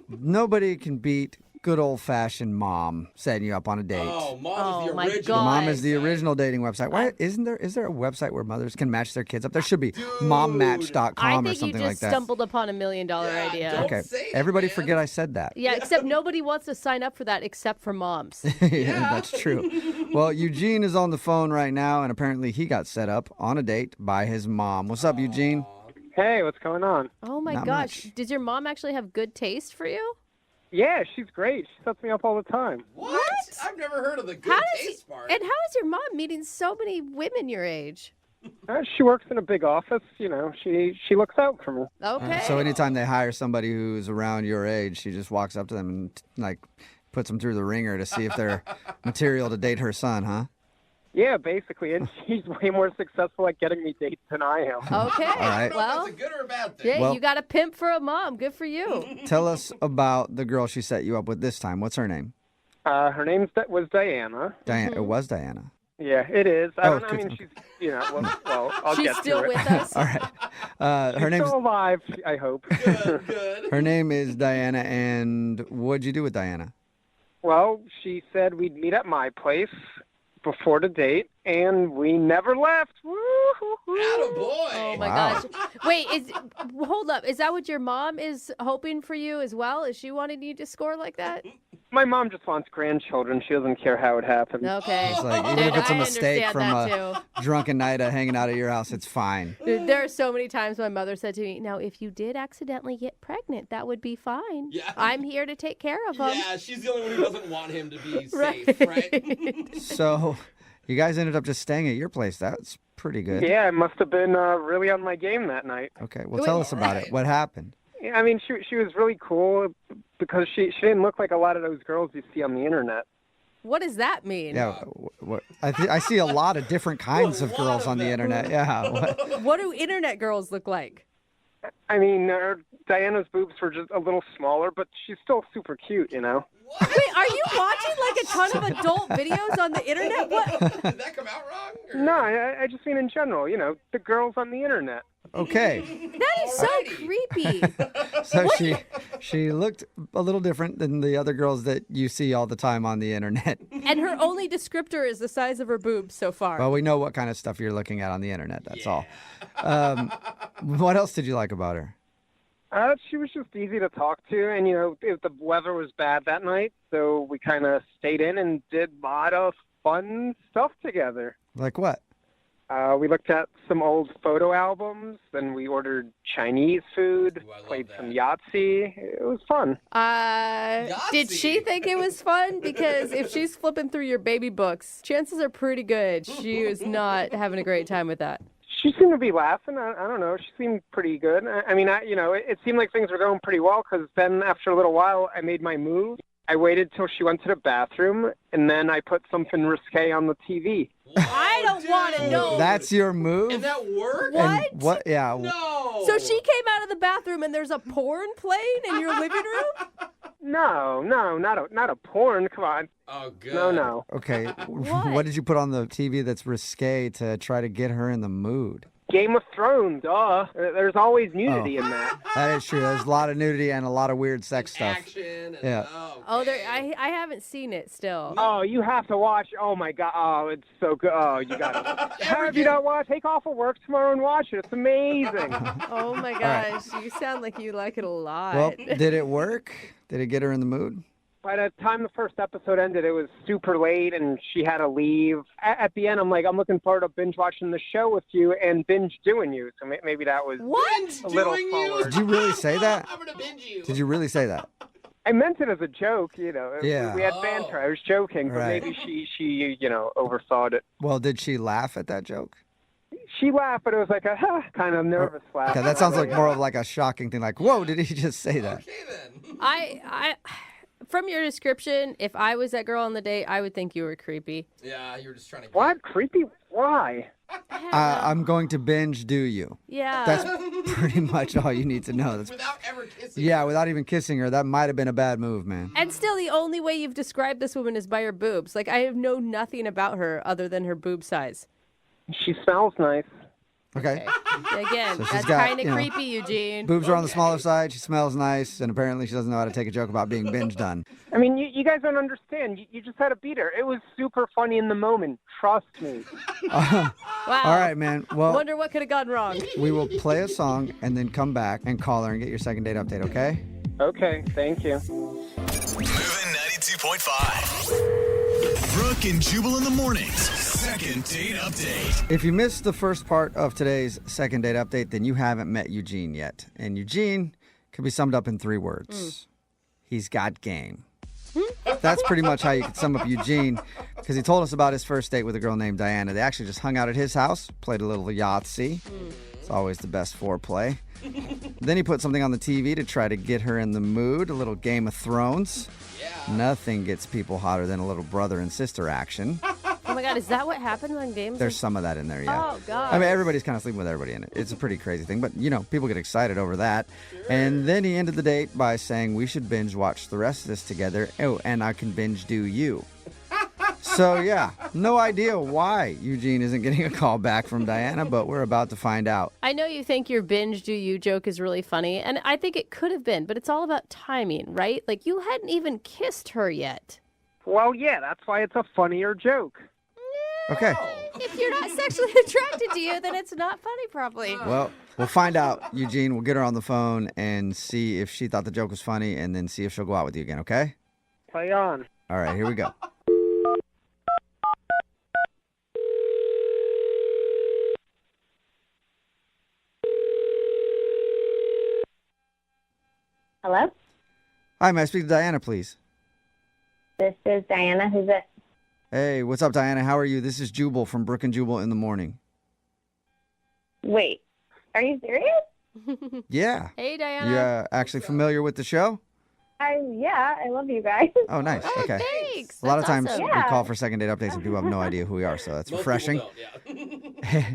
nobody can beat good old-fashioned mom setting you up on a date. Oh, Mom is the my original. God. Mom is the original dating website. Why is there a website where mothers can match their kids up? There should be mommatch.com I or think something you like just that. stumbled upon $1 million idea. Okay. Everybody forget I said that. Yeah, except nobody wants to sign up for that except for moms. Yeah, that's true. Well, Eugene is on the phone right now, and apparently he got set up on a date by his mom. What's up, Eugene? Hey, what's going on? Oh, my Not gosh. much. Does your mom actually have good taste for you? Yeah, she's great. She sets me up all the time. What? I've never heard of the good taste part. And how is your mom meeting so many women your age? She works in a big office. She looks out for me. Okay. So anytime they hire somebody who's around your age, she just walks up to them and puts them through the ringer to see if they're material to date her son, huh? Yeah, basically, and she's way more successful at getting me dates than I am. Okay. All right. Well, That's a good or a bad thing? yeah, Well- you got a pimp for a mom. Good for you. Tell us about the girl she set you up with this time. What's her name? Her name was Diana. Diana. It was Diana. Yeah, it is. I Oh, mean, good. she's, well, I'll She's get still to it. with us. All right. Her She's name's still alive, I hope. her name is Diana. And what'd you do with Diana? Well, she said we'd meet at my place before the date, and we never left. Woo-hoo-hoo. Oh my Wow. gosh. Wait, hold up. Is that what your mom is hoping for you as well? Is she wanting you to score like that? My mom just wants grandchildren. She doesn't care how it happens. Okay. It's like, even if it's a I mistake understand from that a drunken night of hanging out at your house, it's fine. Dude, there are so many times my mother said to me, now, if you did accidentally get pregnant, that would be fine. Yeah. I'm here to take care of them. Yeah, she's the only one who doesn't want him to be Right. safe, right? So you guys ended up just staying at your place. That's pretty good. Yeah, I must have been really on my game that night. Okay. Well, tell us about it. What happened? Yeah, I mean, she was really cool because she didn't look like a lot of those girls you see on the internet. What does that mean? Yeah. I see a lot of different kinds of girls on the internet. Yeah. What? What do internet girls look like? I mean, Diana's boobs were just a little smaller, but she's still super cute, you know? Wait, are you watching like a ton of adult videos on the internet? What? Did that come out wrong? Or? No, I just mean in general, you know, the girls on the internet. Okay. That is so creepy. So she looked a little different than the other girls that you see all the time on the internet. And her only descriptor is the size of her boobs so far. Well, we know what kind of stuff you're looking at on the internet. That's all. What else did you like about her? She was just easy to talk to, and, you know, the weather was bad that night, so we kind of stayed in and did a lot of fun stuff together. Like what? We looked at some old photo albums, then we ordered Chinese food, played some Yahtzee. It was fun. Did she think it was fun? Because if she's flipping through your baby books, chances are pretty good she was not having a great time with that. She seemed to be laughing. I don't know. She seemed pretty good. I mean, it seemed like things were going pretty well because then after a little while, I made my move. I waited till she went to the bathroom, and then I put something risque on the TV. I don't want to know. That's your move? And that worked? And what? Yeah. No. So she came out of the bathroom and there's a porn playing in your living room? No, not a porn. Come on. Oh, good. No. Okay. What did you put on the TV that's risque to try to get her in the mood? Game of Thrones, there's always nudity in that. That is true. There's a lot of nudity and a lot of weird sex stuff. Action. And, Yeah. I haven't seen it still. Oh, you have to watch. Oh, my God. Oh, it's so good. Oh, you got to. How have you not watched? Take off of work tomorrow and watch it. It's amazing. Oh my gosh, you sound like you like it a lot. Well, did it work? Did it get her in the mood? By the time the first episode ended, it was super late, and she had to leave. At the end, I'm looking forward to binge watching the show with you and binge doing you. So maybe that was a little forward. Did you really say that? I'm going to binge you. Did you really say that? I meant it as a joke, you know. Yeah. We had banter. I was joking, but Right. maybe she overthought it. Well, did she laugh at that joke? She laughed, but it was like a kind of nervous laugh. Okay, that sounds like more of like a shocking thing. Like, whoa, did he just say that? Okay, then. I from your description, if I was that girl on the date, I would think you were creepy. Yeah, you were just trying to. What? Creepy? Why? I'm going to binge do you. Yeah. That's pretty much all you need to know. That's, Without ever kissing. yeah, without even kissing her. That might have been a bad move, man. And still, the only way you've described this woman is by her boobs. Like, I know nothing about her other than her boob size. She smells nice. Okay. Again, So she's that's got, kind of you know, creepy, Eugene. Boobs are on the smaller side. She smells nice, and apparently she doesn't know how to take a joke about being binge done. I mean, you guys don't understand. You just had to beat her. It was super funny in the moment. Trust me. Wow. All right, man. Well, Wonder what could have gone wrong. we will play a song and then come back and call her and get your second date update, okay? Okay, thank you. Moving 92.5. Brooke and Jubal in the mornings. Second date update. If you missed the first part of today's second date update, then you haven't met Eugene yet. And Eugene can be summed up in 3 words. He's got game. That's pretty much how you could sum up Eugene, because he told us about his first date with a girl named Diana. They actually just hung out at his house, played a little Yahtzee. It's always the best foreplay. Then he put something on the TV to try to get her in the mood, a little Game of Thrones. Nothing gets people hotter than a little brother and sister action. Oh my God, is that what happened on games? There's some of that in there, yeah. Oh, God. I mean, everybody's kind of sleeping with everybody in it. It's a pretty crazy thing, but, people get excited over that. And then he ended the date by saying we should binge watch the rest of this together. Oh, and I can binge do you. So, yeah, no idea why Eugene isn't getting a call back from Diana, but we're about to find out. I know you think your binge do you joke is really funny, and I think it could have been, but it's all about timing, right? Like, you hadn't even kissed her yet. Well, yeah, that's why it's a funnier joke. Okay. If you're not sexually attracted to you, then it's not funny, probably. Well, we'll find out, Eugene. We'll get her on the phone and see if she thought the joke was funny and then see if she'll go out with you again, okay? Play on. All right, here we go. Hello? Hi, may I speak to Diana, please? This is Diana. Who's it? Hey, what's up, Diana? How are you? This is Jubal from Brooke and Jubal in the morning. Wait, are you serious? Yeah. Hey, Diana. You actually familiar with the show? Yeah, I love you guys. Oh, nice. Okay. Thanks. A lot of times awesome. we call for second date updates and people have no idea who we are, so that's refreshing.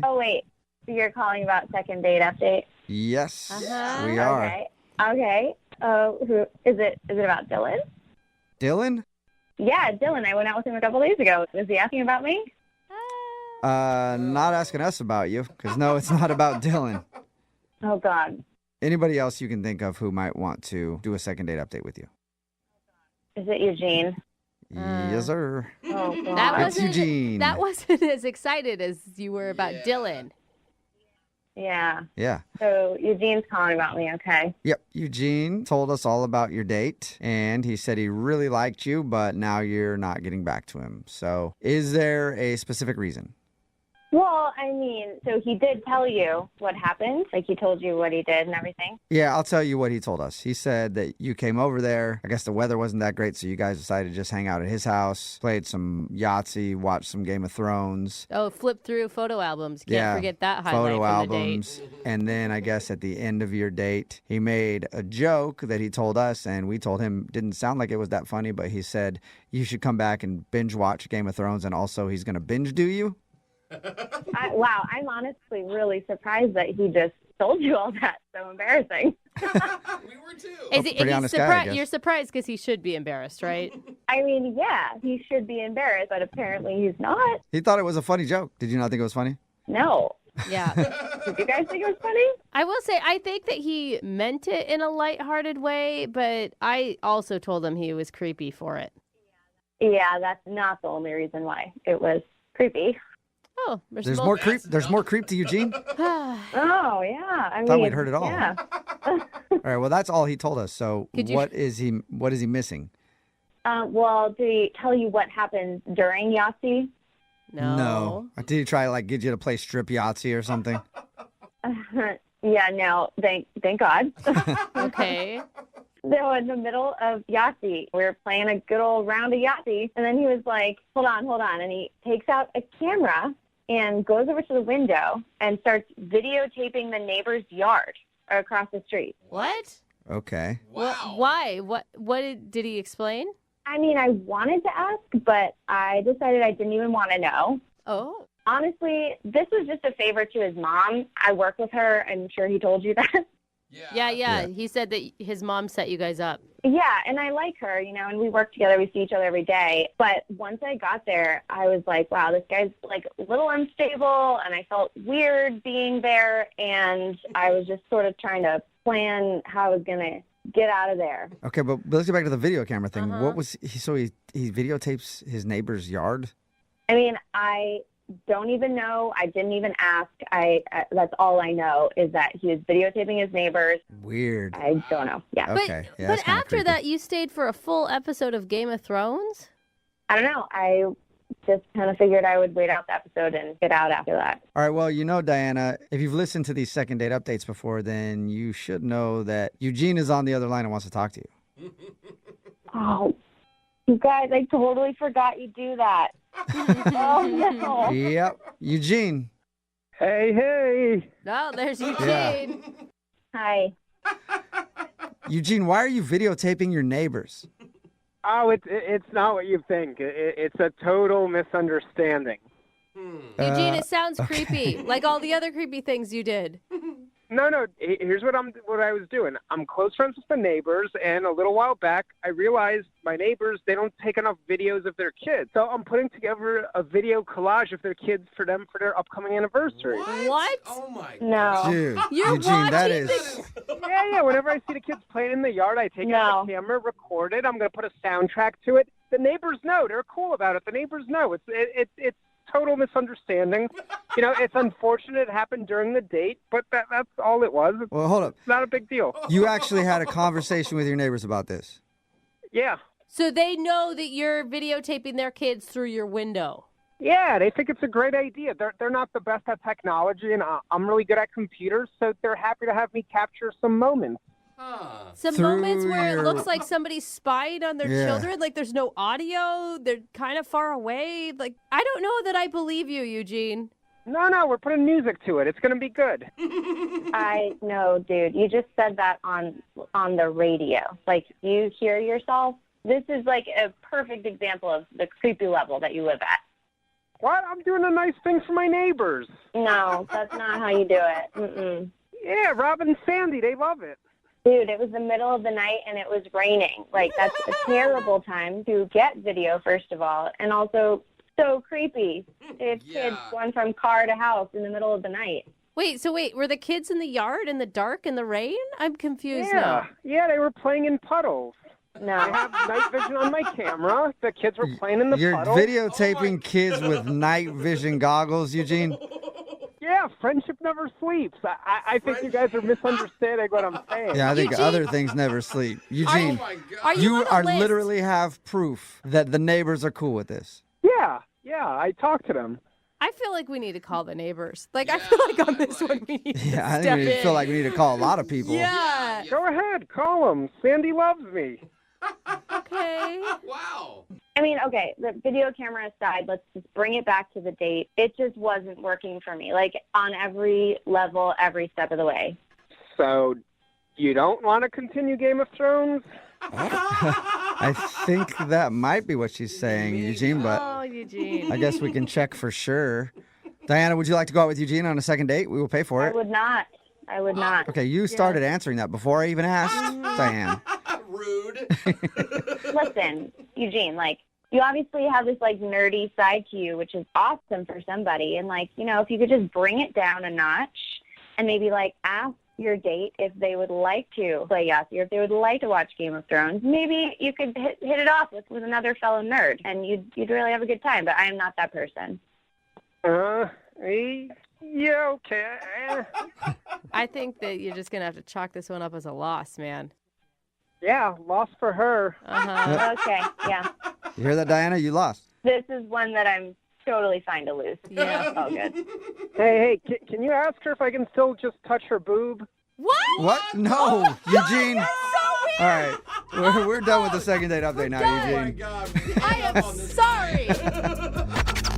Oh, wait. So you're calling about second date update? Yes, Uh-huh. we are. Okay. Who is it? Is it about Dylan? Dylan? Yeah, Dylan. I went out with him a couple days ago. Was he asking about me? Not asking us about you, because no, it's not about Dylan. Oh, God. Anybody else you can think of who might want to do a second date update with you? Is it Eugene? Yes, sir. Oh, God. It's Eugene. That wasn't as excited as you were about Dylan. Yeah. Yeah. So Eugene's calling about me, okay? Yep. Eugene told us all about your date, and he said he really liked you, but now you're not getting back to him. So is there a specific reason? Well, I mean, so he did tell you what happened. Like, he told you what he did and everything. Yeah, I'll tell you what he told us. He said that you came over there. I guess the weather wasn't that great, so you guys decided to just hang out at his house, played some Yahtzee, watched some Game of Thrones. Oh, flip through photo albums. Can't forget that highlight photo from the albums. date. And then I guess at the end of your date, he made a joke that he told us, and we told him didn't sound like it was that funny, but he said you should come back and binge watch Game of Thrones, and also he's going to binge do you. Wow, I'm honestly really surprised that he just told you all that. So embarrassing. Pretty honest guy, I guess. You're surprised because he should be embarrassed, right? I mean, yeah, he should be embarrassed, but apparently he's not. He thought it was a funny joke. Did you not think it was funny? No. Yeah. Did you guys think it was funny? I will say, I think that he meant it in a lighthearted way, but I also told him he was creepy for it. Yeah, that's not the only reason why it was creepy. Oh, There's more creep. There's more creep to Eugene. Oh, yeah. I Thought mean, we'd heard it all. Yeah. All right. Well, that's all he told us. So Could you- what is he missing? Well, did he tell you what happened during Yahtzee? No. Did he try to get you to play strip Yahtzee or something? Yeah, no. Thank God. Okay. So in the middle of Yahtzee, we were playing a good old round of Yahtzee, and then he was like, hold on, and he takes out a camera and goes over to the window and starts videotaping the neighbor's yard across the street. What? Okay. Why? What did he explain? I mean, I wanted to ask, but I decided I didn't even want to know. Oh. Honestly, this was just a favor to his mom. I work with her. I'm sure he told you that. Yeah. He said that his mom set you guys up. Yeah, and I like her, and we work together. We see each other every day. But once I got there, I was like, wow, this guy's a little unstable, and I felt weird being there, and I was just sort of trying to plan how I was going to get out of there. Okay, but let's get back to the video camera thing. What was he? So he videotapes his neighbor's yard? I mean, I don't even know. I didn't even ask. That's all I know is that he was videotaping his neighbors. Weird. I don't know. Yeah. Okay. Yeah, But after that, you stayed for a full episode of Game of Thrones? I don't know. I just kind of figured I would wait out the episode and get out after that. All right, well, Diana, if you've listened to these second date updates before, then you should know that Eugene is on the other line and wants to talk to you. Oh, you guys, I totally forgot you do that. Oh, no. Yep. Eugene. Hey. No, there's Eugene. Yeah. Hi. Eugene, why are you videotaping your neighbors? Oh, it's not what you think. It's a total misunderstanding. Eugene, it sounds creepy, like all the other creepy things you did. No. Here's what I was doing. I'm close friends with the neighbors, and a little while back, I realized my neighbors, they don't take enough videos of their kids. So I'm putting together a video collage of their kids for them for their upcoming anniversary. What? Oh my No. Dude, You're Eugene, that watching is... Yeah. Whenever I see the kids playing in the yard, I take out the camera, record it. I'm going to put a soundtrack to it. The neighbors know. They're cool about it. The neighbors know. It's total misunderstanding. It's unfortunate it happened during the date, but that's all it was. Well, hold up. It's not a big deal. You actually had a conversation with your neighbors about this? Yeah. So they know that you're videotaping their kids through your window. Yeah, they think it's a great idea. They're not the best at technology, and I'm really good at computers, so they're happy to have me capture some moments. Some Through moments where your- it looks like somebody spied on their Yeah. children, like there's no audio, they're kind of far away. Like, I don't know that I believe you, Eugene. No, we're putting music to it. It's going to be good. I know, dude. You just said that on the radio. Like, you hear yourself. This is like a perfect example of the creepy level that you live at. What? I'm doing a nice thing for my neighbors. No, that's not how you do it. Mm-mm. Yeah, Rob and Sandy, they love it. Dude, it was the middle of the night and it was raining. Like, that's a terrible time to get video, first of all, and also so creepy if kids going from car to house in the middle of the night. Wait, were the kids in the yard in the dark in the rain? I'm confused now. Yeah, they were playing in puddles. No. I have night vision on my camera. The kids were playing in the You're puddles. videotaping kids with night vision goggles, Eugene? Yeah, friendship never sleeps. I think you guys are misunderstanding what I'm saying. Yeah, I think other things never sleep. Eugene, Are you on the list? literally have proof that the neighbors are cool with this. Yeah, I talked to them. I feel like we need to call the neighbors. Like, I feel like on this one we need to Yeah, I step think we in. feel like we need to call a lot of people. Yeah. Go ahead, call them. Sandy loves me. Okay. Wow. I mean, okay, the video camera aside, let's just bring it back to the date. It just wasn't working for me, like on every level, every step of the way. So, you don't want to continue Game of Thrones? I think that might be what she's saying, Eugene, but Oh, Eugene. I guess we can check for sure. Diana, would you like to go out with Eugene on a second date? We will pay for I it. would not. Okay, you started answering that before I even asked, Diane. Rude. Listen, Eugene, like, you obviously have this, like, nerdy side to you, which is awesome for somebody. And, like, if you could just bring it down a notch and maybe, like, ask your date if they would like to play Yahtzee or if they would like to watch Game of Thrones, maybe you could hit it off with another fellow nerd and you'd really have a good time. But I am not that person. Yeah, okay. I think that you're just going to have to chalk this one up as a loss, man. Yeah, lost for her. Uh-huh. Okay, yeah. You hear that, Diana? You lost. This is one that I'm totally fine to lose. Yeah. All good. Hey, can you ask her if I can still just touch her boob? What? What? No, Eugene. All right, we're done with the second date update now, Eugene. I am sorry.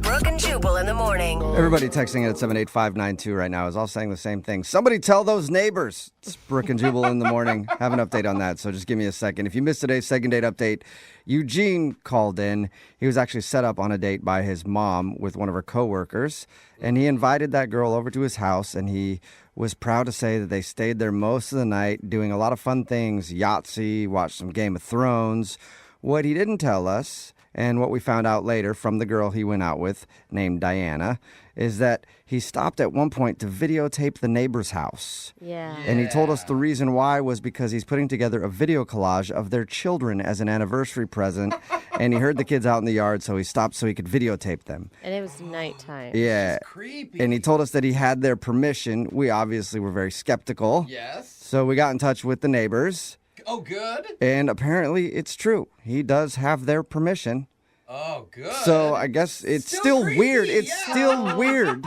Brooke and Jubal in the morning. Everybody texting at 78592 right now is all saying the same thing. Somebody tell those neighbors. It's Brooke and Jubal in the morning. Have an update on that, so just give me a second. If you missed today's second date update, Eugene called in. He was actually set up on a date by his mom with one of her coworkers, and he invited that girl over to his house, and he was proud to say that they stayed there most of the night doing a lot of fun things, Yahtzee, watched some Game of Thrones. What he didn't tell us, and what we found out later from the girl he went out with named Diana, is that he stopped at one point to videotape the neighbor's house. Yeah. And he told us the reason why was because he's putting together a video collage of their children as an anniversary present. And he heard the kids out in the yard, so he stopped so he could videotape them. And it was nighttime. Yeah. Creepy. And he told us that he had their permission. We obviously were very skeptical. Yes. So we got in touch with the neighbors. Oh, good. And apparently it's true. He does have their permission. Oh, good. So I guess it's still creepy, weird. It's still weird.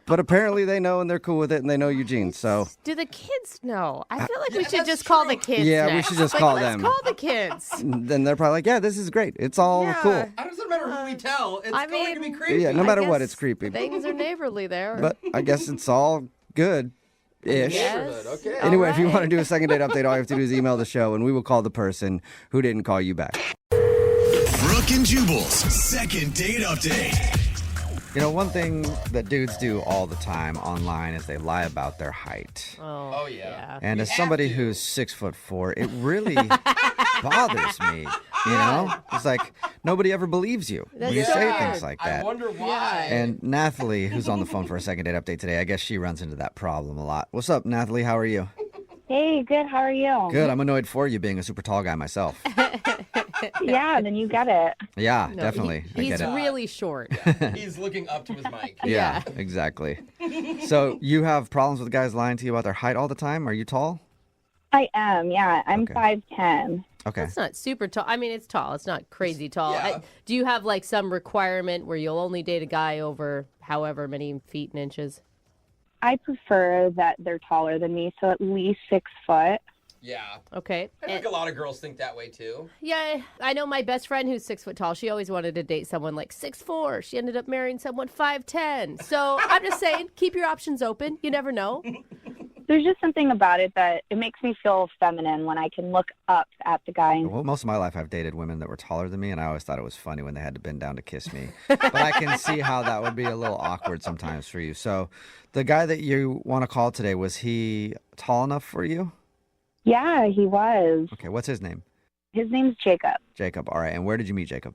But apparently they know and they're cool with it and they know Eugene. So Do the kids know? I feel like we should just call the kids. Yeah, we next. should just Like, call let's them. Call the kids. then they're probably like, yeah, this is great. It's all cool. It doesn't matter who we tell. It's I going to mean, be creepy. Yeah, no I matter what, guess it's creepy. Things are neighborly there. But I guess it's all good-ish. Yes. Okay. Anyway, All if you want to right. do a second date update, all you have to do is email the show and we will call the person who didn't call you back. Brooke and Jubal's second date update. You know, one thing that dudes do all the time online is they lie about their height. Oh yeah. And as somebody who's 6'4", it really bothers me. You know, it's like nobody ever believes you when you say things like that. I wonder why. And Nathalie, who's on the phone for a second date update today, I guess she runs into that problem a lot. What's up, Nathalie? How are you? Hey, good. How are you? Good. I'm annoyed for you being a super tall guy myself. Yeah, then you get it. Yeah, No, definitely. I He's get it. really short. He's looking up to his mic. Yeah, exactly. So you have problems with guys lying to you about their height all the time? Are you tall? I am, yeah. I'm 5'10". Okay. It's not super tall. I mean, it's tall. It's not crazy tall. Yeah. Do you have like some requirement where you'll only date a guy over however many feet and inches? I prefer that they're taller than me, so at least 6 foot. Yeah. Okay. I think a lot of girls think that way too. Yeah, I know my best friend who's 6 foot tall. She always wanted to date someone like 6'4". She ended up marrying someone 5'10". So I'm just saying, keep your options open. You never know. There's just something about it that it makes me feel feminine when I can look up at the guy. Well, most of my life I've dated women that were taller than me, and I always thought it was funny when they had to bend down to kiss me. But I can see how that would be a little awkward sometimes for you. So the guy that you want to call today, was he tall enough for you? Yeah, he was. Okay, what's his name? His name's Jacob. Jacob. All right, and where did you meet Jacob?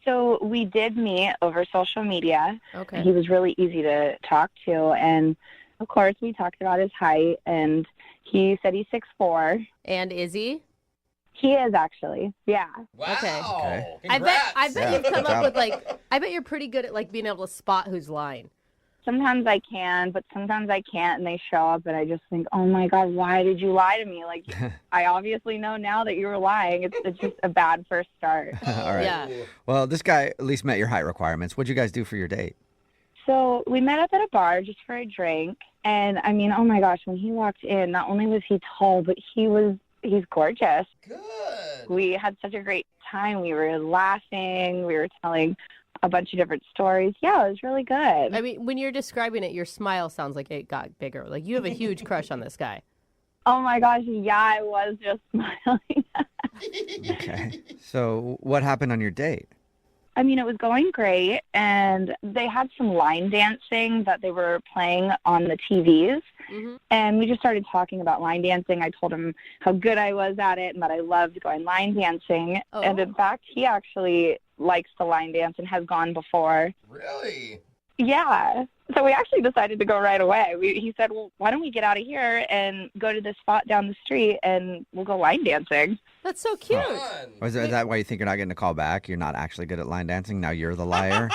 So we did meet over social media. Okay. He was really easy to talk to, and of course we talked about his height, and he said he's 6'4". And is he? He is actually, yeah. Wow. Okay. I bet Yeah, you've come good up job. with I bet you're pretty good at like being able to spot who's lying. Sometimes I can, but sometimes I can't, and they show up, and I just think, oh my God, why did you lie to me? Like, I obviously know now that you were lying. It's just a bad first start. All right. Yeah. Well, this guy at least met your height requirements. What'd you guys do for your date? So we met up at a bar just for a drink, and I mean, oh my gosh, when he walked in, not only was he tall, but he's gorgeous. Good. We had such a great time. We were laughing. We were telling a bunch of different stories. Yeah, it was really good. I mean, when you're describing it, your smile sounds like it got bigger. Like you have a huge crush on this guy. Oh my gosh, yeah, I was just smiling. Okay. So what happened on your date? I mean, it was going great, and they had some line dancing that they were playing on the TVs, and we just started talking about line dancing. I told him how good I was at it and that I loved going line dancing, and in fact, he actually likes to line dance and has gone before. Really? Yeah. So we actually decided to go right away. He said, well, why don't we get out of here and go to this spot down the street and we'll go line dancing. That's so cute. Is that why you think you're not getting a call back? You're not actually good at line dancing? Now you're the liar?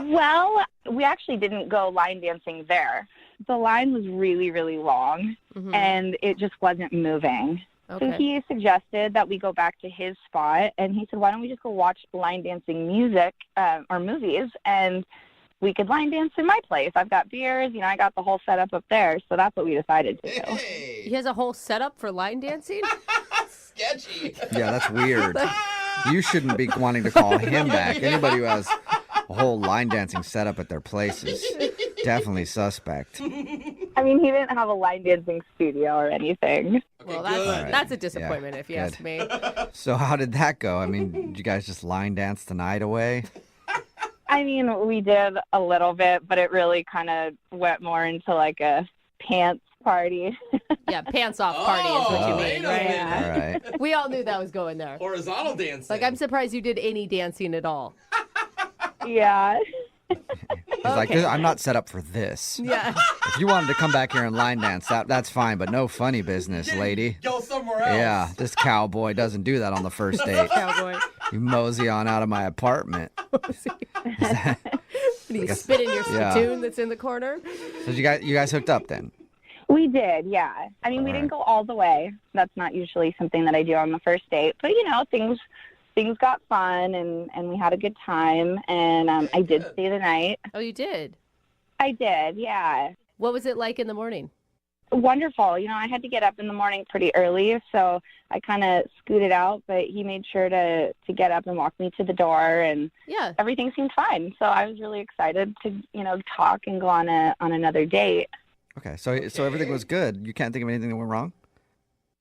Well, we actually didn't go line dancing there. The line was really, really long, and it just wasn't moving. Okay. So he suggested that we go back to his spot, and he said, why don't we just go watch line dancing music or movies, and we could line dance in my place. I've got beers, I got the whole setup up there, so that's what we decided to do. He has a whole setup for line dancing? Sketchy. Yeah, that's weird. You shouldn't be wanting to call him back. Anybody who has a whole line dancing setup at their place is definitely suspect. I mean, he didn't have a line dancing studio or anything. Well, that's a disappointment if you good. ask me. So how did that go? I mean, did you guys just line dance the night away? I mean, we did a little bit, but it really kind of went more into like a pants party. Yeah, pants off party is what you mean, right? All right. We all knew that was going there. Horizontal dancing. Like, I'm surprised you did any dancing at all. Yeah. He's like, I'm not set up for this. Yeah. If you wanted to come back here and line dance, that's fine, but no funny business, lady. Go somewhere else. Yeah, this cowboy doesn't do that on the first date. Cowboy. You mosey on out of my apartment. And you spit in your spittoon that's in the corner. So you guys hooked up then? We did, yeah. I mean, we didn't go all the way. That's not usually something that I do on the first date. But, things got fun, and we had a good time, and I did stay the night. Oh, you did? I did, yeah. What was it like in the morning? Wonderful. I had to get up in the morning pretty early, so I kind of scooted out, but he made sure to get up and walk me to the door, and everything seemed fine. So I was really excited to, talk and go on another date. Okay, so everything was good. You can't think of anything that went wrong?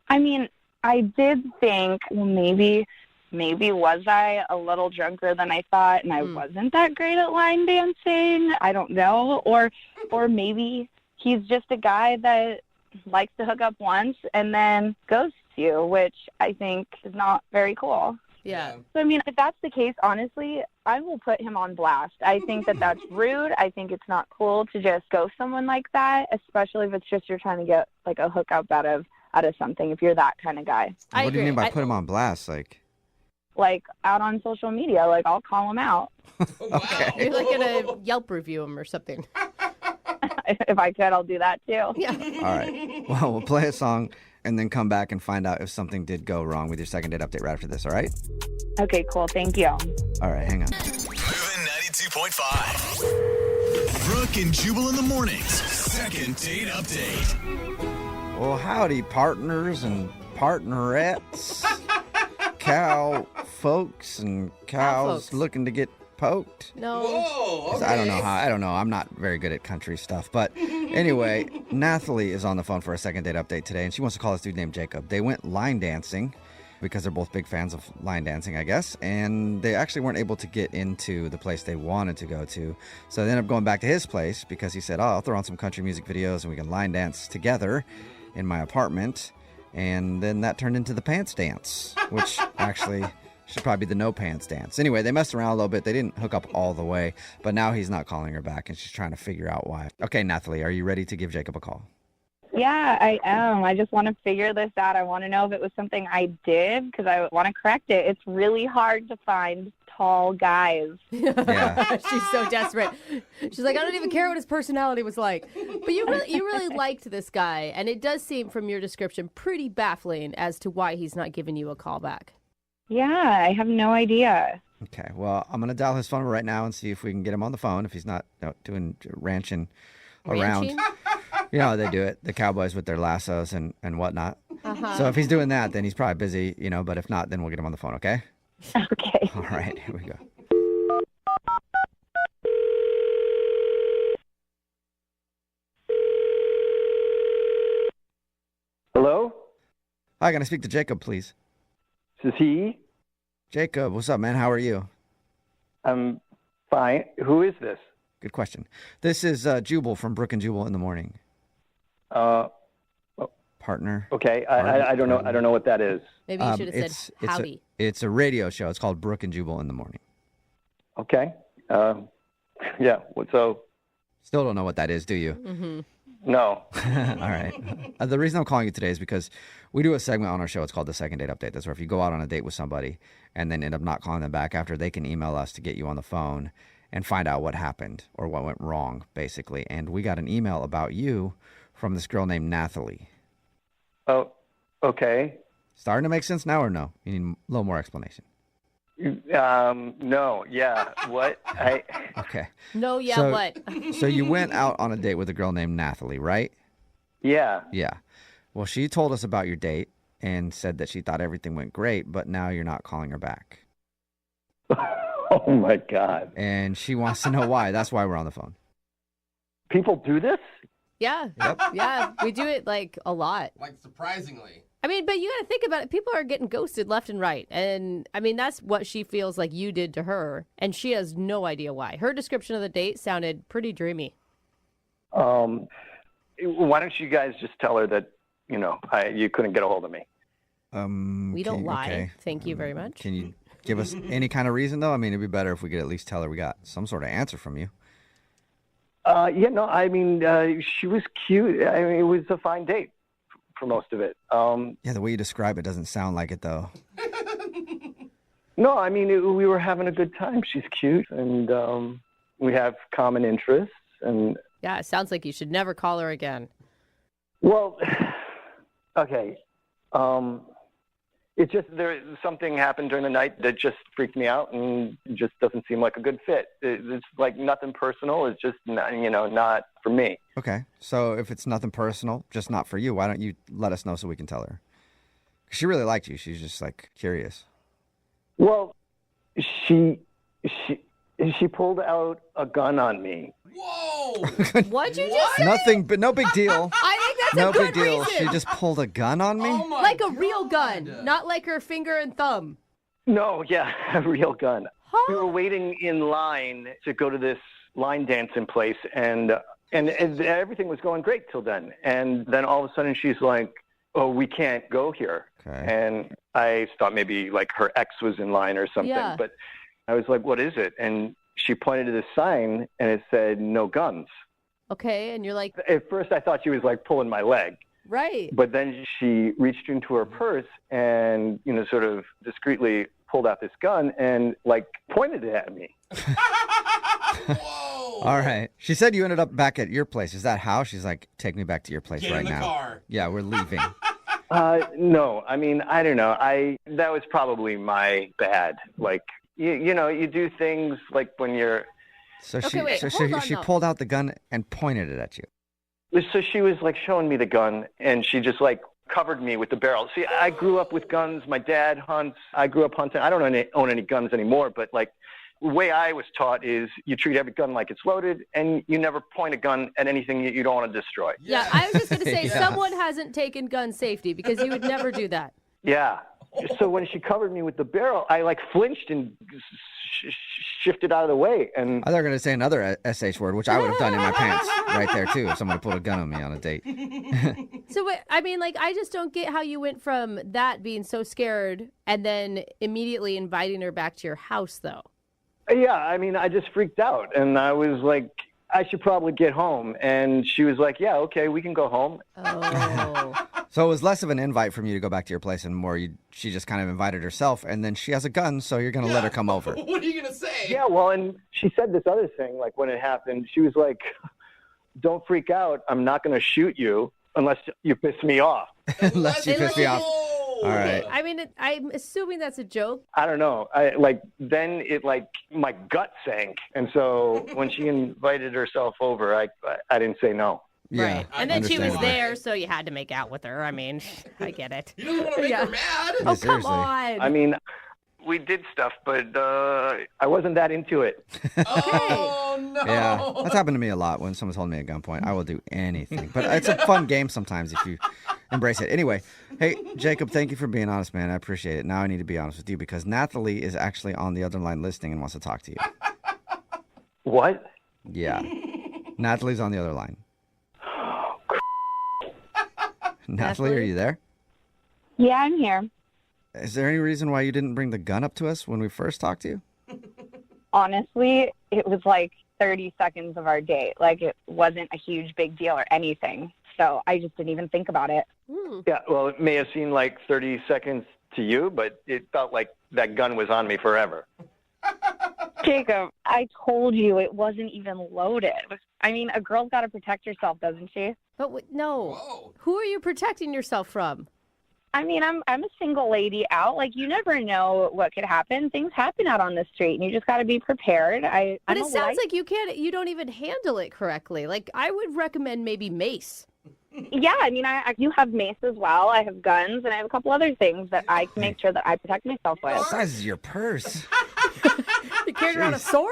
I mean, I did think, well, maybe maybe was I a little drunker than I thought and I wasn't that great at line dancing? I don't know. Or maybe he's just a guy that likes to hook up once and then ghosts you, which I think is not very cool. Yeah. So, I mean, if that's the case, honestly, I will put him on blast. I think that that's rude. I think it's not cool to just ghost someone like that, especially if it's just you're trying to get, like, a hookup out of something, if you're that kind of guy. What do you mean by put him on blast? Like, out on social media. Like, I'll call him out. Okay. You're like gonna Yelp review him or something. If I could, I'll do that too. Yeah. All right. Well, we'll play a song and then come back and find out if something did go wrong with your second date update right after this, all right? Okay, cool. Thank you. All right, hang on. Moving 92.5. Brooke and Jubal in the mornings. Second date update. Well, howdy, partners and partnerettes. Cow folks and cows folks. looking to get poked. No. Whoa, okay. I don't know. I'm not very good at country stuff. But anyway, Nathalie is on the phone for a second date update today, and she wants to call this dude named Jacob. They went line dancing because they're both big fans of line dancing, I guess, and they actually weren't able to get into the place they wanted to go to. So they ended up going back to his place because he said, I'll throw on some country music videos and we can line dance together in my apartment. And then that turned into the pants dance, which actually should probably be the no pants dance. Anyway, they messed around a little bit. They didn't hook up all the way, but now he's not calling her back, and she's trying to figure out why. Okay, Nathalie, are you ready to give Jacob a call? Yeah, I am. I just want to figure this out. I want to know if it was something I did because I want to correct it. It's really hard to find tall guys. Yeah. She's so desperate. She's like, I don't even care what his personality was like. But you really liked this guy, and it does seem from your description pretty baffling as to why he's not giving you a call back. Yeah, I have no idea. Okay, well, I'm going to dial his phone right now and see if we can get him on the phone if he's not doing ranching around. Ranching? You know how they do it, the cowboys with their lassos and whatnot. Uh-huh. So if he's doing that, then he's probably busy, but if not, then we'll get him on the phone, okay? Okay. All right, here we go. Hello? Hi, can I speak to Jacob, please? This is he? Jacob, what's up, man? How are you? I'm fine. Who is this? Good question. This is Jubal from Brooke and Jubal in the morning. Partner. Okay, I don't know. I don't know what that is. Maybe you should have said howdy. It's a radio show. It's called Brooke and Jubal in the morning. Okay. Yeah. So. Still don't know what that is, do you? Mm-hmm. No. All right. The reason I'm calling you today is because we do a segment on our show. It's called the Second Date Update. That's where if you go out on a date with somebody and then end up not calling them back after, they can email us to get you on the phone and find out what happened or what went wrong, basically. And we got an email about you from this girl named Nathalie. Oh, okay. Starting to make sense now or no? You need a little more explanation. No. Yeah. What? Okay. No, yeah, So- what? So you went out on a date with a girl named Nathalie, right? Yeah. Yeah. Well, she told us about your date and said that she thought everything went great, but now you're not calling her back. Oh my God. And she wants to know why. That's why we're on the phone. People do this? Yeah. Yeah, we do it like a lot. Like, surprisingly. I mean, but you got to think about it. People are getting ghosted left and right. And I mean, that's what she feels like you did to her. And she has no idea why. Her description of the date sounded pretty dreamy. Why don't you guys just tell her that, you couldn't get a hold of me? We don't lie. Okay. Thank you very much. Can you give us any kind of reason, though? I mean, it'd be better if we could at least tell her we got some sort of answer from you. She was cute. I mean, it was a fine date for most of it. Yeah, the way you describe it doesn't sound like it, though. No, I mean, we were having a good time. She's cute, and we have common interests. And Yeah, it sounds like you should never call her again. well, okay. It just something happened during the night that just freaked me out, and just doesn't seem like a good fit. It's like nothing personal. It's just not for me. Okay, so if it's nothing personal, just not for you, why don't you let us know so we can tell her? 'Cause she really liked you. She's just like curious. Well, she pulled out a gun on me. Whoa! What'd you just say? Nothing, but no big deal. I think that's No a good big deal. reason. She just pulled a gun on me? Oh my Like a God. real gun, not like her finger and thumb. No, yeah, a real gun. We were waiting in line to go to this line dancing place, and everything was going great till then. And then all of a sudden she's like, "Oh, we can't go here." Okay. And I thought maybe like her ex was in line or something. Yeah. But I was like, "What is it?" And she pointed to the sign, and it said, "No guns." Okay, and you're like, At first, I thought she was like pulling my leg. right. But then she reached into her purse and, sort of discreetly pulled out this gun and like pointed it at me. All right. She said you ended up back at your place. Is that how? She's like, take me back to your place right now. Car. Yeah, we're leaving. No, I mean, I don't know. That was probably my bad. Like, you do things like when you're. So Okay, wait, hold on, she though. pulled out the gun and pointed it at you. So she was like showing me the gun, and she just like covered me with the barrel. See, I grew up with guns. My dad hunts. I grew up hunting. I don't own any guns anymore, but like the way I was taught is you treat every gun like it's loaded, and you never point a gun at anything that you don't want to destroy. Yeah, I was just going to say, Yeah. someone hasn't taken gun safety because you would never do that. Yeah. So when she covered me with the barrel, I like flinched and shifted out of the way. And I thought you were going to say another SH word, which I would have done in my pants right there, too, if somebody pulled a gun on me on a date. So, wait, I mean, like, I just don't get how you went from that being so scared and then immediately inviting her back to your house, though. yeah, I mean, I just freaked out, and I was like, I should probably get home. And she was like, yeah, okay, we can go home. Oh. So it was less of an invite from you to go back to your place and more she just kind of invited herself, and then she has a gun, so you're going to let her come over. What are you going to say? Yeah, well, and she said this other thing, like when it happened, she was like, don't freak out. I'm not going to shoot you unless you piss me off. Unless you piss me off. All right. I mean, I'm assuming that's a joke. I don't know. Then it my gut sank. And so when she invited herself over, I didn't say no. Yeah, Right. And then she was understandable. there, so you had to make out with her. I mean, I get it. You don't want to make her mad. Yeah, Oh, come seriously. on. I mean, we did stuff, but I wasn't that into it. Oh, no. Yeah, that's happened to me a lot when someone's holding me at gunpoint. I will do anything. But it's a fun game sometimes if you embrace it. Anyway, hey, Jacob, thank you for being honest, man. I appreciate it. Now I need to be honest with you because Nathalie is actually on the other line listening and wants to talk to you. What? Yeah. Nathalie's on the other line. Nathalie, are you there? Yeah, I'm here. Is there any reason why you didn't bring the gun up to us when we first talked to you? Honestly, it was like 30 seconds of our date. Like, it wasn't a huge big deal or anything. So I just didn't even think about it. Yeah, well, it may have seemed like 30 seconds to you, but it felt like that gun was on me forever. Jacob, I told you it wasn't even loaded. I mean, a girl's got to protect herself, doesn't she? But no. Who are you protecting yourself from? I mean, I'm a single lady out. Like, you never know what could happen. Things happen out on the street, and you just got to be prepared. But it sounds like you don't even handle it correctly. Like, I would recommend maybe mace. Yeah, I mean, I do have mace as well. I have guns, and I have a couple other things that I can make sure that I protect myself with. What size is your purse? You carrying around a sword?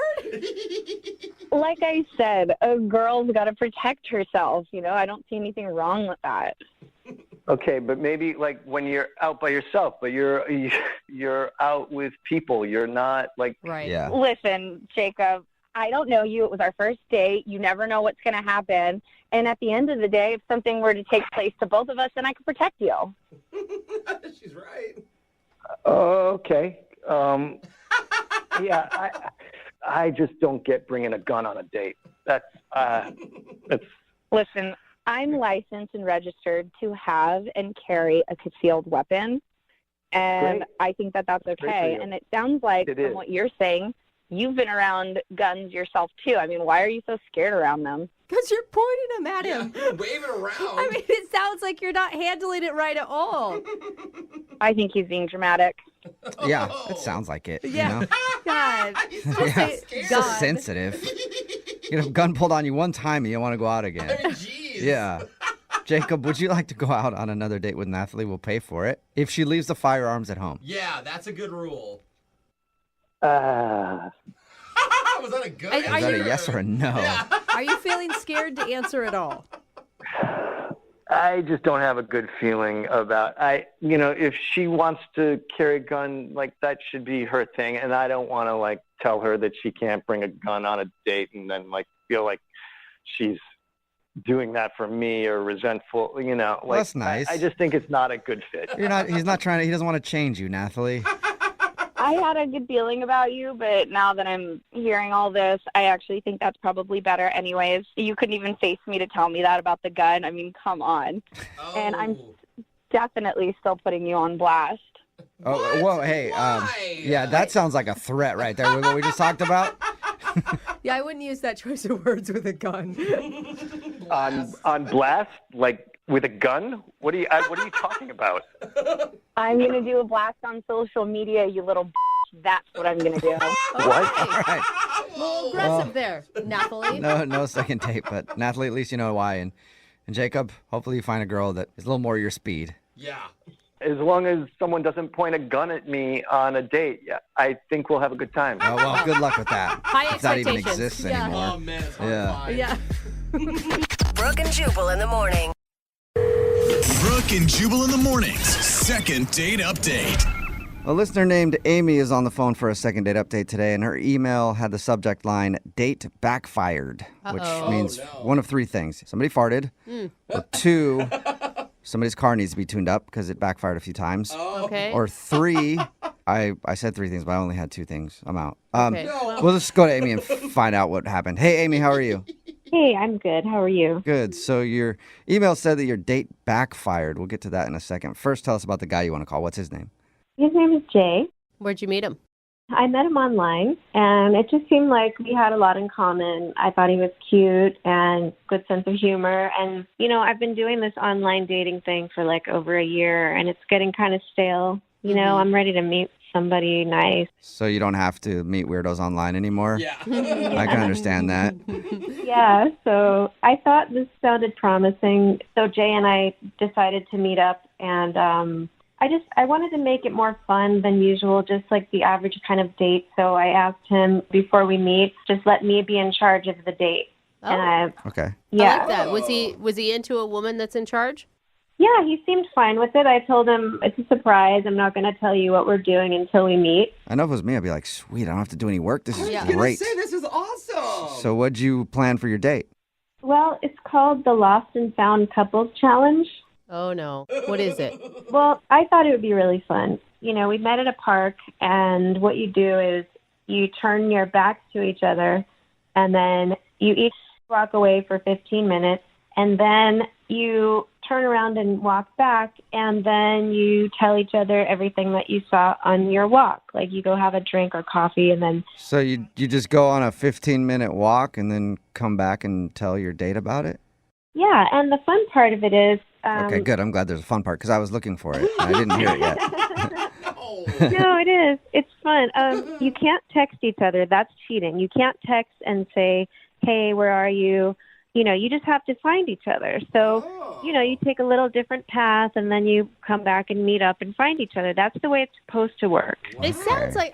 Like I said, a girl's got to protect herself. You know, I don't see anything wrong with that. Okay, but maybe like when you're out by yourself, but you're out with people. You're not like right. Yeah. Listen, Jacob, I don't know you. It was our first date. You never know what's going to happen. And at the end of the day, if something were to take place to both of us, then I could protect you. She's right. Okay. Yeah, I just don't get bringing a gun on a date. That's. Listen, I'm licensed and registered to have and carry a concealed weapon, and Great. I think that that's Great for okay. you. And it sounds like, It from is. what you're saying, you've been around guns yourself too. I mean, why are you so scared around them? Because you're pointing them at him. You're waving around. I mean, it sounds like you're not handling it right at all. I think he's being dramatic. Yeah, it sounds like it. Yeah. You know? God. Yeah. So God. sensitive. You know, gun pulled on you one time and you want to go out again. I mean, jeez. Yeah. Jacob, would you like to go out on another date with Nathalie? We'll pay for it. If she leaves the firearms at home. Yeah, that's a good rule. Was that a good Is that a yes or a no? Are you feeling scared to answer at all? I just don't have a good feeling about. If she wants to carry a gun, like that should be her thing, and I don't want to like tell her that she can't bring a gun on a date, and then like feel like she's doing that for me or resentful. Well, that's nice. I just think it's not a good fit. He's not trying to. He doesn't want to change you, Nathalie. I had a good feeling about you, but now that I'm hearing all this, I actually think that's probably better anyways. You couldn't even face me to tell me that about the gun. I mean, come on. Oh. And I'm definitely still putting you on blast. Oh, whoa, hey, yeah, that sounds like a threat right there with what we just talked about. Yeah, I wouldn't use that choice of words with a gun. On blast, like with a gun? What are you talking about? I'm gonna do a blast on social media, you little b****. That's what I'm gonna do. What? All right. A little aggressive there, Nathalie. No second date, but Nathalie, at least you know why. And Jacob, hopefully you find a girl that is a little more your speed. Yeah. As long as someone doesn't point a gun at me on a date, I think we'll have a good time. Oh, well, good luck with that. High if that even expectations. exists Yeah. anymore. Oh, man, it's Yeah. Brooke and Jubal in the morning. Brooke and Jubal in the mornings. Second date update. A listener named Amy is on the phone for a second date update today, and her email had the subject line, date backfired, which means one of three things. Somebody farted, or two, somebody's car needs to be tuned up because it backfired a few times. Okay. Or three, I said three things, but I only had two things. I'm out. Okay. We'll just go to Amy and find out what happened. Hey, Amy, how are you? Hey, I'm good. How are you? Good. So your email said that your date backfired. We'll get to that in a second. First, tell us about the guy you want to call. What's his name? His name is Jay. Where'd you meet him? I met him online, and it just seemed like we had a lot in common. I thought he was cute and good sense of humor. And, I've been doing this online dating thing for like over a year, and it's getting kind of stale. I'm ready to meet somebody nice. So you don't have to meet weirdos online anymore? Yeah. I can understand that. Yeah, so I thought this sounded promising. So Jay and I decided to meet up, and I wanted to make it more fun than usual, just like the average kind of date. So I asked him before we meet, just let me be in charge of the date. Oh. And Okay. Yeah. I like that. Was he into a woman that's in charge? Yeah, he seemed fine with it. I told him it's a surprise. I'm not going to tell you what we're doing until we meet. I know if it was me, I'd be like, sweet, I don't have to do any work. This is I was gonna great. say, this is awesome. So what'd you plan for your date? Well, it's called the Lost and Found Couples Challenge. Oh, no. What is it? Well, I thought it would be really fun. We met at a park, and what you do is you turn your backs to each other, and then you each walk away for 15 minutes, and then you turn around and walk back, and then you tell each other everything that you saw on your walk. Like you go have a drink or coffee, and then... So you just go on a 15-minute walk and then come back and tell your date about it? Yeah, and the fun part of it is... Okay, good. I'm glad there's a fun part because I was looking for it. And I didn't hear it yet. No, it is. It's fun. You can't text each other. That's cheating. You can't text and say, hey, where are you? You just have to find each other. So, you take a little different path and then you come back and meet up and find each other. That's the way it's supposed to work. It sounds like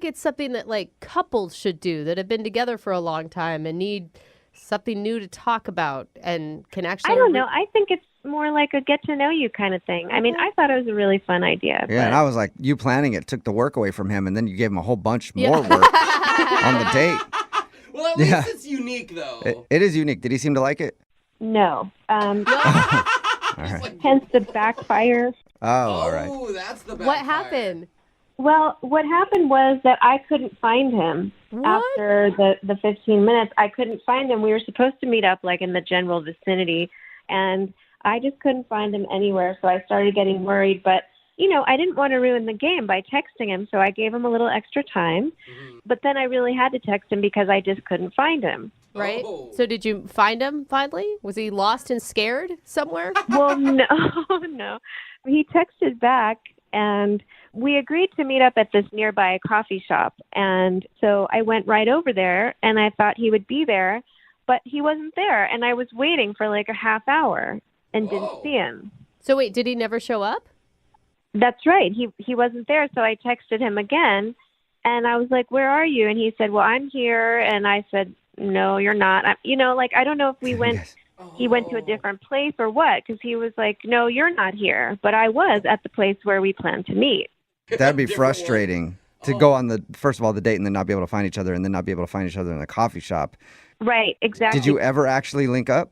it's something that like couples should do that have been together for a long time and need something new to talk about and can actually... I don't know. I think it's more like a get-to-know-you kind of thing. I mean, I thought it was a really fun idea. Yeah, and I was like, you planning it took the work away from him, and then you gave him a whole bunch more work on the date. Well, at least it's unique, though. It is unique. Did he seem to like it? No. All right. Hence the backfire. Oh, all right. Oh, that's the What happened? Well, what happened was that I couldn't find him. After the 15 minutes. I couldn't find him. We were supposed to meet up like in the general vicinity, and I just couldn't find him anywhere, so I started getting worried. But, I didn't want to ruin the game by texting him, so I gave him a little extra time. But then I really had to text him because I just couldn't find him. Right? Oh. So did you find him finally? Was he lost and scared somewhere? Well, no. He texted back, and we agreed to meet up at this nearby coffee shop. And so I went right over there, and I thought he would be there, but he wasn't there. And I was waiting for like a half hour and didn't see him. So wait, did he never show up? That's right. He wasn't there. So I texted him again, and I was like, where are you? And he said, well, I'm here. And I said, no, you're not. I don't know if we went he went to a different place or what? Because he was like, no, you're not here. But I was at the place where we planned to meet. That'd be frustrating to go on first of all, the date and then not be able to find each other and then not be able to find each other in the coffee shop. Right, exactly. Did you ever actually link up?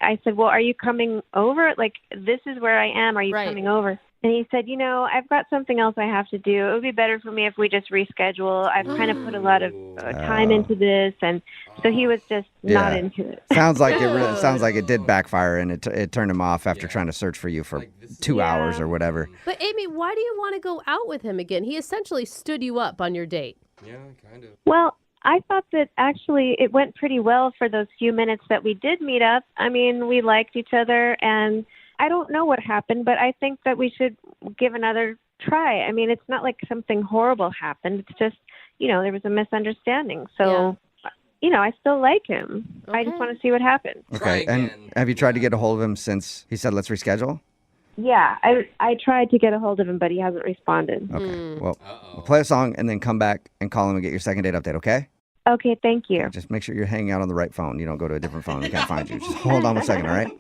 I said, well, are you coming over? Like, this is where I am. Are you coming over? And he said, I've got something else I have to do. It would be better for me if we just reschedule. I've kind of put a lot of time into this. And so he was just not into it. Sounds like it did backfire and it turned him off after trying to search for you for 2 hours or whatever. But Amy, why do you want to go out with him again? He essentially stood you up on your date. Yeah, kind of. Well, I thought that actually it went pretty well for those few minutes that we did meet up. I mean, we liked each other, and I don't know what happened, but I think that we should give another try. I mean, it's not like something horrible happened. It's just, there was a misunderstanding. So, I still like him. Okay. I just want to see what happens. Okay, and have you tried to get a hold of him since he said let's reschedule? Yeah, I tried to get a hold of him, but he hasn't responded. Okay, well, we'll play a song and then come back and call him and get your second date update, okay? Okay, thank you. Just make sure you're hanging out on the right phone. You don't go to a different phone. We can't find you. Just hold on 1 second, all right?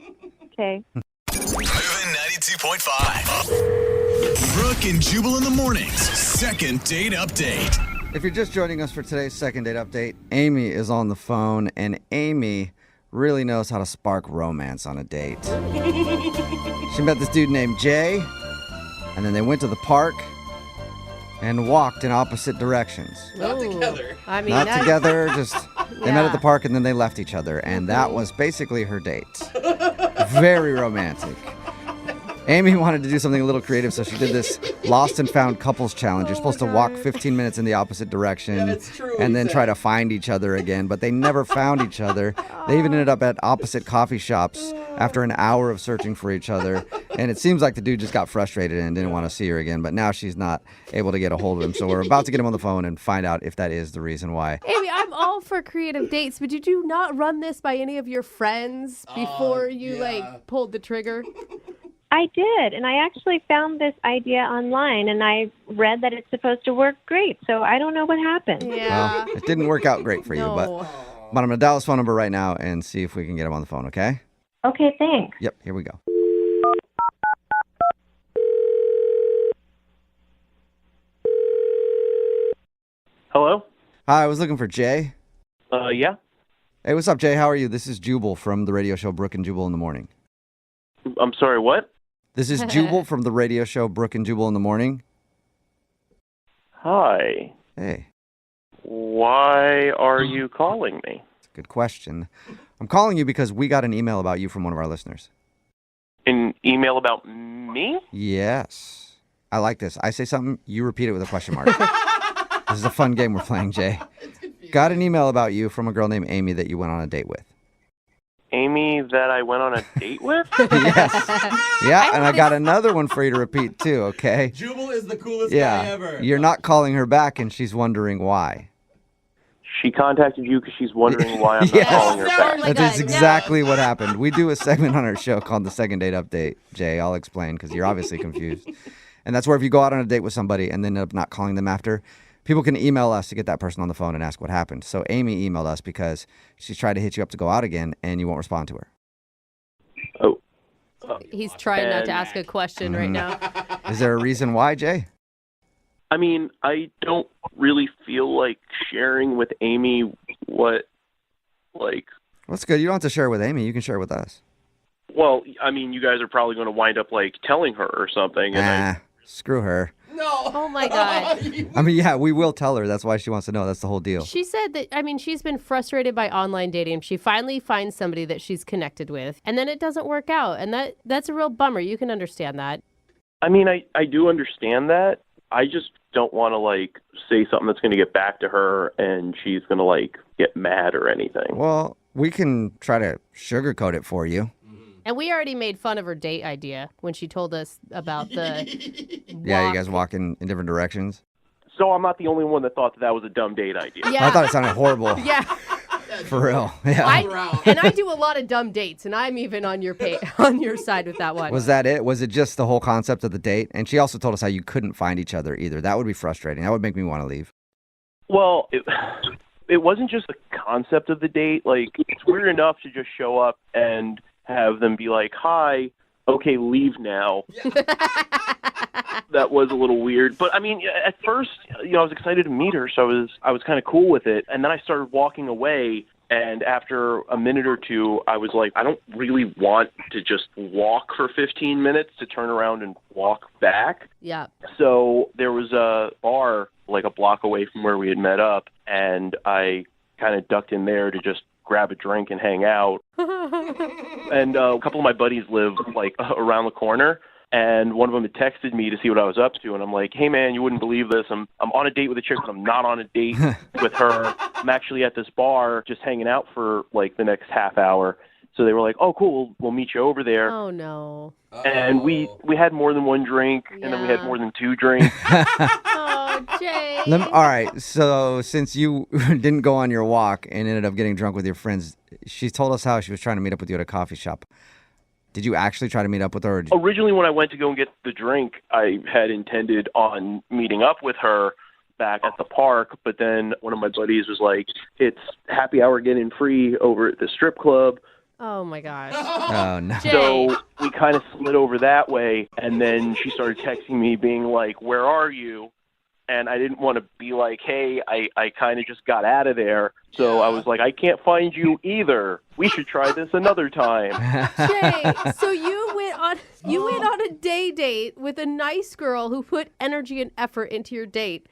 Okay. Moving 92.5. Brooke and Jubal in the mornings. Second date update. If you're just joining us for today's second date update, Amy is on the phone, and Amy really knows how to spark romance on a date. She met this dude named Jay, and then they went to the park and walked in opposite directions. Not together. I mean, Not together, just they met at the park and then they left each other, and that was basically her date. Very romantic. Amy wanted to do something a little creative, so she did this lost and found couples challenge. You're supposed to walk 15 minutes in the opposite direction and then try to find each other again, but they never found each other. They even ended up at opposite coffee shops after an hour of searching for each other, and it seems like the dude just got frustrated and didn't want to see her again, but now she's not able to get a hold of him, so we're about to get him on the phone and find out if that is the reason why. Amy, I'm all for creative dates, but did you not run this by any of your friends before you pulled the trigger? I did, and I actually found this idea online, and I read that it's supposed to work great, so I don't know what happened. Yeah. Well, it didn't work out great for you, but I'm going to dial his phone number right now and see if we can get him on the phone, okay? Okay, thanks. Yep, here we go. Hello? Hi, I was looking for Jay. Yeah? Hey, what's up, Jay? How are you? This is Jubal from the radio show Brooke and Jubal in the Morning. I'm sorry, what? This is Jubal from the radio show Brooke and Jubal in the Morning. Hi. Hey. Why are you calling me? It's a good question. I'm calling you because we got an email about you from one of our listeners. An email about me? Yes. I like this. I say something, you repeat it with a question mark. This is a fun game we're playing, Jay. Got an email about you from a girl named Amy that you went on a date with. Amy that I went on a date with? Yes. Yeah, and I got another one for you to repeat too, okay? Jubal is the coolest guy ever. You're not calling her back and she's wondering why. She contacted you because she's wondering why I'm not calling her back. That is exactly what happened. We do a segment on our show called the Second Date Update. Jay, I'll explain because you're obviously confused. And that's where if you go out on a date with somebody and then end up not calling them after, people can email us to get that person on the phone and ask what happened. So Amy emailed us because she's tried to hit you up to go out again and you won't respond to her. Oh. He's trying not to ask a question right now. Is there a reason why, Jay? I mean, I don't really feel like sharing with Amy what, like... That's good. You don't have to share it with Amy. You can share it with us. Well, I mean, you guys are probably going to wind up, like, telling her or something. And Screw her. No. Oh, my God. I mean, yeah, we will tell her. That's why she wants to know. That's the whole deal. She said that, I mean, she's been frustrated by online dating. She finally finds somebody that she's connected with, and then it doesn't work out. And that's a real bummer. You can understand that. I mean, I do understand that. I just don't want to, like, say something that's going to get back to her and she's going to, like, get mad or anything. Well, we can try to sugarcoat it for you. And we already made fun of her date idea when she told us about the Yeah, you guys walk in different directions. So I'm not the only one that thought that was a dumb date idea. Yeah. I thought it sounded horrible. Yeah. For real. Yeah. I do a lot of dumb dates, and I'm even on your on your side with that one. Was that it? Was it just the whole concept of the date? And she also told us how you couldn't find each other either. That would be frustrating. That would make me want to leave. Well, it wasn't just the concept of the date. Like, it's weird enough to just show up and have them be like, hi, okay, leave now. That was a little weird. But, I mean, at first, I was excited to meet her, so I was kind of cool with it. And then I started walking away, and after a minute or two, I was like, I don't really want to just walk for 15 minutes to turn around and walk back. Yeah. So there was a bar like a block away from where we had met up, and I kind of ducked in there to just grab a drink and hang out. And a couple of my buddies live like around the corner, and one of them had texted me to see what I was up to, and I'm like, hey man, you wouldn't believe this. I'm on a date with a chick, but I'm not on a date with her. I'm actually at this bar just hanging out for like the next half hour. So they were like, oh cool, we'll meet you over there. Oh no. And we had more than one drink, and then we had more than two drinks. Oh, Jay. All right, so since you didn't go on your walk and ended up getting drunk with your friends, she told us how she was trying to meet up with you at a coffee shop. Did you actually try to meet up with her? Originally, when I went to go and get the drink, I had intended on meeting up with her back at the park, but then one of my buddies was like, it's happy hour getting free over at the strip club. Oh, my gosh. Oh, no. So we kind of slid over that way, and then she started texting me being like, where are you? And I didn't want to be like, hey, I kind of just got out of there. So I was like, I can't find you either. We should try this another time. Jay, so you went on a date with a nice girl who put energy and effort into your date,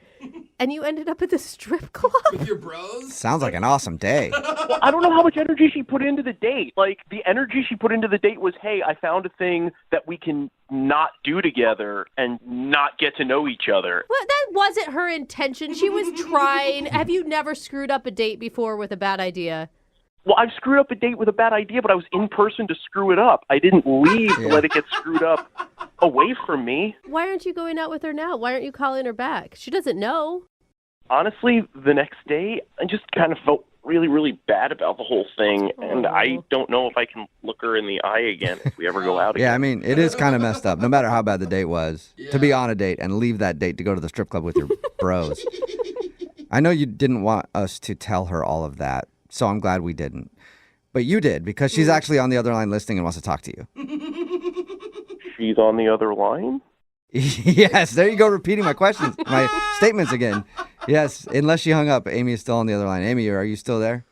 and you ended up at the strip club? With your bros? Sounds like an awesome day. Well, I don't know how much energy she put into the date. Like, the energy she put into the date was, hey, I found a thing that we can not do together and not get to know each other. Well, that wasn't her intention. She was trying. Have you never screwed up a date before with a bad idea? Well, I've screwed up a date with a bad idea, but I was in person to screw it up. I didn't leave to let it get screwed up away from me. Why aren't you going out with her now? Why aren't you calling her back? She doesn't know. Honestly, the next day, I just kind of felt really, really bad about the whole thing, and I don't know if I can look her in the eye again if we ever go out again. Yeah, I mean, it is kind of messed up, no matter how bad the date was, to be on a date and leave that date to go to the strip club with your bros. I know you didn't want us to tell her all of that, so I'm glad we didn't. But you did, because she's actually on the other line listening and wants to talk to you. She's on the other line? Yes, there you go, repeating my questions, my statements again. Yes, unless she hung up, Amy is still on the other line. Amy, are you still there?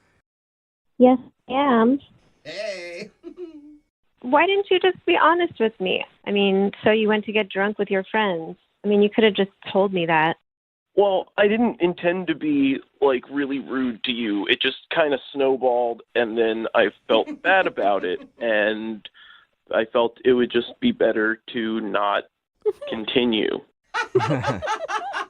Yes, I am. Hey. Why didn't you just be honest with me? I mean, so you went to get drunk with your friends. I mean, you could have just told me that. Well, I didn't intend to be, like, really rude to you. It just kind of snowballed, and then I felt bad about it, and I felt it would just be better to not continue.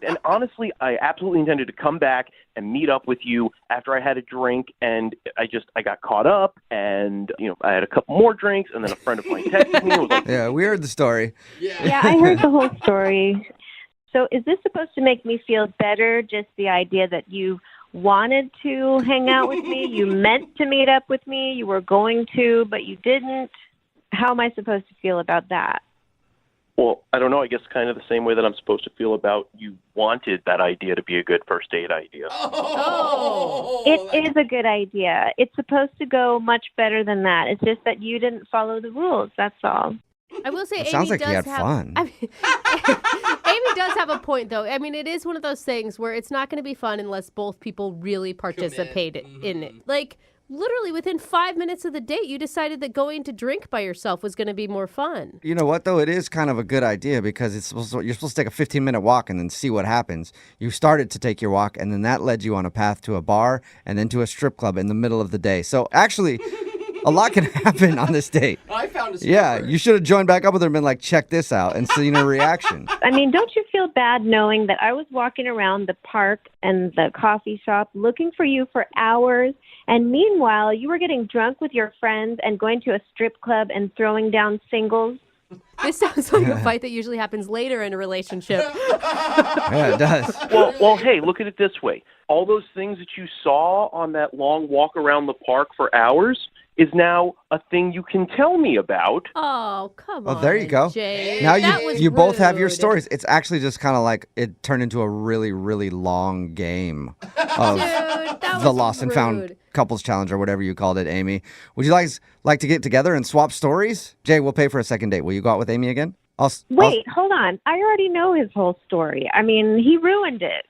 And honestly, I absolutely intended to come back and meet up with you after I had a drink, and I got caught up, and, I had a couple more drinks, and then a friend of mine texted me and was like, yeah, we heard the story. Yeah, I heard the whole story. So is this supposed to make me feel better, just the idea that you wanted to hang out with me, you meant to meet up with me, you were going to, but you didn't? How am I supposed to feel about that? Well, I don't know. I guess kind of the same way that I'm supposed to feel about you wanted that idea to be a good first date idea. Oh, it is a good idea. It's supposed to go much better than that. It's just that you didn't follow the rules. That's all. I will say, It sounds Amy like you does had have fun. I mean, Amy does have a point, though. I mean, it is one of those things where it's not going to be fun unless both people really participate in it. Like, literally within 5 minutes of the date, you decided that going to drink by yourself was going to be more fun. You know what, though? It is kind of a good idea because you're supposed to take a 15-minute walk and then see what happens. You started to take your walk, and then that led you on a path to a bar and then to a strip club in the middle of the day. So, actually, a lot can happen on this date. I found a stripper. Yeah, you should have joined back up with her and been like, check this out, and seen her reaction. I mean, don't you feel bad knowing that I was walking around the park and the coffee shop looking for you for hours, and meanwhile, you were getting drunk with your friends and going to a strip club and throwing down singles? This sounds like a fight that usually happens later in a relationship. Yeah, it does. Well, hey, look at it this way. All those things that you saw on that long walk around the park for hours is now a thing you can tell me about. Oh, come on. Oh, there you go. Jay. Now That you was both have your rude. stories. It's actually just kind of like it turned into a really, really long game. of that the was Lost and Found rude. Couples Challenge or whatever you called it, Amy. Would you like to get together and swap stories? Jay, we'll pay for a second date. Will you go out with Amy again? Wait, hold on. I already know his whole story. I mean, he ruined it.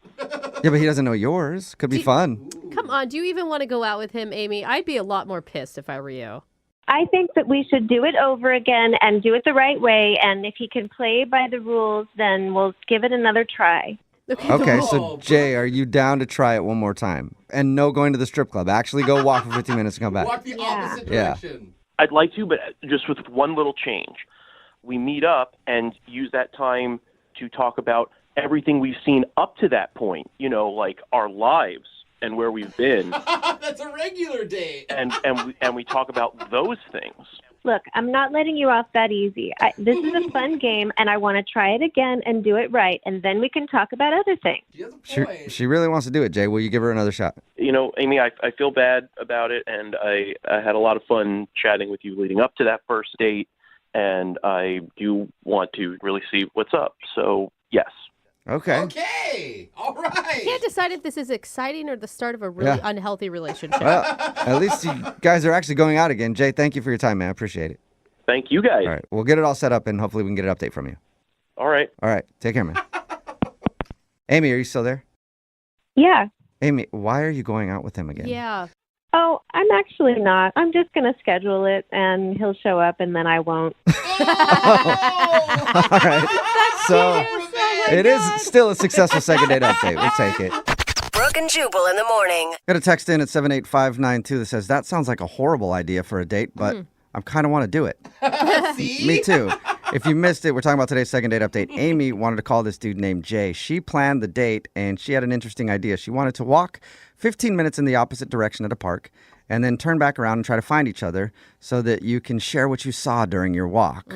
Yeah, but he doesn't know yours. Could be fun. Come on, do you even want to go out with him, Amy? I'd be a lot more pissed if I were you. I think that we should do it over again and do it the right way. And if he can play by the rules, then we'll give it another try. Okay, so Jay, are you down to try it one more time? And no going to the strip club. Actually go walk for 15 minutes and come back. Walk the opposite Yeah. direction. I'd like to, but just with one little change. We meet up and use that time to talk about everything we've seen up to that point, like our lives and where we've been. That's a regular date. and we talk about those things. Look, I'm not letting you off that easy. This is a fun game, and I want to try it again and do it right, and then we can talk about other things. She really wants to do it, Jay. Will you give her another shot? Amy, I feel bad about it, and I had a lot of fun chatting with you leading up to that first date. And I do want to really see what's up. So, yes. Okay. Okay. All right. I can't decide if this is exciting or the start of a really unhealthy relationship. Well, at least you guys are actually going out again. Jay, thank you for your time, man. I appreciate it. Thank you, guys. All right. We'll get it all set up, and hopefully we can get an update from you. All right. All right. Take care, man. Amy, are you still there? Yeah. Amy, why are you going out with him again? Yeah. Oh, I'm actually not. I'm just going to schedule it, and he'll show up, and then I won't. All right. So it is still a successful second date update. We'll take it. Brooke and Jubal in the morning. Got a text in at 78592 that says, that sounds like a horrible idea for a date, but I kind of want to do it. Me too. If you missed it, we're talking about today's second date update. Amy wanted to call this dude named Jay. She planned the date, and she had an interesting idea. She wanted to walk 15 minutes in the opposite direction at a park and then turn back around and try to find each other so that you can share what you saw during your walk.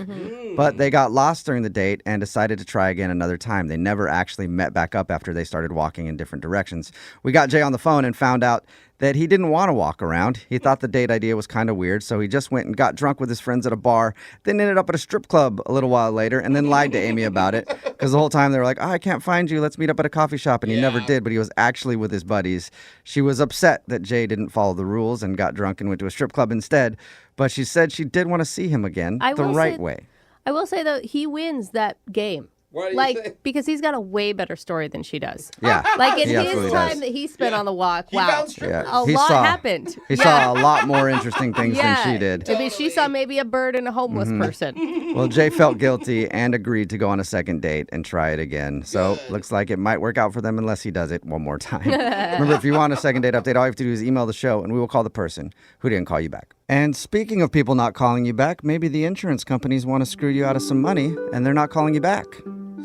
But they got lost during the date and decided to try again another time. They never actually met back up after they started walking in different directions. We got Jay on the phone and found out that he didn't want to walk around. He thought the date idea was kind of weird, so he just went and got drunk with his friends at a bar, then ended up at a strip club a little while later, and then lied to Amy about it. Because the whole time they were like, I can't find you. Let's meet up at a coffee shop. And he never did, but he was actually with his buddies. She was upset that Jay didn't follow the rules and got drunk and went to a strip club instead. But she said she did want to see him again the right way. I will say, though, he wins that game. Why do you say? Because he's got a way better story than she does. Yeah. Like in He his absolutely time does. that he spent on the walk, He wow. found strippers. A He lot saw- happened. He saw a lot more interesting things than she did. I mean, she saw maybe a bird and a homeless person. Well, Jay felt guilty and agreed to go on a second date and try it again. So looks like it might work out for them unless he does it one more time. Remember, if you want a second date update, all you have to do is email the show and we will call the person who didn't call you back. And speaking of people not calling you back, maybe the insurance companies want to screw you out of some money and they're not calling you back.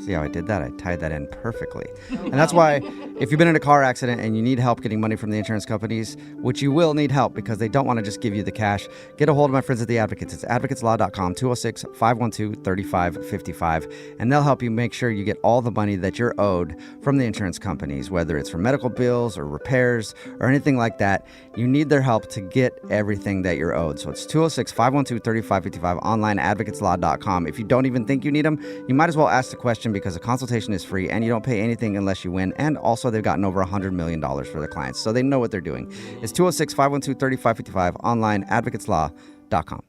See how I did that? I tied that in perfectly. And that's why if you've been in a car accident and you need help getting money from the insurance companies, which you will need help because they don't want to just give you the cash, get a hold of my friends at The Advocates. It's advocateslaw.com, 206-512-3555. And they'll help you make sure you get all the money that you're owed from the insurance companies, whether it's for medical bills or repairs or anything like that. You need their help to get everything that you're owed. So it's 206-512-3555, online, advocateslaw.com. If you don't even think you need them, you might as well ask the question because a consultation is free and you don't pay anything unless you win. And also, they've gotten over $100 million for their clients, so they know what they're doing. It's 206-512-3555, online, advocateslaw.com.